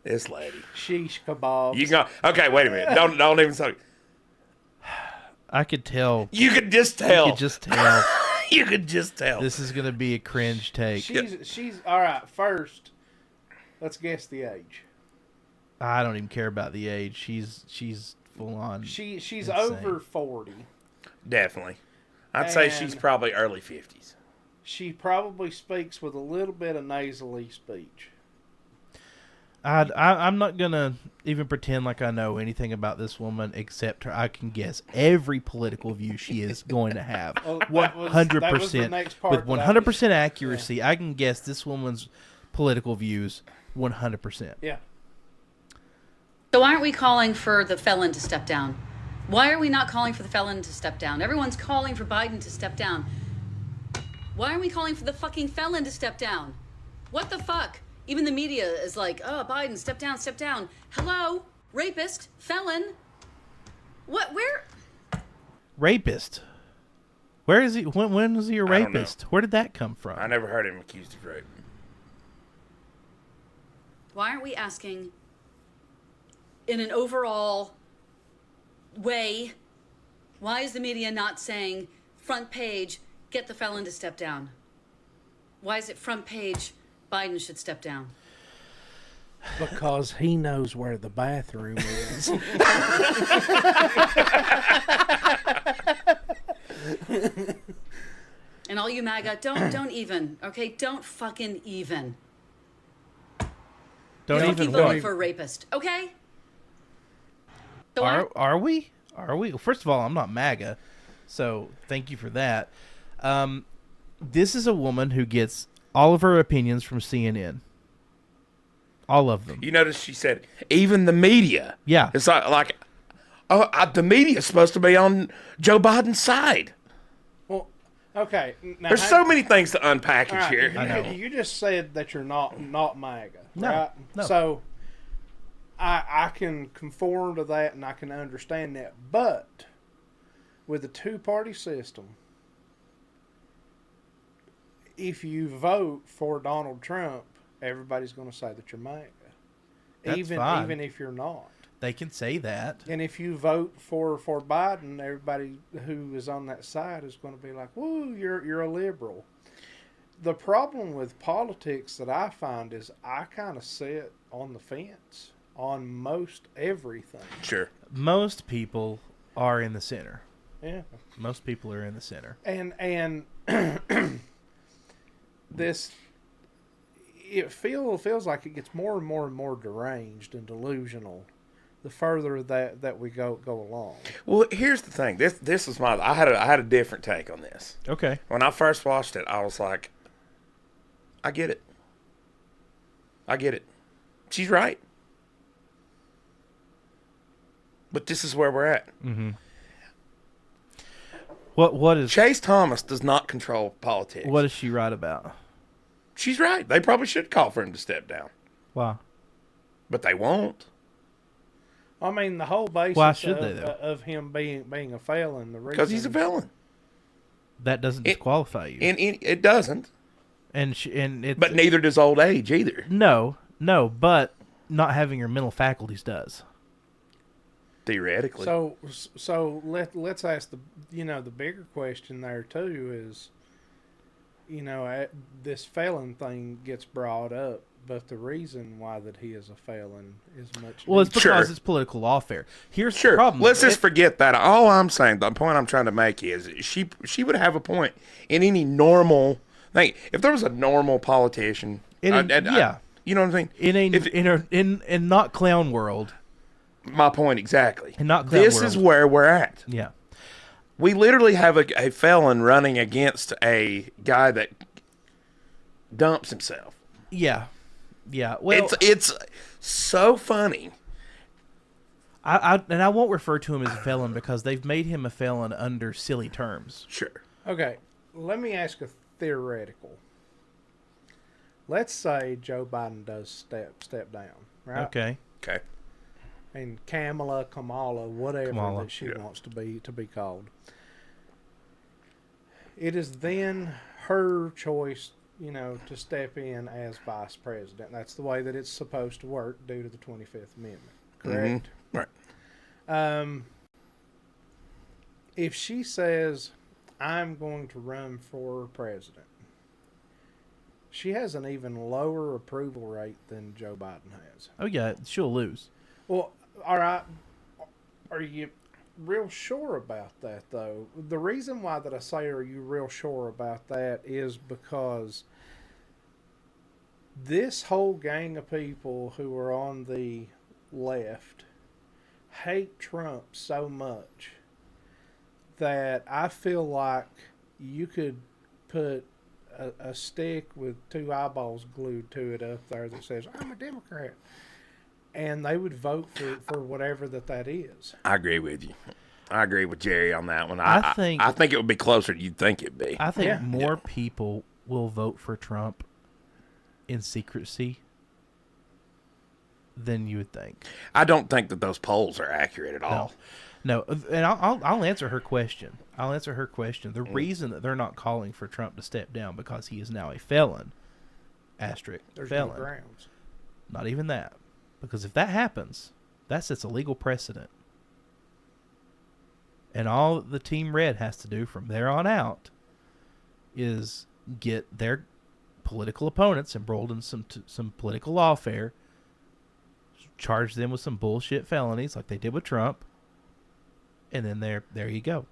This lady. Sheesh kebabs. You go. Okay, wait a minute. Don't even talk. I could tell. You could just tell. You could just tell. You could just tell. This is gonna be a cringe take. She's all right. First, let's guess the age. I don't even care about the age. She's full on. She's insane. over 40. Definitely. I'd say she's probably early 50s. She probably speaks with a little bit of nasally speech. I'm not gonna even pretend like I know anything about this woman except I can guess every political view she is going to have. 100% with 100% accuracy. I can guess this woman's political views 100%. Yeah. So why aren't we calling for the felon to step down? Why are we not calling for the felon to step down? Everyone's calling for Biden to step down. Why aren't we calling for the fucking felon to step down? What the fuck? Even the media is like, oh, Biden, step down, step down. Hello? Rapist? Felon? What? Where? Rapist? Where is he? When was he a rapist? Where did that come from? I never heard him accused of rape. Why aren't we asking in an overall way, why is the media not saying front page, get the felon to step down? Why is it front page, Biden should step down? Because he knows where the bathroom is. And all you MAGA, don't even, okay? Don't fucking even. Don't you even vote for a rapist, okay? So are we? Are we? First of all, I'm not MAGA, so thank you for that. This is a woman who gets all of her opinions from CNN. All of them. You notice she said, even the media. Yeah. It's like the media's supposed to be on Joe Biden's side. Well, okay. Now, there's so many things to unpackage right, here. I know. You just said that you're not MAGA, No, right? no. So I can conform to that and I can understand that. But with the two-party system, if you vote for Donald Trump, everybody's going to say that you're MAGA. That's even fine. Even if you're not. They can say that. And if you vote for Biden, everybody who is on that side is going to be like, woo, you're a liberal. The problem with politics that I find is I kind of sit on the fence on most everything. Sure. Most people are in the center. Yeah. Most people are in the center. And this, it feels like it gets more and more and more deranged and delusional the further that we go along. Well, here's the thing. This was I had a different take on this. Okay. When I first watched it, I was like, I get it. I get it. She's right. But this is where we're at. Mm-hmm. What is Chase Thomas does not control politics. What is she right about? She's right. They probably should call for him to step down. Why? But they won't. I mean, the whole basis Why should they, though? of him being a felon, the reason Because he's a felon. That doesn't disqualify you. And it doesn't. But neither does old age either. No, but not having your mental faculties does. Theoretically. So let's ask the bigger question there too is, this felon thing gets brought up, but the reason why that he is a felon is much. Well, it's because it's political lawfare. Here's the problem. Let's just forget that. All I'm saying, the point I'm trying to make is she would have a point in any normal thing. If there was a normal politician, you know what I'm saying? In not clown world. My point exactly. In not clown this world. is where we're at. Yeah. We literally have a felon running against a guy that dumps himself. Yeah. Well, it's so funny. I won't refer to him as a felon because they've made him a felon under silly terms. Sure. Okay, let me ask a theoretical. Let's say Joe Biden does step down, right? Okay. And Kamala, whatever that she wants to be called. It is then her choice, to step in as vice president. That's the way that it's supposed to work due to the 25th Amendment. Correct? Mm-hmm. Right. If she says, I'm going to run for president, she has an even lower approval rate than Joe Biden has. Oh, yeah, she'll lose. Well, all right. Are you real sure about that, though? The reason why that I say are you real sure about that is because this whole gang of people who are on the left hate Trump so much that I feel like you could put a stick with two eyeballs glued to it up there that says, I'm a Democrat. And they would vote for whatever that is. I agree with you. I agree with Jerry on that one. I think it would be closer than you'd think it'd be. I think more people will vote for Trump in secrecy than you would think. I don't think that those polls are accurate at all. No, and I'll answer her question. The reason that they're not calling for Trump to step down because he is now a felon. Asterisk. There's felon. no grounds. Not even that. Because if that happens, that sets a legal precedent. And all the Team Red has to do from there on out is get their political opponents embroiled in some political lawfare, charge them with some bullshit felonies like they did with Trump, and then there you go.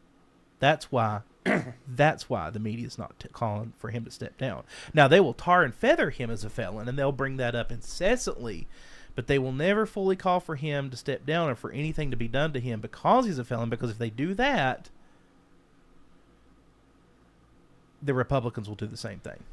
That's why the media is not calling for him to step down. Now, they will tar and feather him as a felon, and they'll bring that up incessantly, but they will never fully call for him to step down or for anything to be done to him because he's a felon, because if they do that, the Republicans will do the same thing.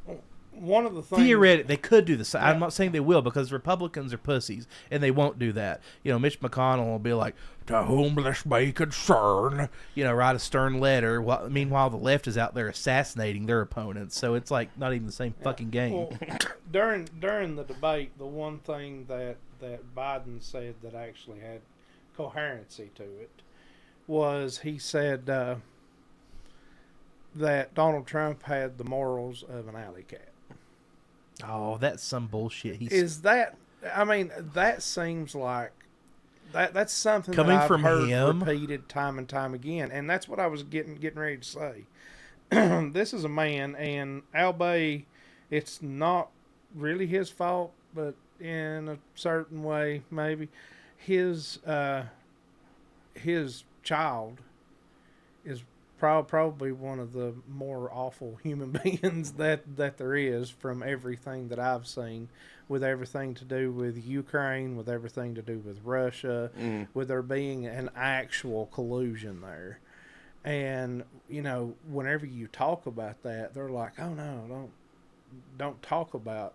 One of the things... Theoretically, they could do the same. I'm not saying they will, because Republicans are pussies, and they won't do that. Mitch McConnell will be like, to whom this may concern, write a stern letter. Meanwhile, the left is out there assassinating their opponents, so it's like not even the same fucking game. Well, during the debate, the one thing that Biden said that actually had coherency to it was he said that Donald Trump had the morals of an alley cat. Oh, that's some bullshit. That seems like that's something coming that I've from heard him repeated time and time again, and that's what I was getting ready to say. This is a man, and albeit it's not really his fault, but in a certain way, maybe his child is probably one of the more awful human beings that there is, from everything that I've seen, with everything to do with Ukraine, with everything to do with Russia, with there being an actual collusion there. And, whenever you talk about that, they're like, oh no, don't talk about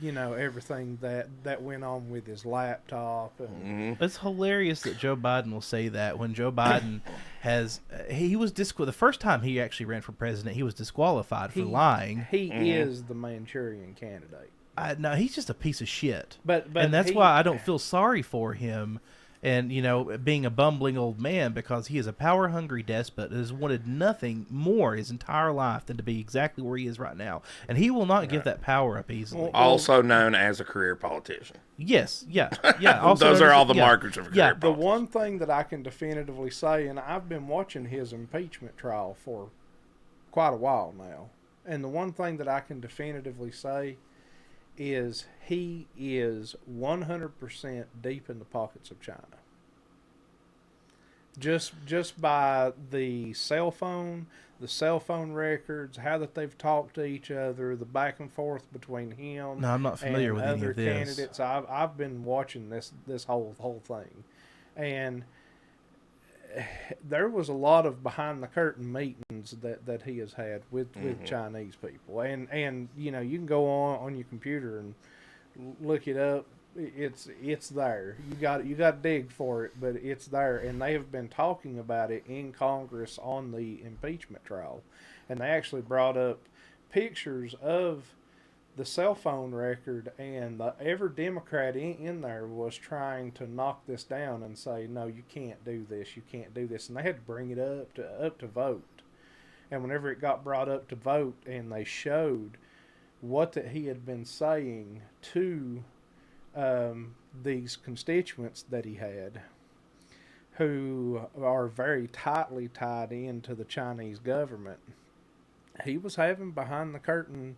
everything that went on with his laptop. And It's hilarious that Joe Biden will say that when Joe Biden he was the first time he actually ran for president, he was disqualified for lying. He is the Manchurian candidate. No, he's just a piece of shit. But and that's why I don't feel sorry for him. And, being a bumbling old man, because he is a power-hungry despot, has wanted nothing more his entire life than to be exactly where he is right now. And he will not give that power up easily. Also known as a career politician. Yes, yeah. Also Those are all the markers of a career politician. The one thing that I can definitively say, and I've been watching his impeachment trial for quite a while now, and the one thing that I can definitively say is he is 100% deep in the pockets of China. Just by the cell phone records, how that they've talked to each other, the back and forth between him. No, I'm not familiar with any of this. Candidates. I've been watching this whole thing, and there was a lot of behind the curtain meetings that he has had with Chinese people, and you can go on your computer and look it up. It's there. You got to dig for it, but it's there, and they have been talking about it in Congress on the impeachment trial, and they actually brought up pictures of the cell phone record, and every Democrat in there was trying to knock this down and say, no, you can't do this, and they had to bring it up to vote. And whenever it got brought up to vote, and they showed what that he had been saying to these constituents that he had, who are very tightly tied into the Chinese government, he was having behind the curtain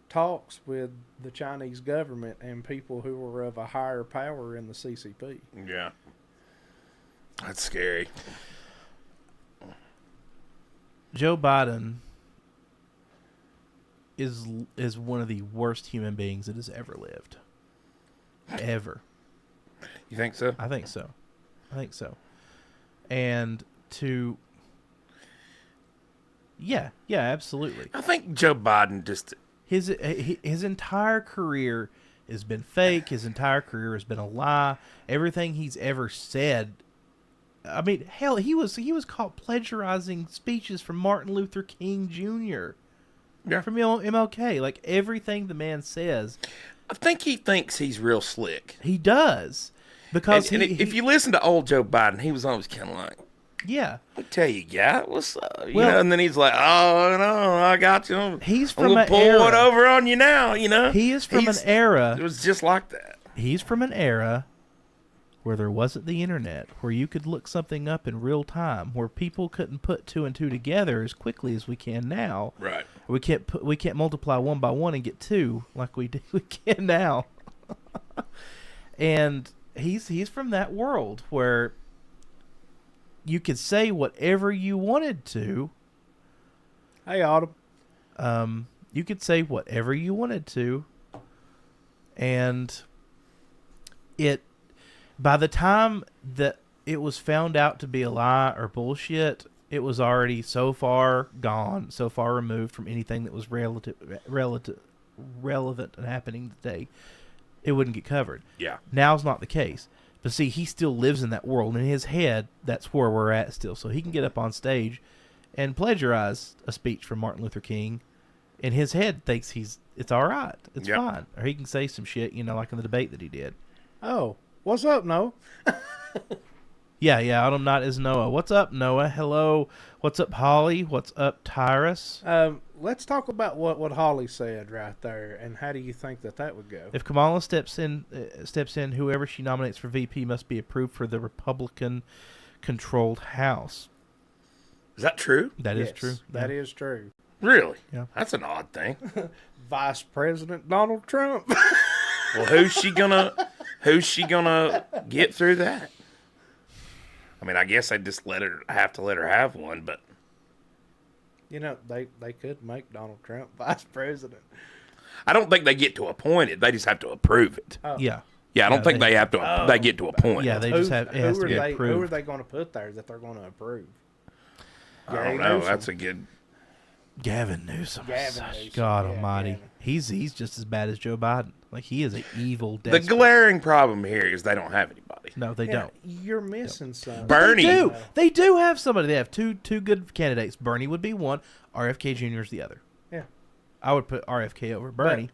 talks with the Chinese government and people who were of a higher power in the CCP. Yeah. That's scary. Joe Biden is one of the worst human beings that has ever lived. Ever. You think so? I think so. And yeah, absolutely. I think Joe Biden just... His entire career has been fake. His entire career has been a lie. Everything he's ever said. I mean, hell, he was caught plagiarizing speeches from Martin Luther King Jr. Yeah. From MLK. Like, everything the man says. I think he thinks he's real slick. He does. Because if you listen to old Joe Biden, he was always kind of like, yeah, I tell you, guy, what's up? And then he's like, oh no, I got you. He's from an pull era. it over on you now. He is from an era. It was just like that. He's from an era where there wasn't the internet, where you could look something up in real time, where people couldn't put two and two together as quickly as we can now. Right. We can't multiply 1 by 1 and get 2 like we can now. And he's from that world where you could say whatever you wanted to. Hey, Autumn. You could say whatever you wanted to, and by the time that it was found out to be a lie or bullshit, it was already so far gone, so far removed from anything that was relevant and happening today, it wouldn't get covered. Yeah. Now's not the case. But see, he still lives in that world. In his head, that's where we're at still. So he can get up on stage and plagiarize a speech from Martin Luther King. In his head, thinks it's all right. It's fine. Or he can say some shit, like in the debate that he did. Oh, what's up, Noah? Yeah, Autumn Night is Noah. What's up, Noah? Hello. What's up, Holly? What's up, Tyrus? Let's talk about what Holly said right there, and how do you think that would go? If Kamala steps in, whoever she nominates for VP must be approved for the Republican-controlled House. Is that true? That is true. That is true. Really? Yeah. That's an odd thing. Vice President Donald Trump. Well, who's she gonna get through that? I mean, I guess I'd just have to let her have one, but they could make Donald Trump vice president. I don't think they get to appoint it. They just have to approve it. Oh. Yeah. Yeah, I don't think they have to. They get to appoint. Yeah, they just have. It has to be approved. Who are they going to put there that they're going to approve? I don't know. That's a good. Gavin Newsom. Gavin Newsom. God Yeah, Almighty, Gavin. he's just as bad as Joe Biden. Like he is an evil. The Despot. glaring problem here is they don't have anybody. No, they Yeah, don't. You're missing something. Bernie. They do have somebody. They have two good candidates. Bernie would be one. RFK Jr. is the other. Yeah. I would put RFK over Bernie.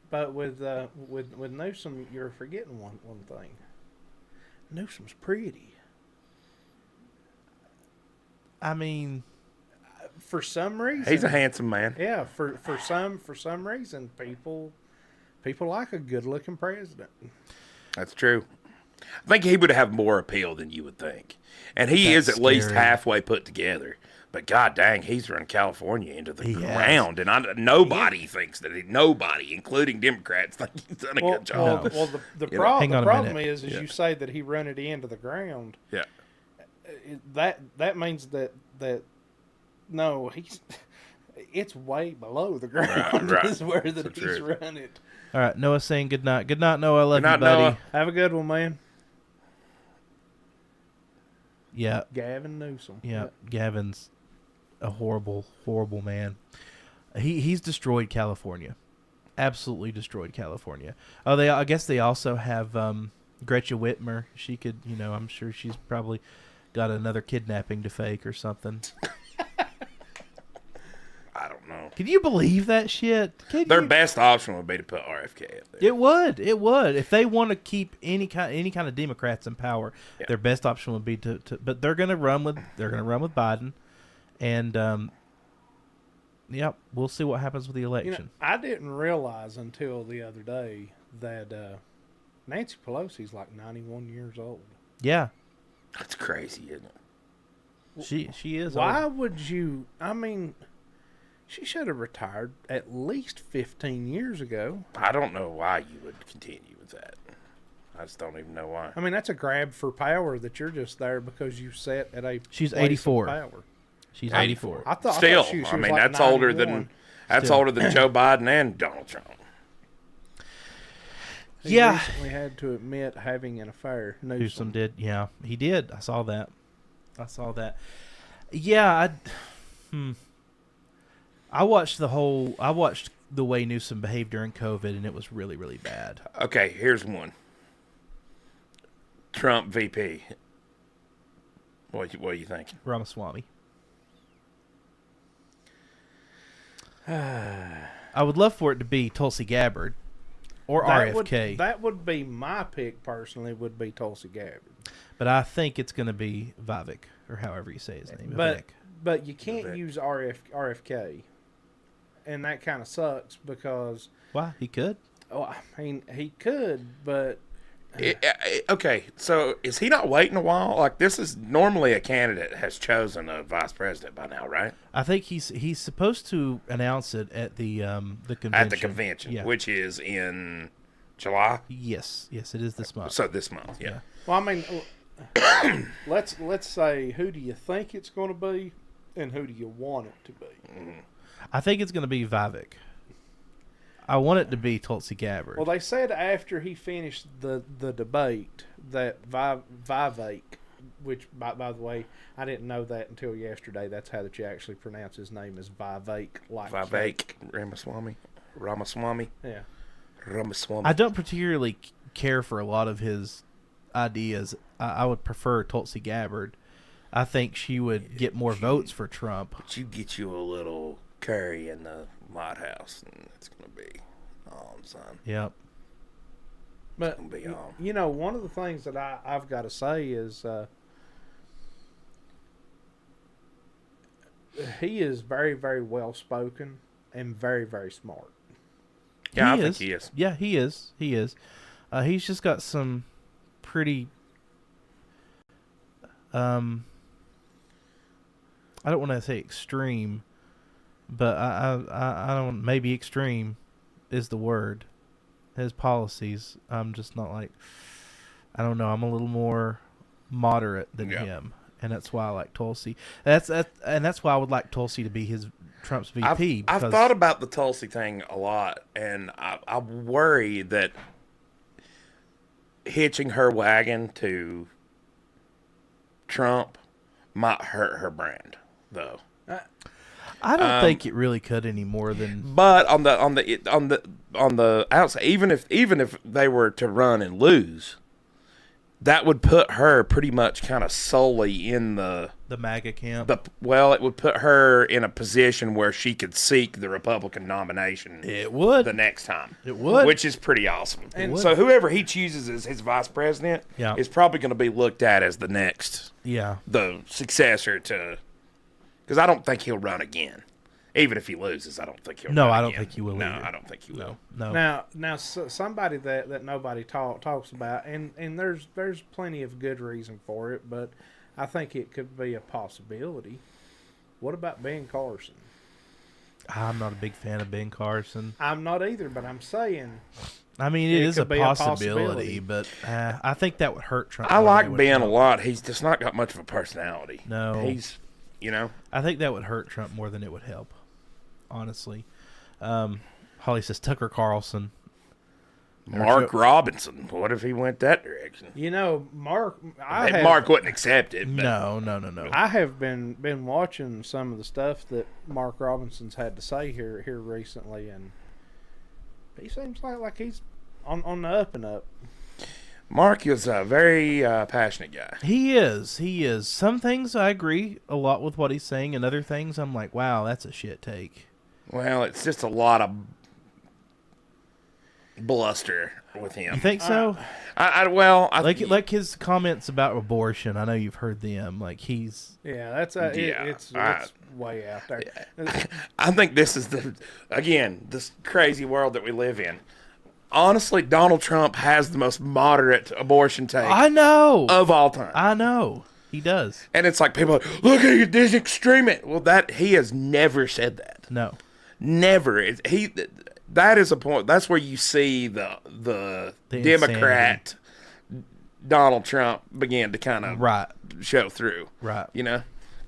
But with Newsom, you're forgetting one thing. Newsom's pretty. I mean, for some reason, He's a handsome man. Yeah, for some reason, people like a good-looking president. That's true. I think he would have more appeal than you would think. And he is at least halfway put together. But god dang, he's run California into the ground. And nobody thinks that nobody, including Democrats, think he's done a good job. Well, the problem is you say that he run it into the ground. Yeah. That means that no, it's way below the ground. Right. Is where So he's run it. all right, Noah saying good night. Good night, Noah. I love Good night, you, buddy. Noah. Have a good one, man. Yeah. Gavin Newsom. Yeah, Gavin's a horrible, horrible man. He's destroyed California. Absolutely destroyed California. Oh, I guess they also have Gretchen Whitmer. She could, I'm sure she's probably got another kidnapping to fake or something. I don't know. Can you believe that shit? Their best option would be to put RFK up there. It would. If they want to keep any kind of Democrats in power, their best option would be to but they're going to run with Biden, and we'll see what happens with the election. I didn't realize until the other day that Nancy Pelosi's like 91 years old. Yeah, that's crazy, isn't it? She is. Why old. would you? I mean, she should have retired at least 15 years ago. I don't know why you would continue with that. I just don't even know why. I mean, that's a grab for power that you're just there because you sat at a She's place of 84. power. She's 84. I thought Still, she was I mean, like that's older 91. than older than Joe Biden and Donald Trump. He recently had to admit having an affair. Newsom did. Yeah, he did. I saw that. Yeah, I watched the way Newsom behaved during COVID, and it was really, really bad. Okay, here's one. Trump VP. What are you thinking? Ramaswamy. I would love for it to be Tulsi Gabbard or RFK. That would be my pick personally. Would be Tulsi Gabbard. But I think it's going to be Vivek, or however you say his name. But you can't use RFK, and that kind of sucks because. Why? He could. Oh, I mean, he could, but. Okay, so is he not waiting a while? Like, this is normally a candidate has chosen a vice president by now, right? I think he's supposed to announce it at the convention. At the convention, which is in July. Yes, it is this month. So this month, yeah. Well, I mean, let's say, who do you think it's going to be, and who do you want it to be? I think it's going to be Vivek. I want it to be Tulsi Gabbard. Well, they said after he finished the debate that Vivek, which by the way, I didn't know that until yesterday. That's how that you actually pronounce his name is Vivek. Like Vivek Ramaswamy. Yeah. Ramaswamy. I don't particularly care for a lot of his ideas. I would prefer Tulsi Gabbard. I think she would get more votes for Trump. But you get you a little curry in the White House, and it's going to be on, son. Yep. But, one of the things that I've got to say is he is very, very well-spoken and very, very smart. Yeah, I think he is. Yeah, he is. He's just got some pretty... I don't want to say extreme, but I don't. Maybe extreme is the word. His policies. I'm just not like. I don't know. I'm a little more moderate than him, and that's why I like Tulsi. That's why I would like Tulsi to be Trump's VP. I've thought about the Tulsi thing a lot, and I worry that hitching her wagon to Trump might hurt her brand, though. I don't think it really could any more than. But on the outside, even if they were to run and lose, that would put her pretty much kind of solely in the MAGA camp. It would put her in a position where she could seek the Republican nomination. It would the next time. It would, which is pretty awesome. And so whoever he chooses as his vice president is probably going to be looked at as the next, the successor to. Because I don't think he'll run again. Even if he loses, I don't think he'll run I don't again. think he will No, either. I don't think he will. No. Now, somebody that nobody talks about, and there's plenty of good reason for it, but I think it could be a possibility. What about Ben Carson? I'm not a big fan of Ben Carson. I'm not either, but I'm saying. I mean, it is a possibility, but I think that would hurt Trump. I like Ben a lot. He's just not got much of a personality. No. He's, I think that would hurt Trump more than it would help, honestly. Holly says Tucker Carlson. Mark Robinson. What if he went that direction? Mark wouldn't accept it. But. No. I have been watching some of the stuff that Mark Robinson's had to say here recently, and he seems like he's on the up and up. Mark is a very passionate guy. He is. Some things I agree a lot with what he's saying, and other things I'm like, wow, that's a shit take. Well, it's just a lot of bluster with him. You think so? I like his comments about abortion. I know you've heard them. Like he's it's way out there. I think this is this crazy world that we live in. Honestly, Donald Trump has the most moderate abortion take. I know of all time. I know he does, and it's like people are like, look at this extremist. Well, he has never said that. No, never. That is a point. That's where you see the Democrat Donald Trump began to kind of show through. Right.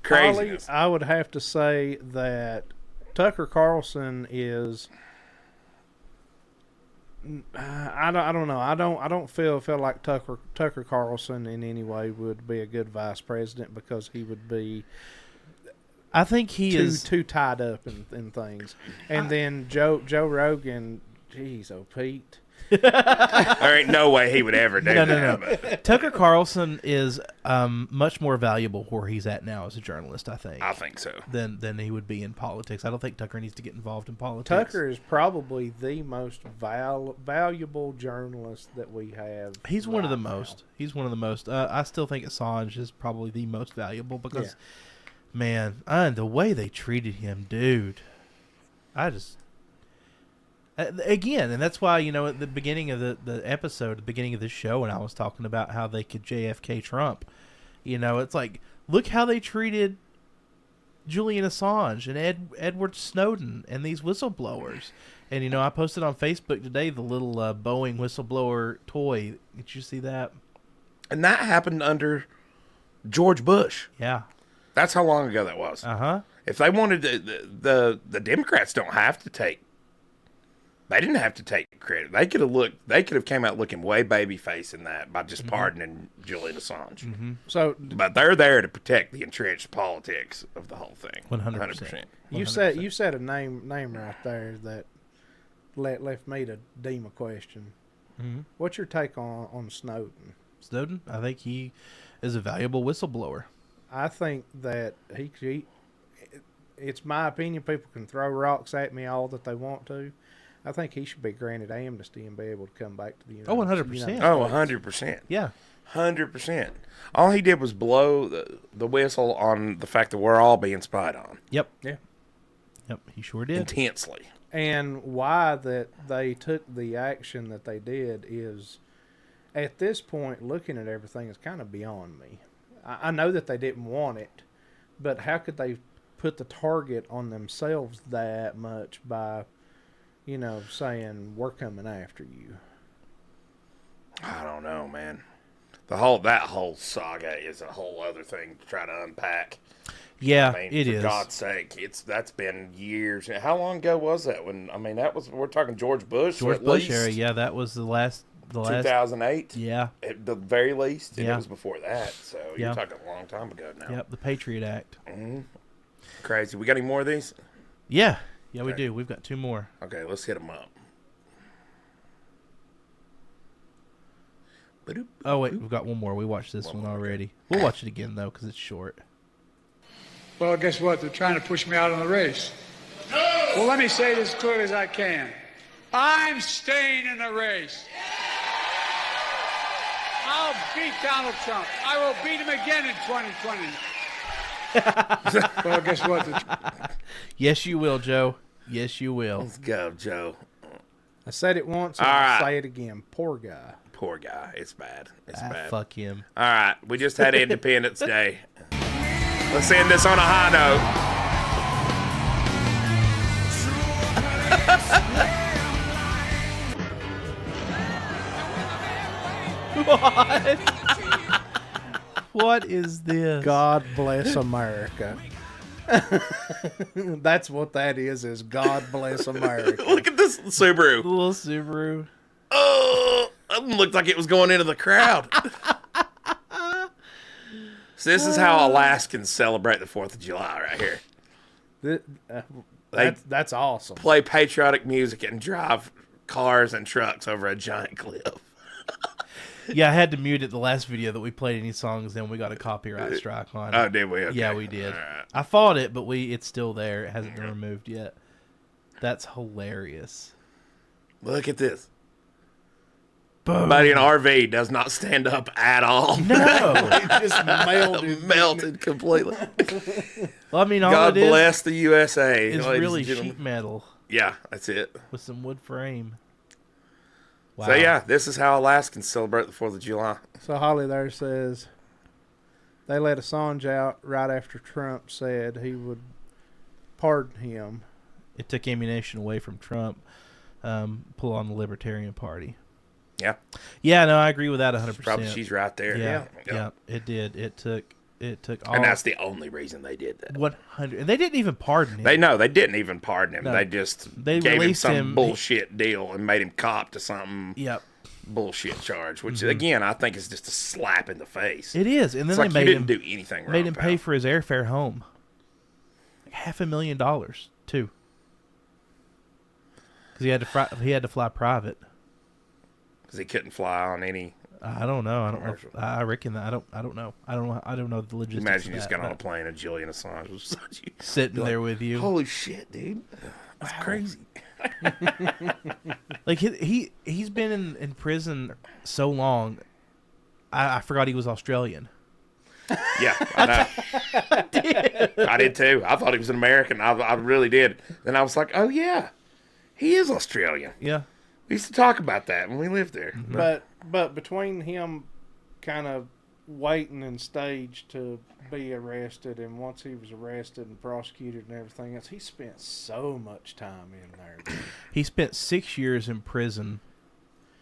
Craziness. Holly, I would have to say that Tucker Carlson is. I don't know. I don't feel like Tucker Carlson in any way would be a good vice president because he would be. I think he is too tied up in things. And then Joe Rogan, geez, Pete. There ain't no way he would ever do that. No. Tucker Carlson is much more valuable where he's at now as a journalist, I think. I think so. Than he would be in politics. I don't think Tucker needs to get involved in politics. Tucker is probably the most valuable journalist that we have. He's one of the most. He's one of the most. I still think Assange is probably the most valuable because, man, the way they treated him, dude, I just... Again, and that's why, at the beginning of the episode, the beginning of this show, when I was talking about how they could JFK Trump, it's like, look how they treated Julian Assange and Edward Snowden and these whistleblowers. And, I posted on Facebook today the little Boeing whistleblower toy. Did you see that? And that happened under George Bush. Yeah. That's how long ago that was. Uh-huh. If they wanted to, the Democrats don't have to take. They didn't have to take credit. They could have came out looking way babyface in that by just pardoning Julian Assange. Mm-hmm. But they're there to protect the entrenched politics of the whole thing. 100%. You said a name right there that left me to deem a question. Mm-hmm. What's your take on Snowden? Snowden, I think he is a valuable whistleblower. I think that he it's my opinion. People can throw rocks at me all that they want to. I think he should be granted amnesty and be able to come back to the United States. 100%. Oh, 100%. Yeah. 100%. All he did was blow the whistle on the fact that we're all being spied on. Yep. Yeah. Yep, he sure did. Intensely. And why that they took the action that they did is, at this point, looking at everything is kind of beyond me. I know that they didn't want it, but how could they put the target on themselves that much by... saying we're coming after you? I don't know, man. That whole saga is a whole other thing to try to unpack. Yeah, it is. For God's sake, that's been years. How long ago was that? We're talking George Bush. George Bush era. Yeah, that was the last. 2008. Yeah, at the very least. And yeah. it was before that. So you're talking a long time ago now. Yep, the Patriot Act. Mm-hmm. Crazy. We got any more of these? Yeah. Yeah, we do. We've got 2 more. Okay, let's hit them up. Oh, wait. We've got 1 more. We watched this one already. We'll watch it again, though, because it's short. Well, guess what? They're trying to push me out of the race. No! Well, let me say this as clearly as I can. I'm staying in the race. I'll beat Donald Trump. I will beat him again in 2020. Well, guess what? Yes, you will, Joe. Yes, you will. Let's go, Joe. I said it once, and All I'll right. say it again. Poor guy. Poor guy. It's bad. It's bad. Fuck him. All right. We just had Independence Day. Let's end this on a high note. What? What is this? God bless America. That's what that is God bless America. Look at this Subaru. The little Subaru. Oh, it looked like it was going into the crowd. So this is how Alaskans celebrate the 4th of July right here. That's awesome. Play patriotic music and drive cars and trucks over a giant cliff. Yeah, I had to mute it the last video that we played any songs, then we got a copyright strike on it. Oh, did we? Okay. Yeah, we did. Right. I fought it, but it's still there. It hasn't been removed yet. That's hilarious. Look at this. Boom. Buddy in RV does not stand up at all. No. It just melted completely. Well, I mean, all God it is bless the USA. is ladies really and gentlemen. sheet metal Yeah, that's it. with some wood frame. Wow. So yeah, this is how Alaskans celebrate the 4th of July. So Holly there says they let Assange out right after Trump said he would pardon him. It took ammunition away from Trump, pull on the Libertarian Party. Yeah. Yeah, no, I agree with that 100%. She's right there. Yeah, it did. It took all. And that's the only reason they did that. 100. And they didn't even pardon him. They didn't even pardon him. No. They gave him released some bullshit deal and made him cop to something. Yep. Bullshit charge, which again I think is just a slap in the face. It is, and then it's they like made you didn't him do anything wrong. Made him pal. pay for his airfare home. Like $500,000 too. Because he had to fly private. Because he couldn't fly on any. I don't know. I don't know. I reckon that. I don't know. I don't know the logistics. Imagine you of just that, got on a plane and Julian Assange was sitting there with you. Holy shit, dude! That's crazy. Like he's been in prison so long. I forgot he was Australian. Yeah, I know. I did too. I thought he was an American. I really did. Then I was like, oh yeah, he is Australian. Yeah. We used to talk about that when we lived there. Mm-hmm. But between him kind of waiting in stage to be arrested and once he was arrested and prosecuted and everything else, he spent so much time in there. He spent 6 years in prison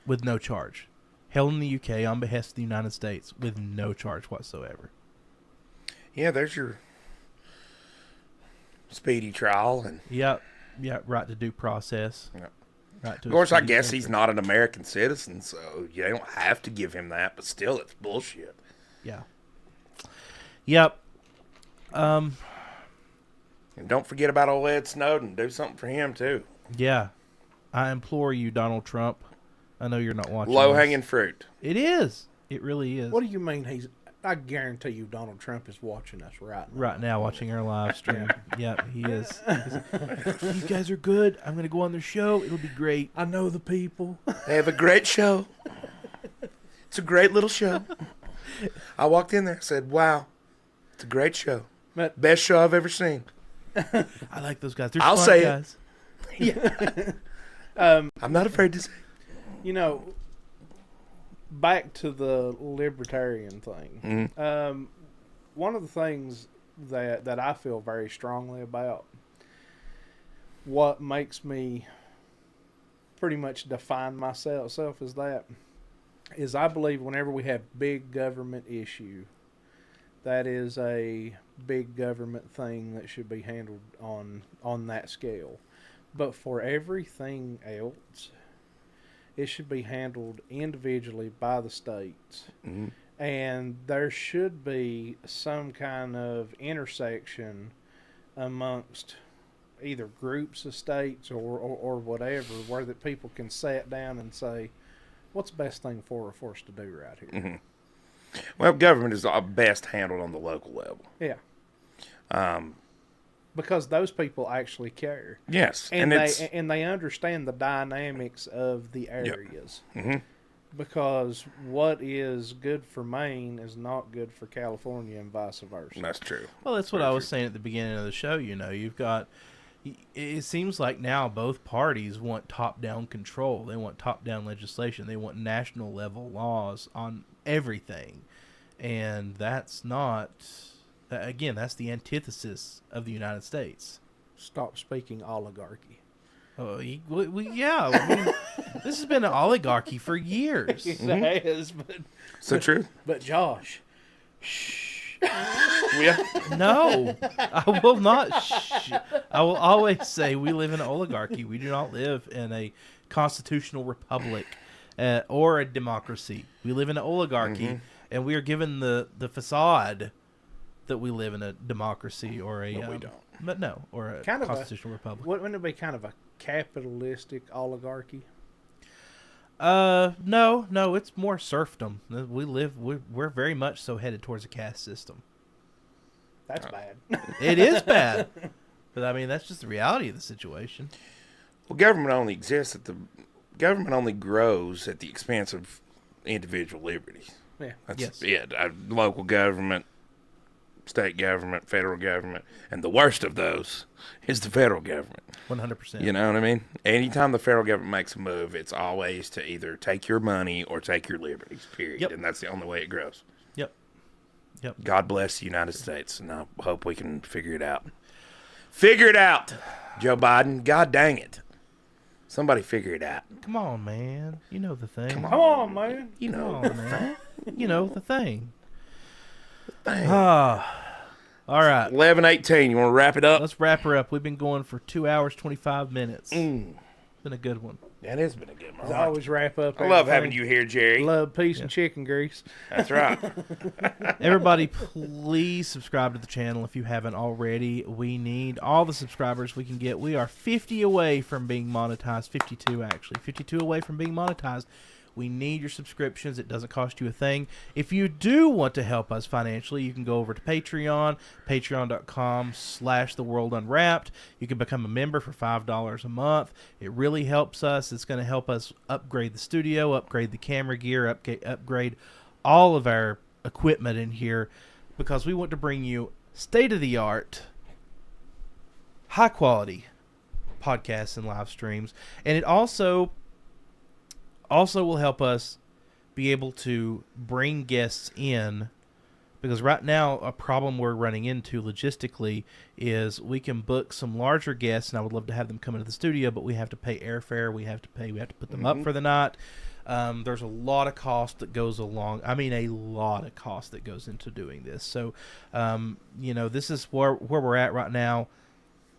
with no charge. Held in the UK on behest of the United States with no charge whatsoever. Yeah, there's your speedy trial. And yeah, right to due process. Yep. Right to of course, I guess he's not an American citizen, so you don't have to give him that, but still, it's bullshit. Yeah. Yep. And don't forget about old Ed Snowden. Do something for him, too. Yeah. I implore you, Donald Trump. I know you're not watching. Low-hanging fruit. It is. It really is. What do you mean he's... I guarantee you Donald Trump is watching us right now. Right now, watching our live stream. Yeah, he is. You guys are good. I'm going to go on their show. It'll be great. I know the people. They have a great show. It's a great little show. I walked in there and said, wow, it's a great show. Best show I've ever seen. I like those guys. They're I'll smart say guys. it. Yeah. I'm not afraid to say it. You know, back to the libertarian thing. Mm-hmm. One of the things that I feel very strongly about, what makes me pretty much define myself is I believe whenever we have big government issue, that is a big government thing that should be handled on that scale. But for everything else, it should be handled individually by the states. Mm-hmm. And there should be some kind of intersection amongst either groups of states or whatever, where that people can sit down and say, what's the best thing for us to do right here? Mm-hmm. Well, government is best handled on the local level. Yeah. Because those people actually care. Yes. And they understand the dynamics of the areas. Yep. Mm-hmm. Because what is good for Maine is not good for California and vice versa. That's true. Well, that's what I was saying at the beginning of the show. You've got, it seems like now both parties want top-down control. They want top-down legislation. They want national level laws on everything. And that's not, again, that's the antithesis of the United States. Stop speaking oligarchy. Oh, yeah. I mean, this has been an oligarchy for years. It has, but so true. But Josh, shh. Yeah. No, I will not. Shh. I will always say we live in an oligarchy. We do not live in a constitutional republic or a democracy. We live in an oligarchy, and we are given the facade that we live in a democracy or a. No, we don't. But no, or a kind constitutional republic. Wouldn't it be kind of a capitalistic oligarchy? No, it's more serfdom. We're very much so headed towards a caste system. That's bad. It is bad, but I mean that's just the reality of the situation. Well, government only grows at the expense of individual liberties. Yeah. That's it. Local government, state government, federal government, and the worst of those is the federal government. 100%. You know what I mean? Anytime the federal government makes a move, it's always to either take your money or take your liberties, period. Yep. And that's the only way it grows. Yep. God bless the United States, and I hope we can figure it out. Figure it out, Joe Biden. God dang it. Somebody figure it out. Come on, man. You know the thing. Come on, man. You know the thing. You know the thing. All right. 11:18. You want to wrap it up? Let's wrap her up. We've been going for 2 hours, 25 minutes. Been a good one. That has been a good one. I always wrap up. I love having you here, Jerry. Love peas and chicken grease. That's right. Everybody, please subscribe to the channel if you haven't already. We need all the subscribers we can get. We are 50 away from being monetized. 52, actually. 52 away from being monetized. We need your subscriptions. It doesn't cost you a thing. If you do want to help us financially, you can go over to Patreon, patreon.com/theworldunwrapped. You can become a member for $5 a month. It really helps us. It's going to help us upgrade the studio, upgrade the camera gear, upgrade all of our equipment in here, because we want to bring you state-of-the-art, high-quality podcasts and live streams. And it also will help us be able to bring guests in, because right now a problem we're running into logistically is we can book some larger guests, and I would love to have them come into the studio, but we have to pay airfare, we have to put them up for the night. There's a lot of cost that goes along. I mean, a lot of cost that goes into doing this. So, this is where we're at right now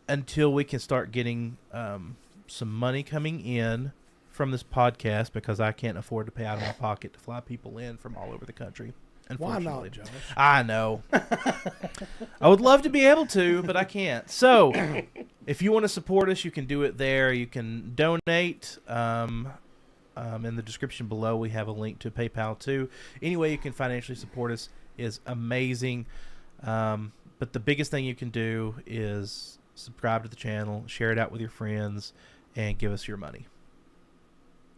until we can start getting some money coming in from this podcast, because I can't afford to pay out of my pocket to fly people in from all over the country. Why not, Josh? I know. I would love to be able to, but I can't. So, if you want to support us, you can do it there. You can donate. In the description below, we have a link to PayPal too. Any way you can financially support us is amazing. But the biggest thing you can do is subscribe to the channel, share it out with your friends, and give us your money.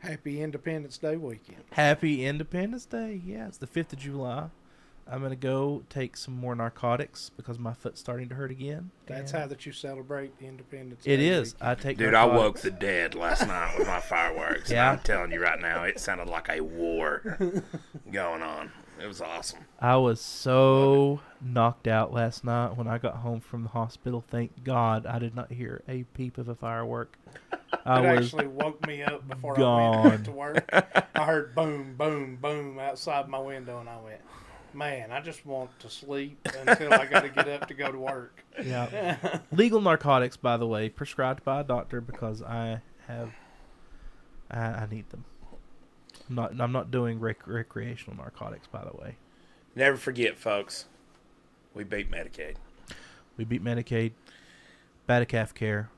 Happy Independence Day weekend. Happy Independence Day. Yeah, it's the 5th of July. I'm going to go take some more narcotics because my foot's starting to hurt again. That's how that you celebrate the Independence Day. It is. Weekend. I take Dude, narcotics. I woke the dead last night with my fireworks. Yeah. And I'm telling you right now, it sounded like a war going on. It was awesome. I was so knocked out last night when I got home from the hospital. Thank God I did not hear a peep of a firework. It actually woke me up before I went to work. I heard boom, boom, boom outside my window, and I went, man, I just want to sleep until I got to get up to go to work. Yeah. Legal narcotics, by the way, prescribed by a doctor, because I need them. I'm not doing recreational narcotics, by the way. Never forget, folks, we beat Medicaid. We beat Medicaid. Batacalf care.